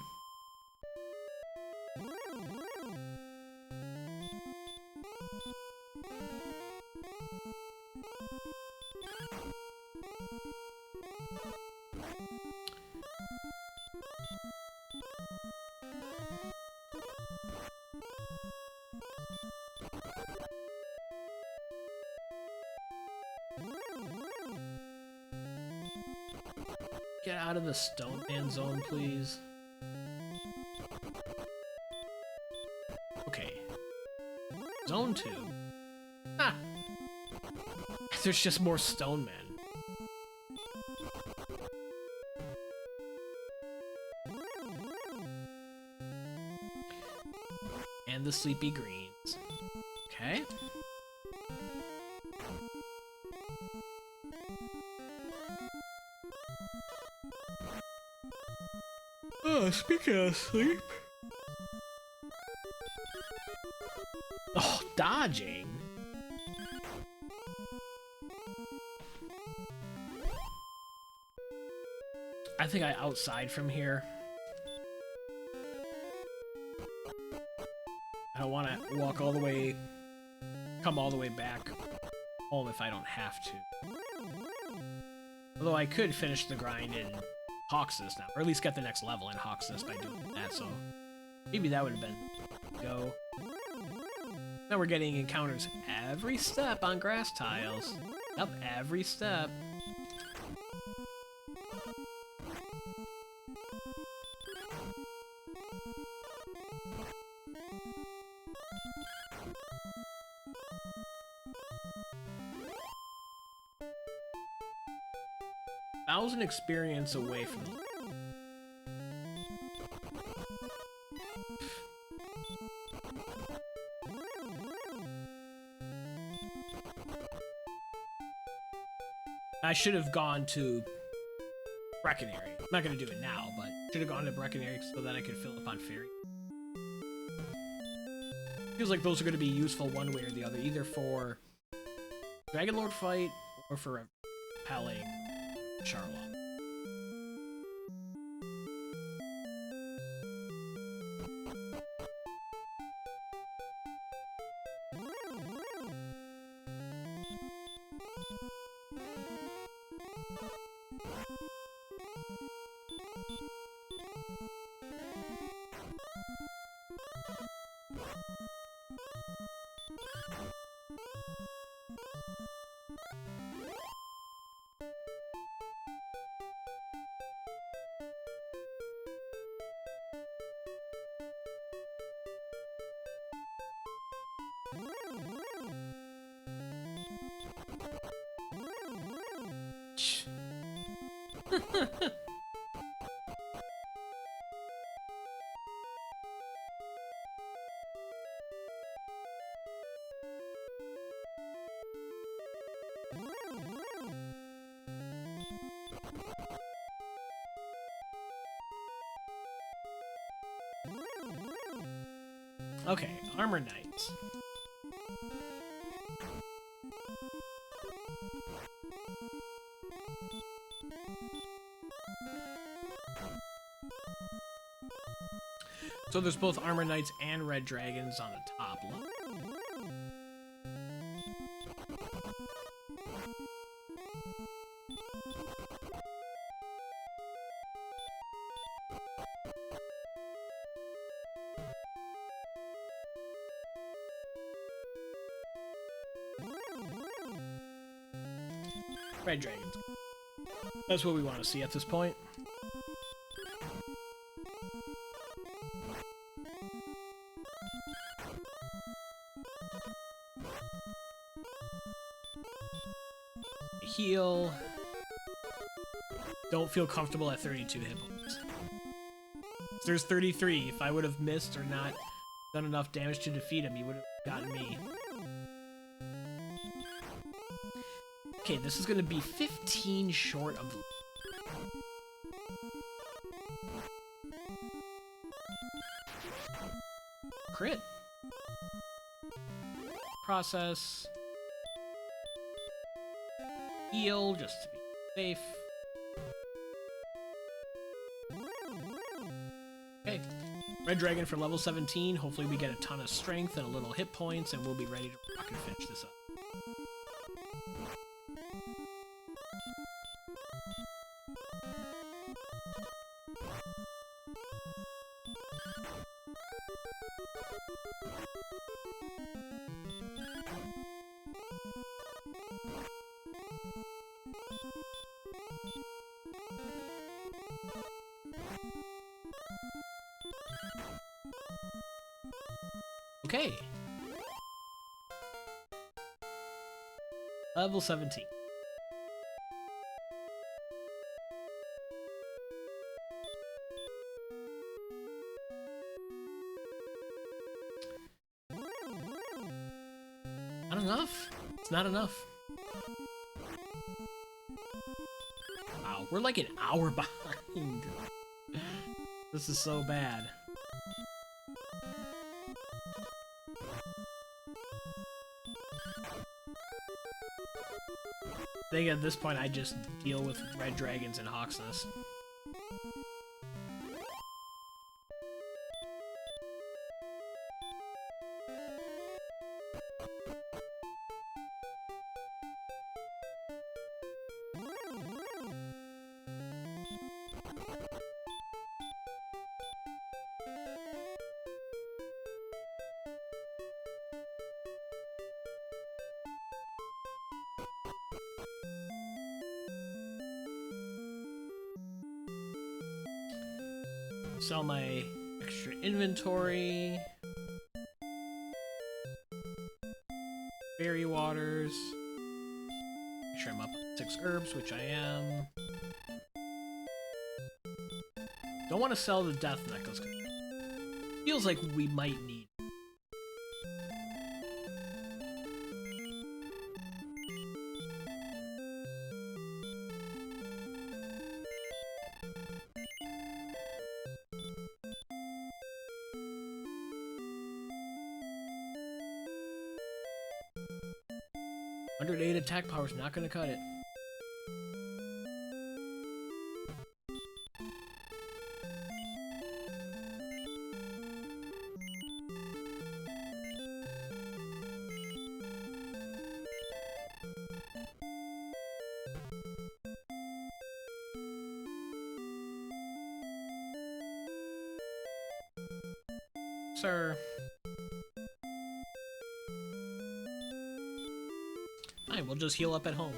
Get out of the Stone Man zone, please. Okay. Zone 2. Ah! There's just more Stone Men. And the Sleepy Greens. Okay. Oh, speaking of sleep. Oh, dodging. I think I outside from here. I don't want to walk all the way, come all the way back home if I don't have to. Although I could finish the grind in Hawks's now, or at least get the next level in Hawks's by doing that, so maybe that would have been go. Now we're getting encounters every step on grass tiles. Yep, every step. Thousand experience away from the... I should have gone to Breckenary. I'm not gonna do it now, but should have gone to Breckenary so that I could fill up on Fairy. Feels like those are gonna be useful one way or the other, either for Dragonlord fight or for repelling Charlock. Okay, Armor Knights. So there's both Armor Knights and Red Dragons on the top level. Red Dragons. That's what we want to see at this point. Heal. Don't feel comfortable at 32 hit points. There's 33. If I would have missed or not done enough damage to defeat him, he would have gotten me. Okay, this is going to be 15 short of the... Crit. heal just to be safe. Okay. Red Dragon for level 17. Hopefully we get a ton of strength and a little hit points, and we'll be ready to rock and finish this up. Okay. Level 17. Not enough. It's not enough. Wow, we're like an hour behind. This is so bad. I think at this point I just deal with red dragons and Hawk's Nest. Sell my extra inventory. Berry waters. Make sure I'm up on 6 herbs, which I am. Don't want to sell the death necklace. Feels like we might need. Attack power's not gonna cut it. Sir. Fine, we'll just heal up at home.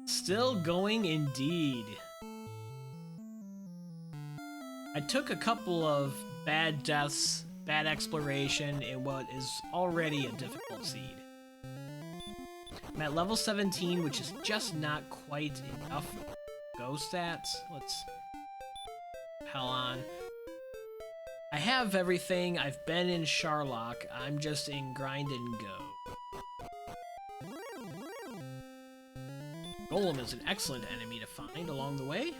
Still going indeed. I took a couple of bad deaths, bad exploration in what is already a difficult seed. I'm at level 17, which is just not quite enough go stats. Let's hell on. I have everything. I've been in Charlock. I'm just in grind and go. Golem is an excellent enemy to find along the way.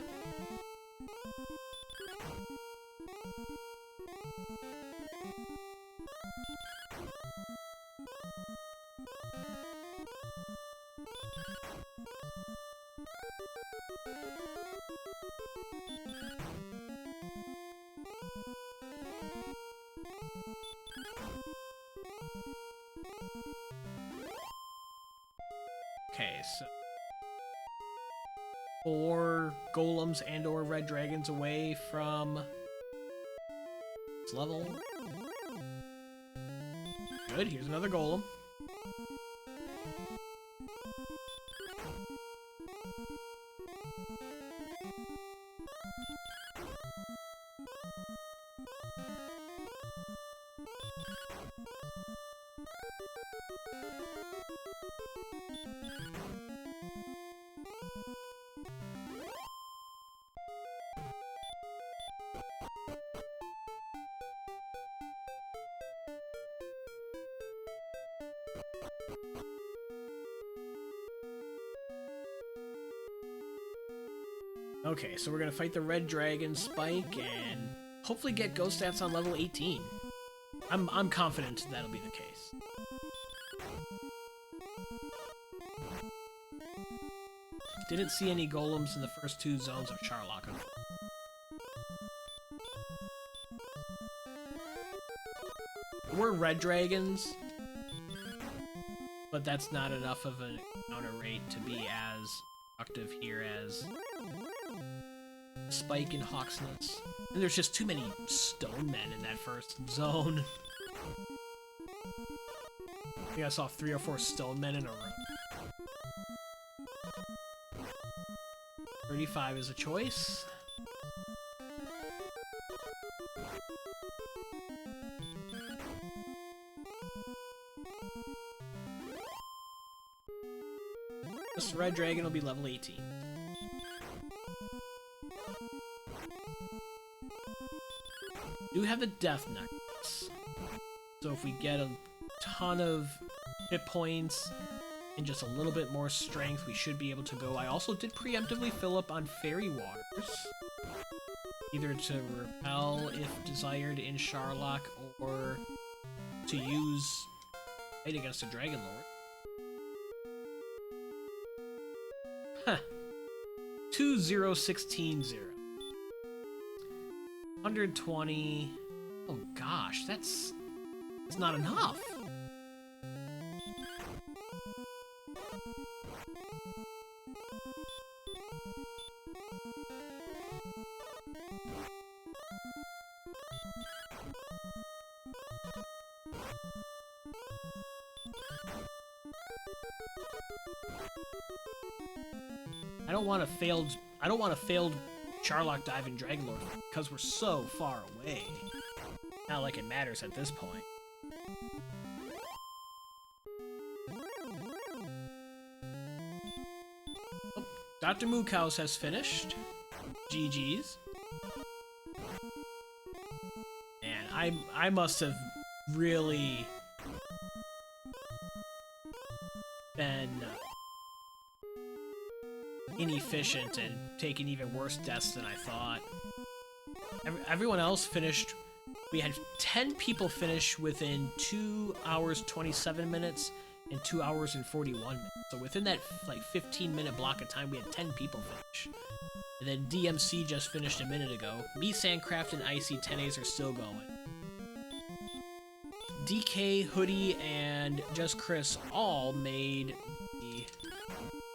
Okay, so 4 golems and or red dragons away from this level. Good, here's another golem. Okay, so we're gonna fight the red dragon Spike and hopefully get ghost stats on level 18. I'm confident that'll be the case. Didn't see any golems in the first 2 zones of Charlock. We're red dragons, but that's not enough of an encounter rate to be as productive here as Spike and Hawksness. And there's just too many stone men in that first zone. I think I saw 3 or 4 stone men in a row. 35 is a choice. This red dragon will be level 18. Do have the death necklace. So if we get a ton of hit points and just a little bit more strength, we should be able to go. I also did preemptively fill up on fairy waters, either to repel if desired in Charlock or to use fight against a Dragonlord. Huh. 20160. 120. Oh gosh, that's not enough. I don't want a failed Charlock dive in Dragonlord because we're so far away. Not like it matters at this point. Oh, Dr. Mookhouse has finished. GG's. And I must have really been inefficient and taken even worse deaths than I thought. Everyone else finished. We had 10 people finish within 2 hours 27 minutes and 2 hours and 41 minutes. So within that like 15-minute block of time, we had 10 people finish. And then DMC just finished a minute ago. Me, Sandcraft, and Icy 10As are still going. DK, Hoodie, and Just Chris all made the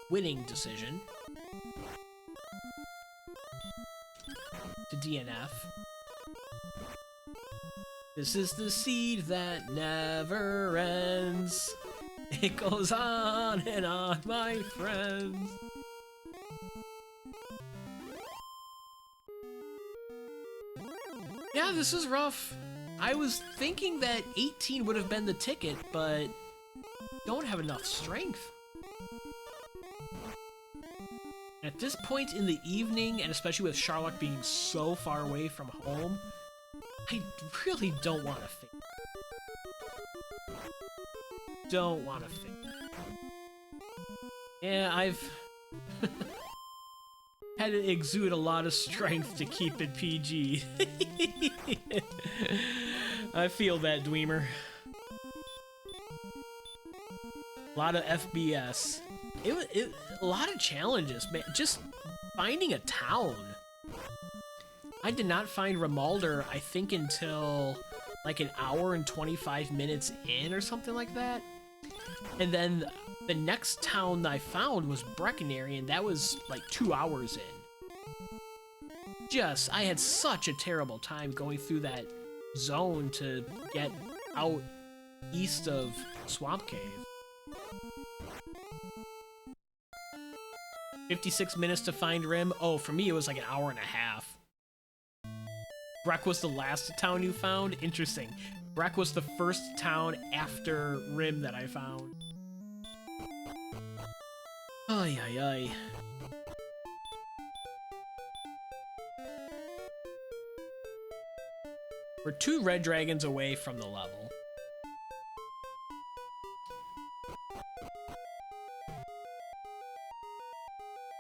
winning decision to DNF. This is the seed that never ends. It goes on and on, my friends. Yeah, this is rough. I was thinking that 18 would have been the ticket, but don't have enough strength. At this point in the evening, and especially with Charlock being so far away from home, I really don't want to fail. Don't want to fail. Yeah, I've had to exude a lot of strength to keep it PG. I feel that, Dweemer. A lot of FBS. A lot of challenges, man. Just finding a town. I did not find Rimalder, I think, until like an hour and 25 minutes in or something like that. And then the next town that I found was Breckenary, and that was like 2 hours in. I had such a terrible time going through that zone to get out east of Swamp Cave. 56 minutes to find Rim. Oh, for me it was like an hour and a half. Breck was the last town you found? Interesting. Breck was the first town after Rim that I found. Ay, ay, ay. We're 2 red dragons away from the level.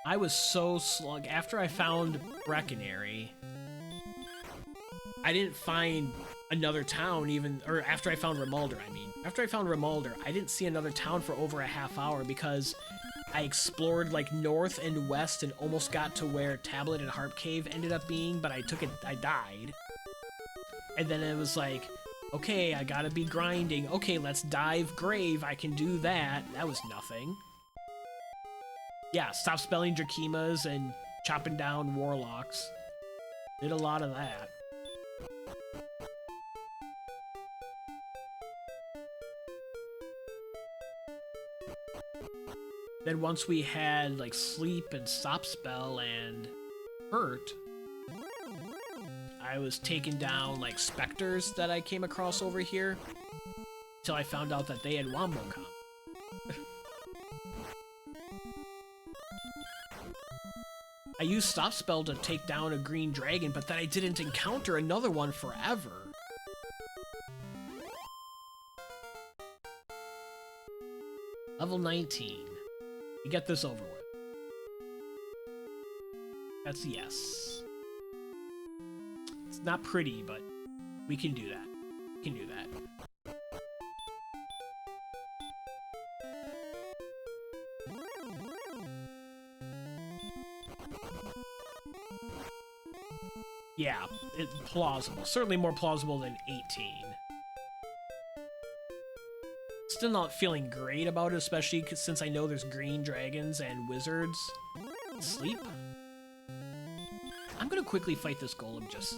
I was so slug. After I found Breckenary, I didn't find another town even, or after I found Rimuldar, I mean. After I found Rimuldar, I didn't see another town for over a half hour because I explored like north and west and almost got to where Tablet and Harp Cave ended up being, but I died. And then it was like, okay, I gotta be grinding. Okay, let's dive Grave. I can do that. That was nothing. Yeah, stop spelling Drakimas and chopping down Warlocks. Did a lot of that. Then once we had like Sleep and Stop Spell and Hurt, I was taking down like specters that I came across over here till I found out that they had Wombocom. I used Stop Spell to take down a green dragon, but then I didn't encounter another one forever. Level 19. We get this over with. That's yes. It's not pretty, but we can do that. We can do that. Yeah, it's plausible. Certainly more plausible than 18. Still not feeling great about it, especially since I know there's green dragons and wizards. Sleep? I'm gonna quickly fight this golem just...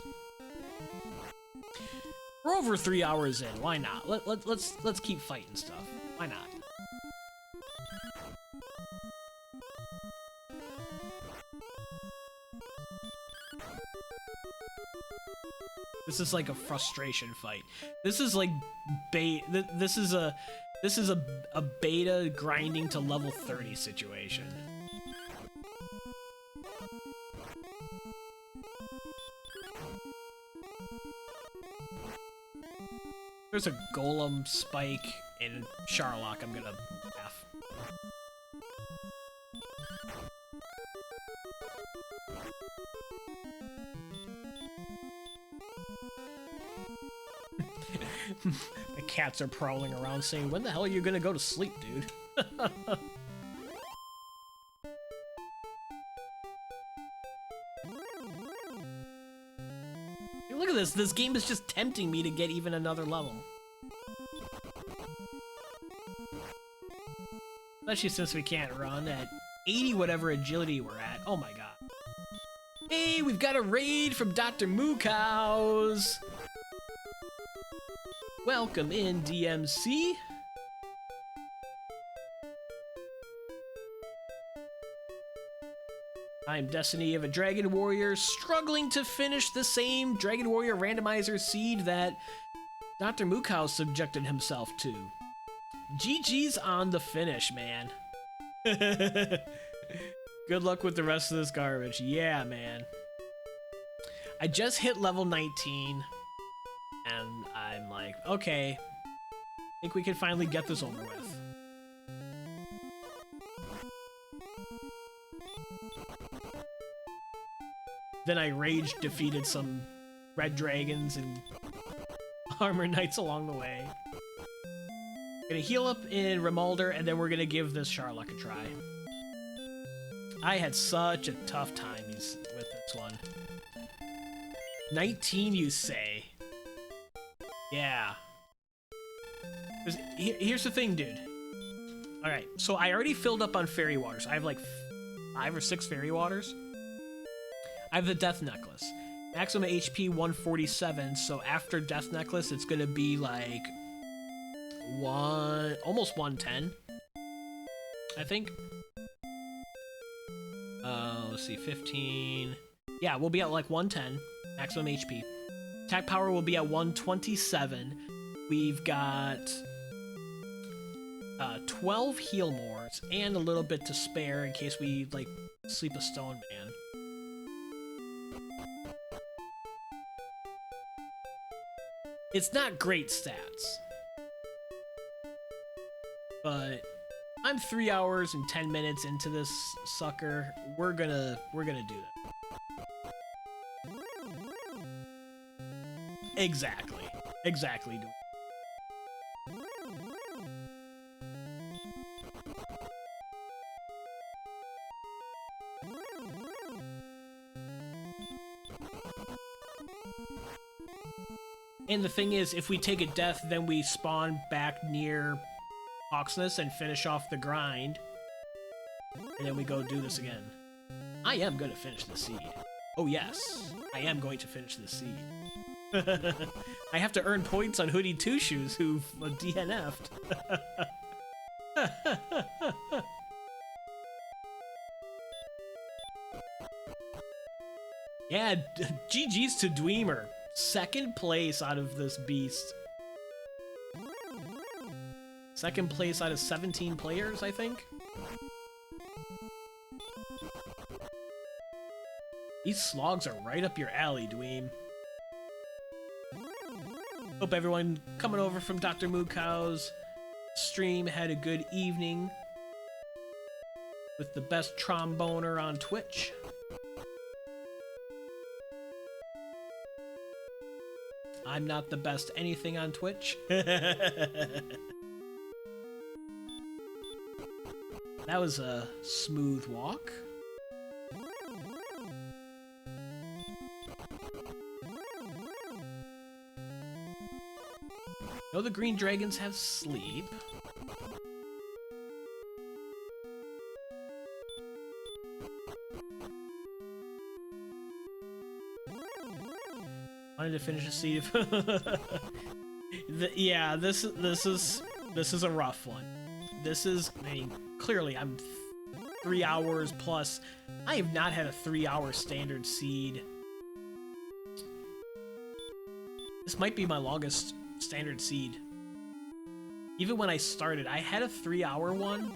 We're over 3 hours in, why not? Let's keep fighting stuff. Why not? This is like a frustration fight. This is like this is a beta grinding to level 30 situation. There's a golem spike in Charlock I'm gonna F. The cats are prowling around saying, when the hell are you gonna go to sleep, dude? Hey, look at this. This game is just tempting me to get even another level. Especially since we can't run at 80 whatever agility we're at. Oh my god. Hey, we've got a raid from Dr. Moocows. Welcome in, DMC. I'm Destiny of a Dragon Warrior, struggling to finish the same Dragon Warrior Randomizer seed that Dr. Moocow subjected himself to. GG's on the finish, man. Good luck with the rest of this garbage. Yeah, man. I just hit level 19. And I'm like, okay, I think we can finally get this over with. Then I rage defeated some red dragons and armor knights along the way. Gonna heal up in Rimuldar, and then we're gonna give this Charlock a try. I had such a tough time with this one. 19, you say? Yeah. Here's the thing, dude. Alright, so I already filled up on fairy waters. I have like 5 or 6 fairy waters. I have the Death Necklace. Maximum HP 147, so after Death Necklace, it's gonna be like... almost 110. I think. Let's see, 15... Yeah, we'll be at like 110, maximum HP. Attack power will be at 127. We've got 12 heal mores and a little bit to spare in case we like sleep a stone man. It's not great stats, but I'm 3 hours and 10 minutes into this sucker. We're gonna do that. Exactly. Exactly. And the thing is, if we take a death, then we spawn back near Oxness and finish off the grind. And then we go do this again. I am going to finish the seed. Oh yes, I am going to finish the seed. I have to earn points on Hoodie Two Shoes, who've DNF'd. Yeah, GG's to Dweemer. Second place out of this beast. Second place out of 17 players, I think. These slogs are right up your alley, Dweem. Hope everyone coming over from Dr. Moo Cow's stream had a good evening with the best tromboner on Twitch. I'm not the best anything on Twitch. That was a smooth walk. No, the green dragons have sleep. Wanted to finish a seed. Yeah, this is a rough one. This is, I mean, clearly I'm 3 hours plus. I have not had a 3-hour standard seed. This might be my longest standard seed. Even when I started, I had a 3-hour one.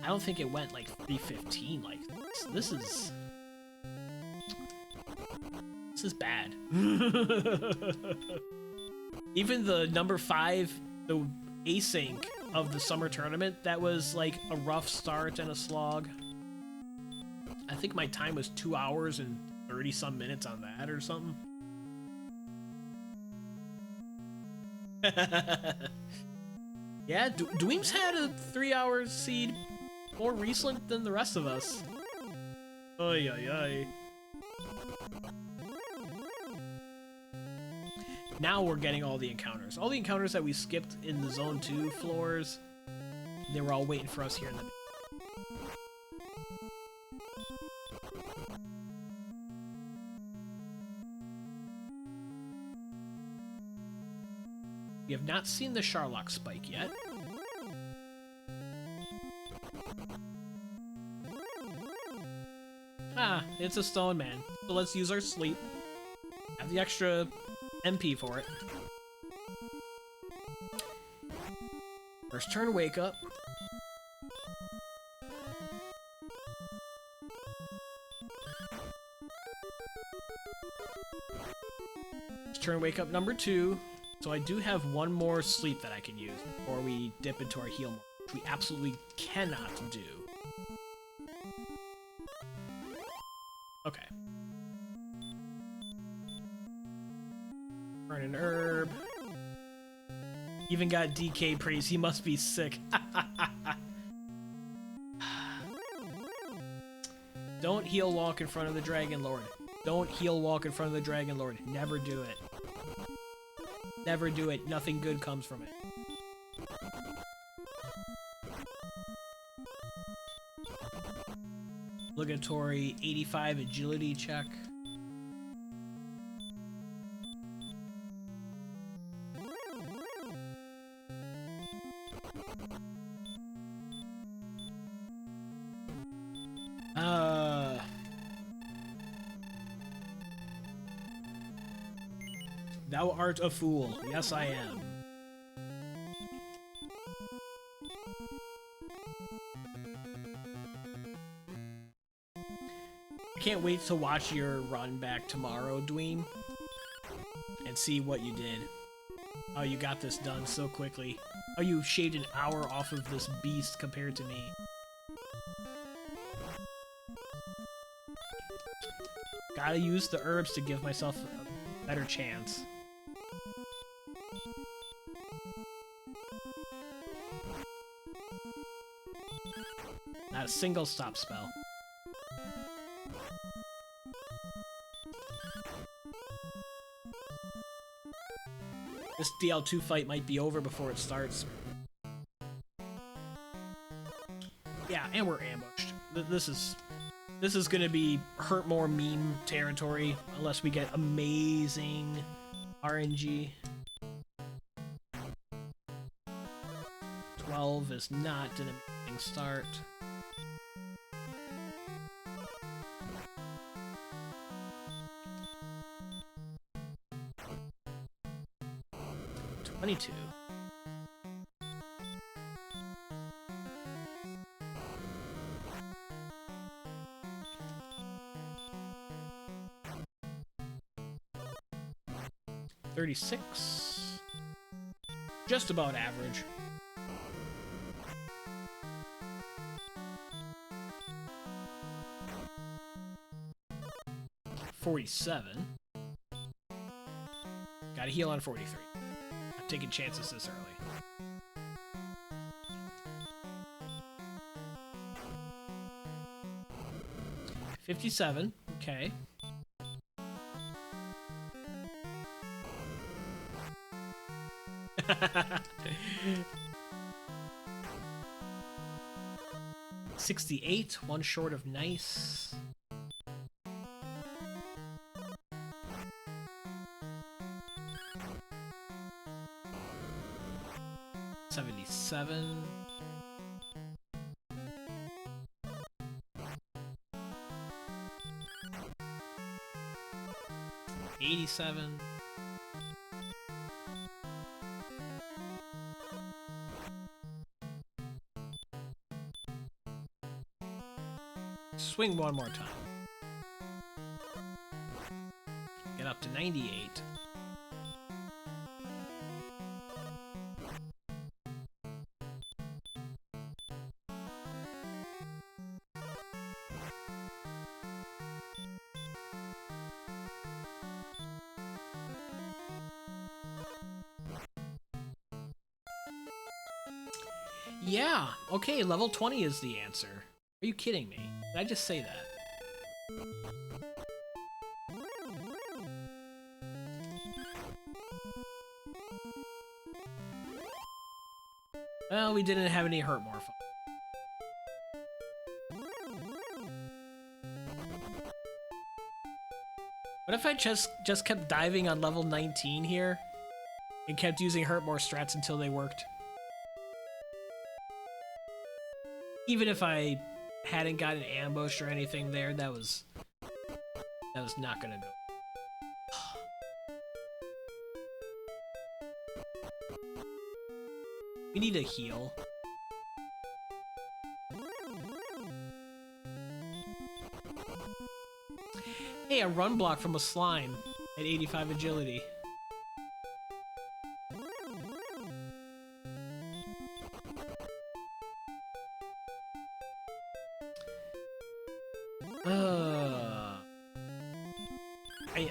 I don't think it went like 3:15 like this. This is bad. Even the number 5, the async of the summer tournament, that was like a rough start and a slog. I think my time was 2 hours and 30 some minutes on that or something. Yeah, Dweem's had a 3-hour seed more recent than the rest of us. Oy, oy, oy. Now we're getting all the encounters. All the encounters that we skipped in the Zone 2 floors, they were all waiting for us here in the... We have not seen the Charlock spike yet. Ah, it's a stone man. So let's use our sleep. Have the extra MP for it. First turn, wake up. First turn, wake up number 2. So I do have one more sleep that I can use before we dip into our heal mode, which we absolutely cannot do. Okay. Burn an herb. Even got DK praise. He must be sick. Don't heal walk in front of the Dragonlord. Don't heal walk in front of the Dragonlord. Never do it. Never do it. Nothing good comes from it. Obligatory 85 agility check. Thou art a fool. Yes, I am. I can't wait to watch your run back tomorrow, Dweem, and see what you did. Oh, you got this done so quickly. Oh, you shaved an hour off of this beast compared to me. Gotta use the herbs to give myself a better chance. Not a single stop spell. This DL2 fight might be over before it starts. Yeah, and we're ambushed. This is gonna be hurt more meme territory unless we get amazing RNG. 12 is not an amazing start. $22. $36. Just about average. $47. Gotta heal on 43. I'm taking chances this early. $57. Okay. $68. One short of nice. $77. $87. Swing one more time. Get up to 98. Yeah, okay, level 20 is the answer. Are you kidding me? Did I just say that? Well, we didn't have any hurt more fun. What if I just kept diving on level 19 here and kept using hurt more strats until they worked? Even if I hadn't gotten ambushed or anything there, that was not gonna go. We need a heal. Hey, a run block from a slime at 85 agility.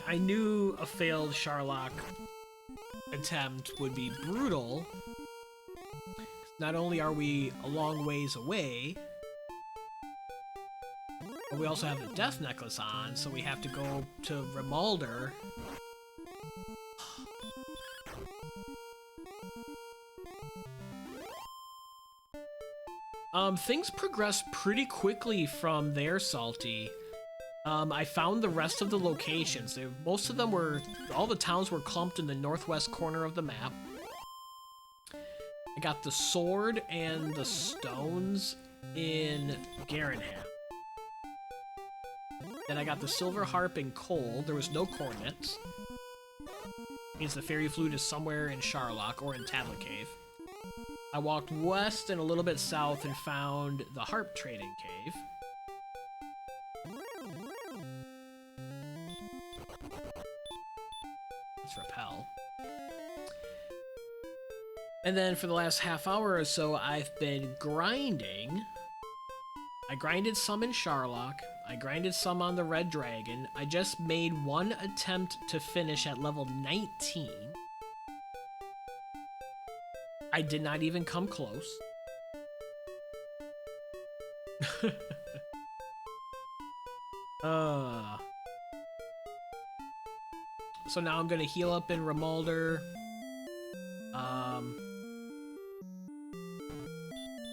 I knew a failed Charlock attempt would be brutal. Not only are we a long ways away, but we also have the death necklace on, so we have to go to Remalder. Things progress pretty quickly from there, Salty. I found the rest of the locations. Most of them were, all the towns were clumped in the northwest corner of the map. I got the sword and the stones in Garenham. Then I got the silver harp and coal. There was no cornets. Means the fairy flute is somewhere in Charlock or in Tablet Cave. I walked west and a little bit south and found the harp trading cave. Let's repel. And then for the last half hour or so, I've been grinding. I grinded some in Charlock. I grinded some on the Red Dragon. I just made one attempt to finish at level 19. I did not even come close. So now I'm gonna heal up in Remulder.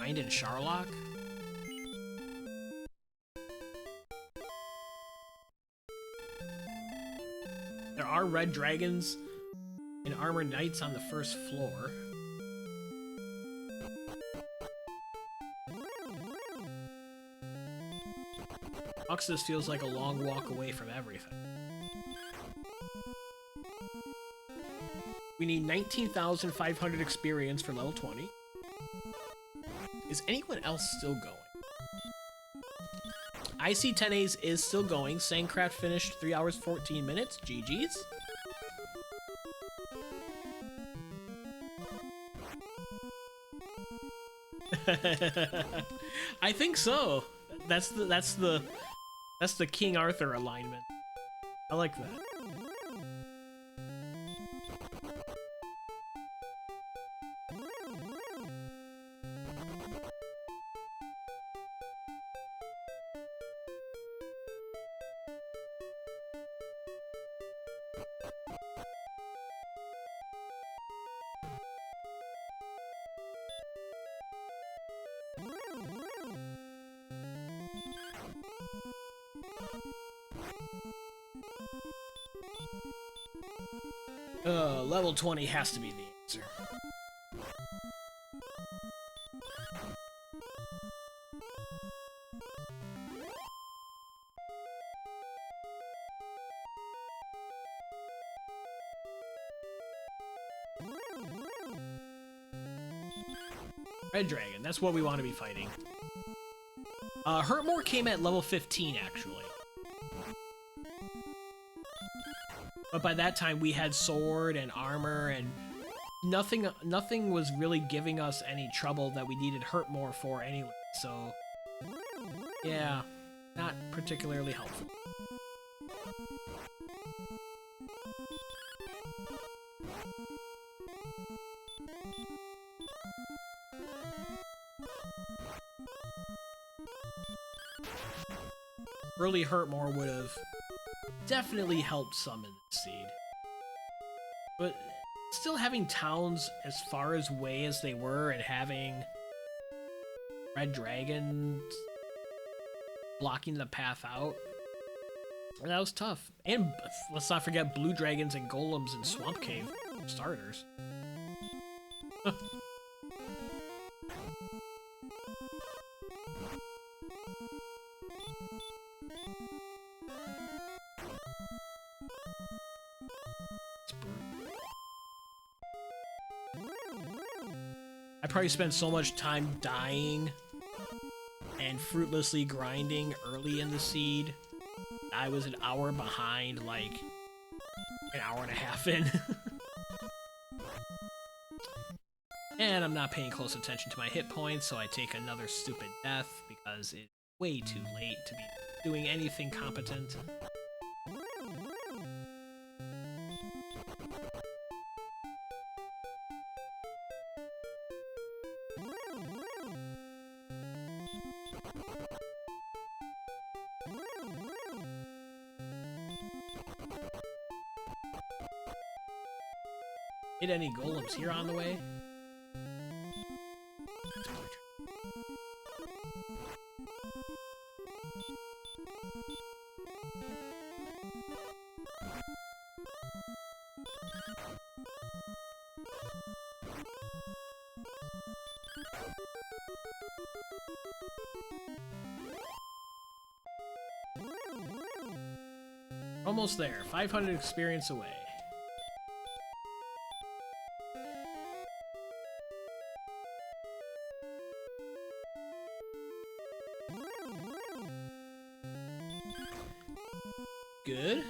Grind in Charlock. There are red dragons and armored knights on the first floor. This feels like a long walk away from everything. We need 19,500 experience for level 20. Is anyone else still going? IC10As is still going. Sandcraft finished 3 hours 14 minutes. GG's. I think so. That's the King Arthur alignment. I like that. Level 20 has to be the answer. Red Dragon, that's what we want to be fighting. Hurtmore came at level 15, actually. But by that time, we had sword and armor, and nothing was really giving us any trouble that we needed Hurtmore for anyway, so... yeah, not particularly helpful. Early Hurtmore would have definitely helped summon the seed. But still having towns as far away as they were and having red dragons blocking the path out, that was tough. And let's not forget blue dragons and golems in Swamp Cave starters. I probably spent so much time dying and fruitlessly grinding early in the seed. I was an hour behind, like an hour and a half in. And I'm not paying close attention to my hit points, so I take another stupid death because it's way too late to be doing anything competent. Hit any golems here on the way? Almost there. 500 experience away. Good.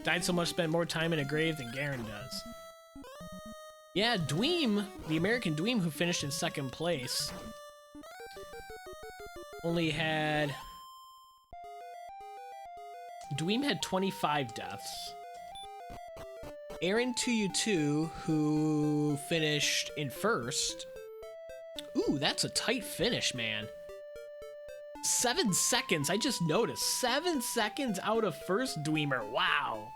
Died so much, spent more time in a grave than Garen does. Yeah, Dweem, the American Dweem who finished in 2nd place, only had... Dweem had 25 deaths. Aaron2U2, who finished in 1st. Ooh, that's a tight finish, man. 7 seconds, I just noticed. 7 seconds out of 1st Dweemer, wow.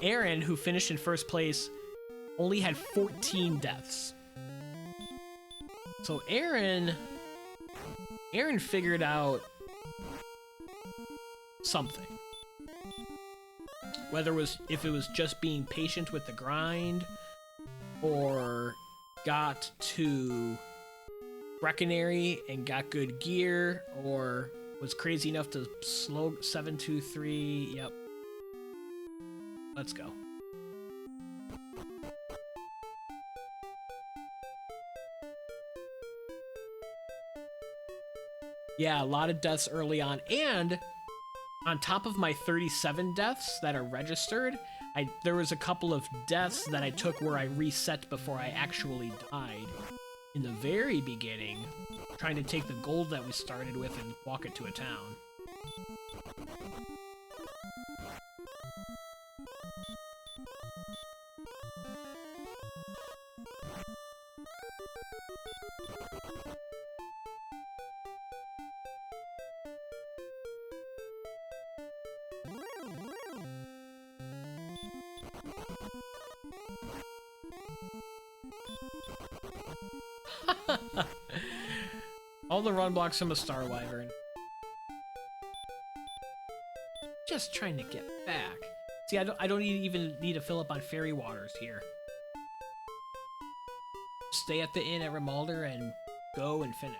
Aaron, who finished in 1st place, only had 14 deaths. So Aaron figured out something. Whether if it was just being patient with the grind, or got to Breckenary and got good gear, or was crazy enough to slow 723. Yep. Let's go. Yeah, a lot of deaths early on, and on top of my 37 deaths that are registered, there was a couple of deaths that I took where I reset before I actually died. In the very beginning, trying to take the gold that we started with and walk it to a town. All the run blocks from a Star Wyvern. Just trying to get back. See, I don't even need to fill up on fairy waters here. Stay at the inn at Rimalder and go and finish.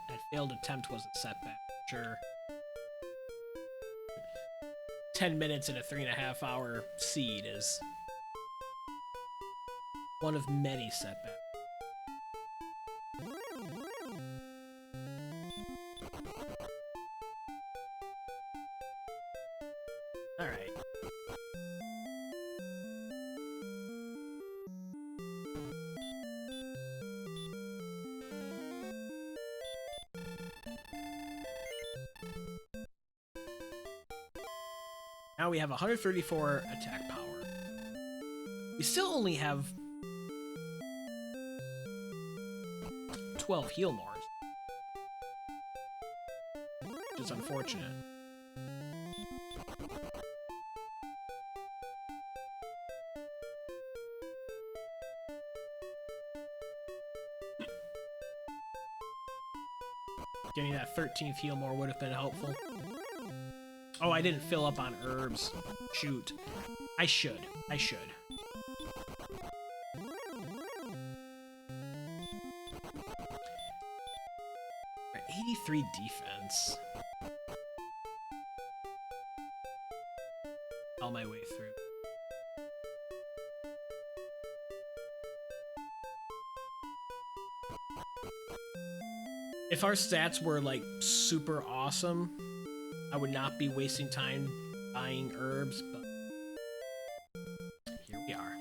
That failed attempt was a setback, sure. 10 minutes in a 3.5 hour seed is one of many setbacks. Alright. Now we have 134 attack power. We still only have 12 heal mores, which is unfortunate. Getting that 13th heal more would have been helpful. Oh, I didn't fill up on herbs. Shoot. I should. 83 defense. All my way through. If our stats were like super awesome, I would not be wasting time buying herbs, but here we are.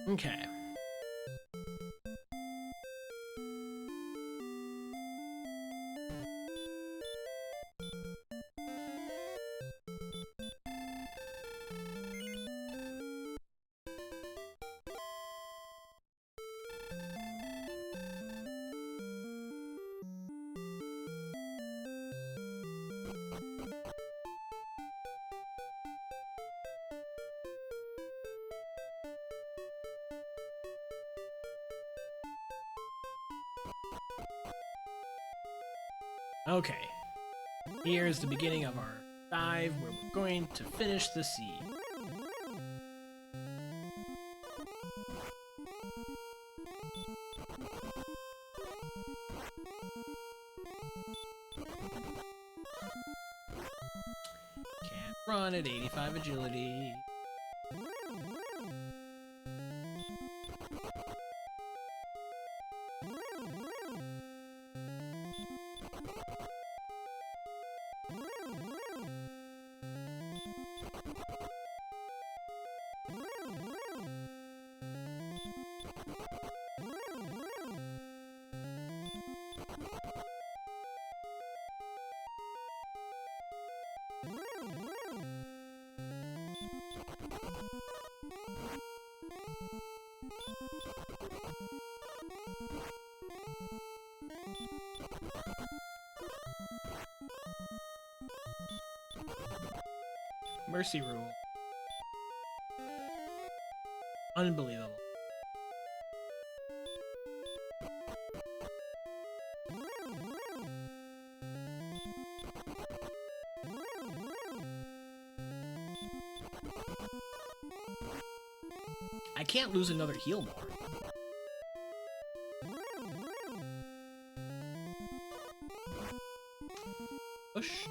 Okay. Okay. Here's the beginning of our dive where we're going to finish the sea. Can't run at 85 agility. Mercy rule. Unbelievable. I can't lose another heal more. Pushed.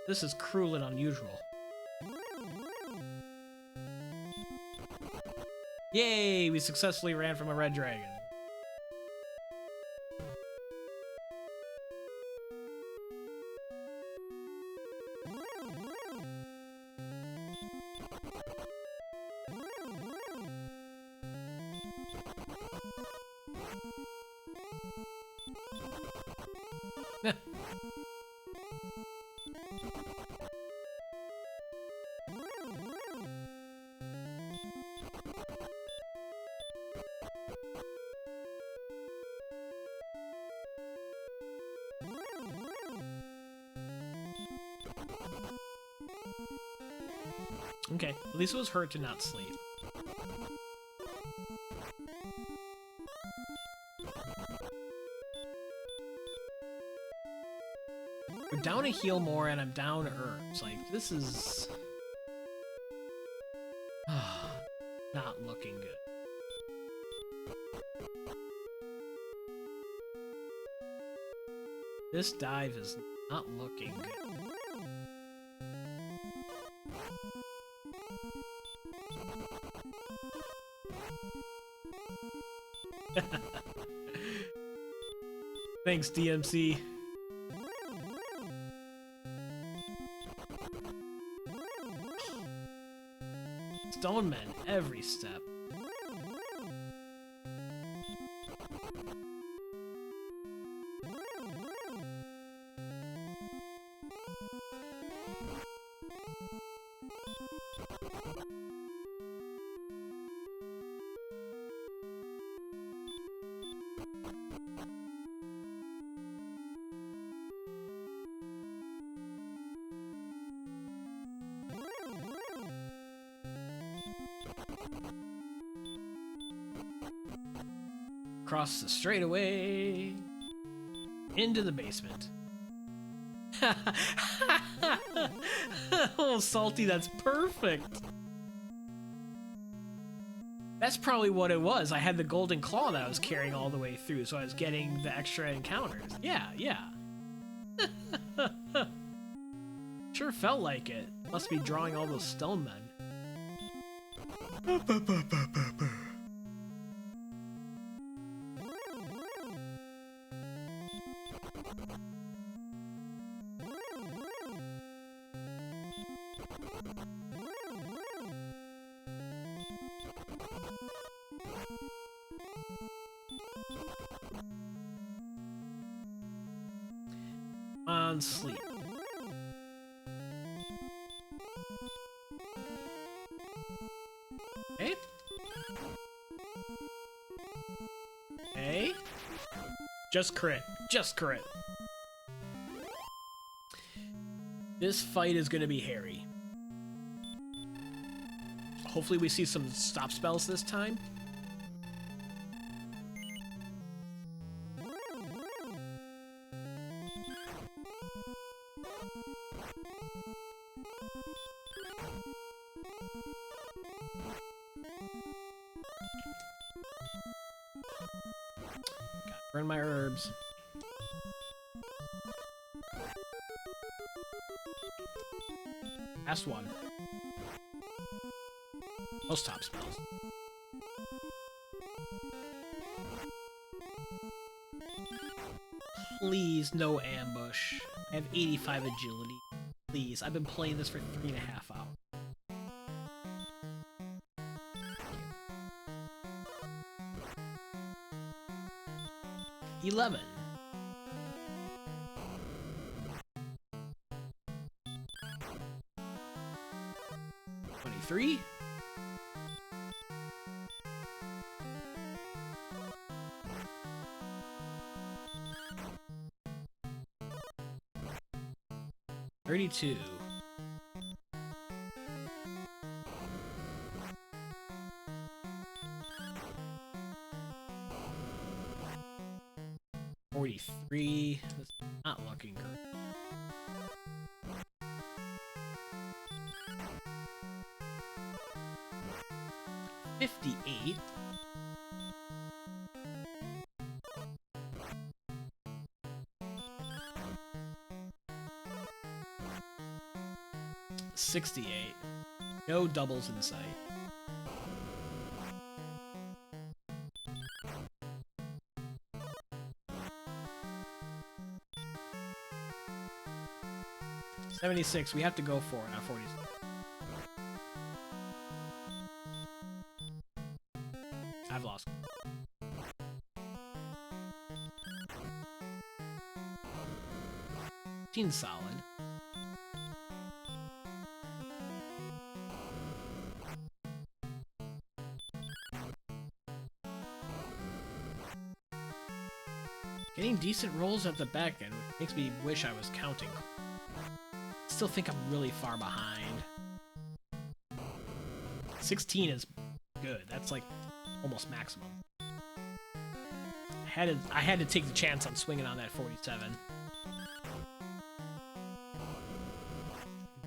This is cruel and unusual. Yay! We successfully ran from a red dragon. Okay, at least it was hurt to not sleep. We're down a heal more and I'm down herbs. Like, this is... not looking good. This dive is not looking good. Thanks, DMC. Stone men every step. Across the straightaway into the basement. Oh, Salty, that's perfect. That's probably what it was. I had the golden claw that I was carrying all the way through, so I was getting the extra encounters. Yeah, yeah. Sure felt like it. Must be drawing all those stone men. On sleep. Okay. Okay. Just crit. Just crit. This fight is gonna be hairy. Hopefully we see some stop spells this time. Gotta burn my herbs. Last one. Most top spells. Please, no ambush. I have 85 agility. Please, I've been playing this for 3.5 hours. 11. 23. 32. 43. That's not looking good. 58. 68. No doubles in sight. $76. We have to go for it, not 46. I've lost. Seems solid. Getting decent rolls at the back end makes me wish I was counting. Still think I'm really far behind. 16 is good. That's like almost maximum. I had to take the chance on swinging on that 47.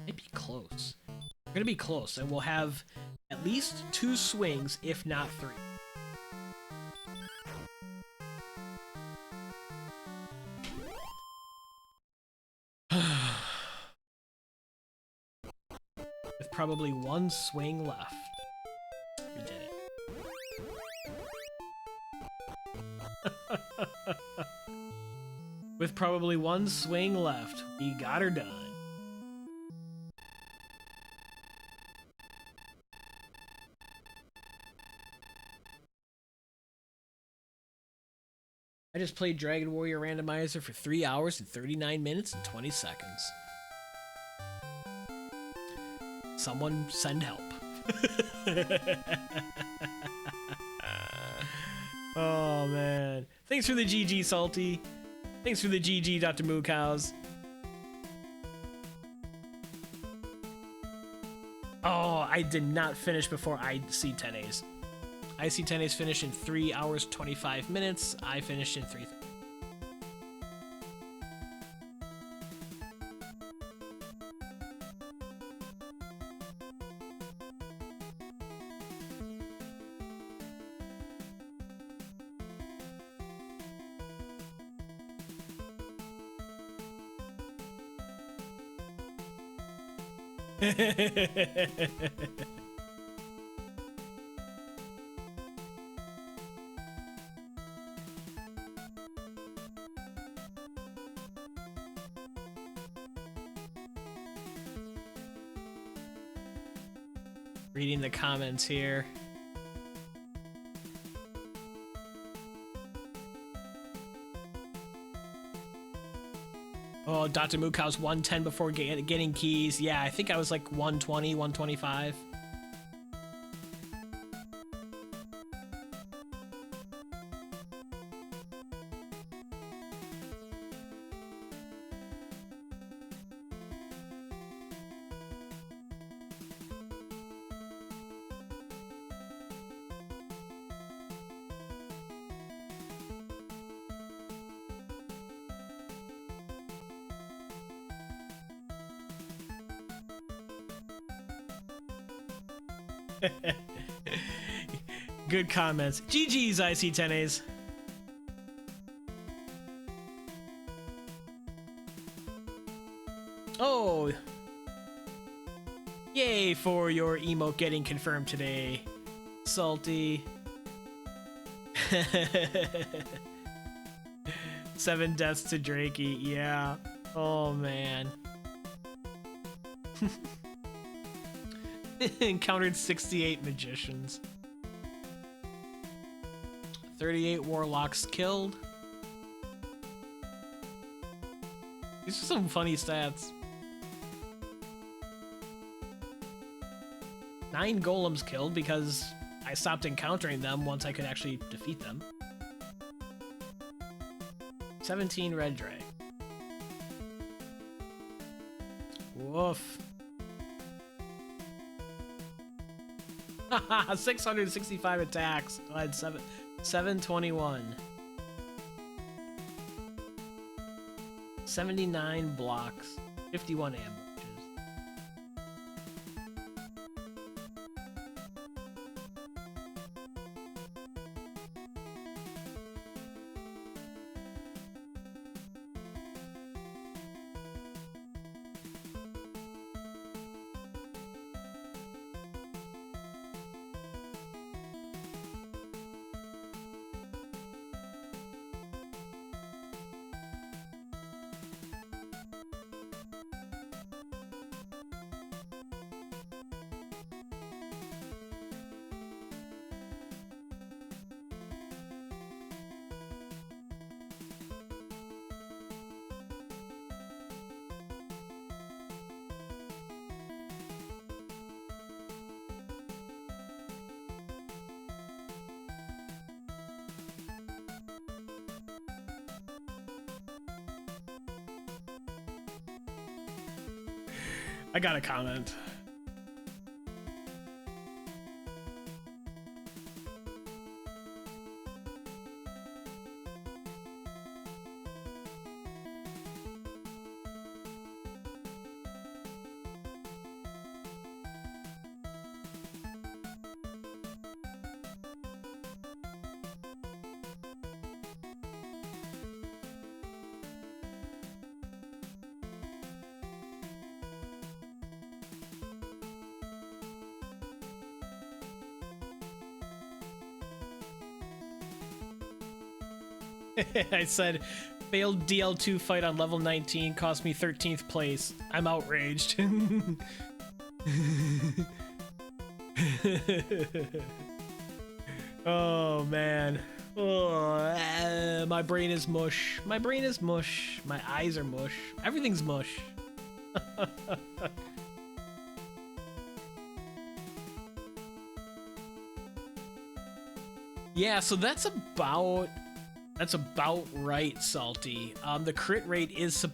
Might be close. We're gonna be close, and we'll have at least 2 swings, if not 3. With probably 1 swing left. We did it. With probably 1 swing left, we got her done. I just played Dragon Warrior Randomizer for 3 hours and 39 minutes and 20 seconds. Someone send help. Oh man. Thanks for the GG, Salty. Thanks for the GG, Dr. Moocows. Oh, I did not finish before IC10As. IC10As finished in 3 hours, 25 minutes. I finished in 3. Reading the comments here. Oh, Dr. Mookow's 110 before getting keys. Yeah, I think I was like 120, 125. Good comments. GG's, IC10As. Oh. Yay for your emote getting confirmed today. Salty. 7 deaths to Drakey. Yeah. Oh, man. Encountered 68 magicians. 38 warlocks killed. These are some funny stats. 9 golems killed because I stopped encountering them once I could actually defeat them. 17 red drag. Woof. 665 attacks. I had 721. 79 blocks. 51 ambushes. I got a comment. I said, failed DL2 fight on level 19 cost me 13th place. I'm outraged. Oh, man. Oh, my brain is mush. My brain is mush. My eyes are mush. Everything's mush. Yeah, so that's about right, Salty. The crit rate is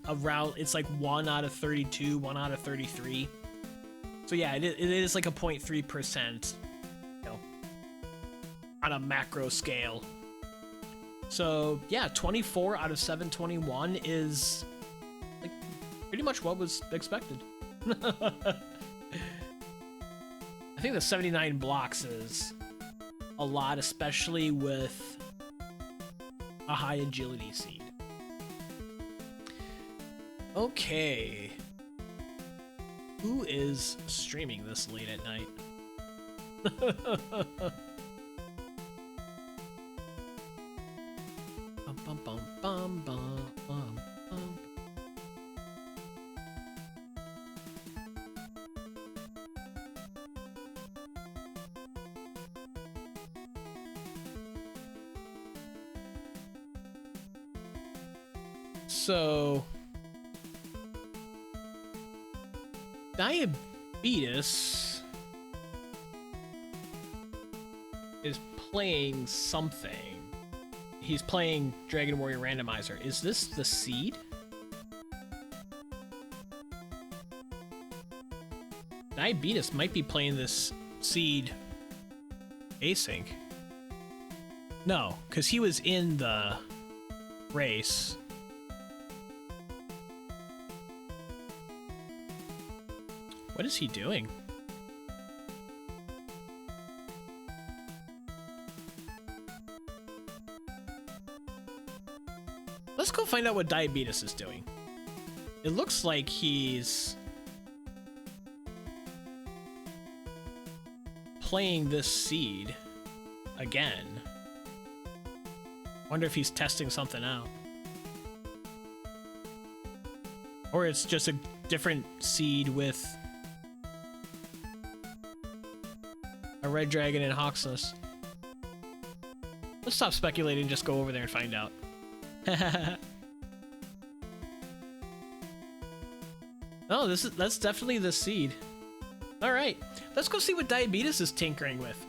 around, it's like 1 out of 32, 1 out of 33. So yeah, it is like a 0.3%, you know, on a macro scale. So yeah, 24 out of 721 is like pretty much what was expected. I think the 79 blocks is a lot, especially with a high agility seed. Okay. Who is streaming this late at night? Bum, bum, bum, bum, bum, bum, bum. So, Diabetes is playing something. He's playing Dragon Warrior Randomizer. Is this the seed? Diabetes might be playing this seed async. No, because he was in the race. What is he doing? find out what Diabetes is doing. It looks like he's playing this seed again. Wonder if he's testing something out. Or it's just a different seed with a red dragon and Hawksness. Let's stop speculating and just go over there and find out. Oh, that's definitely the seed. Alright, let's go see what Diabetes is tinkering with.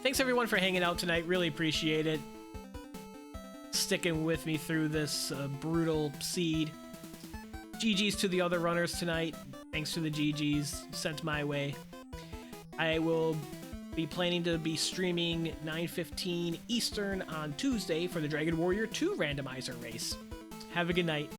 Thanks everyone for hanging out tonight, really appreciate it. Sticking with me through this brutal seed. GG's to the other runners tonight. Thanks for the GG's sent my way. I will be planning to be streaming 9:15 Eastern on Tuesday for the Dragon Warrior 2 randomizer race. Have a good night.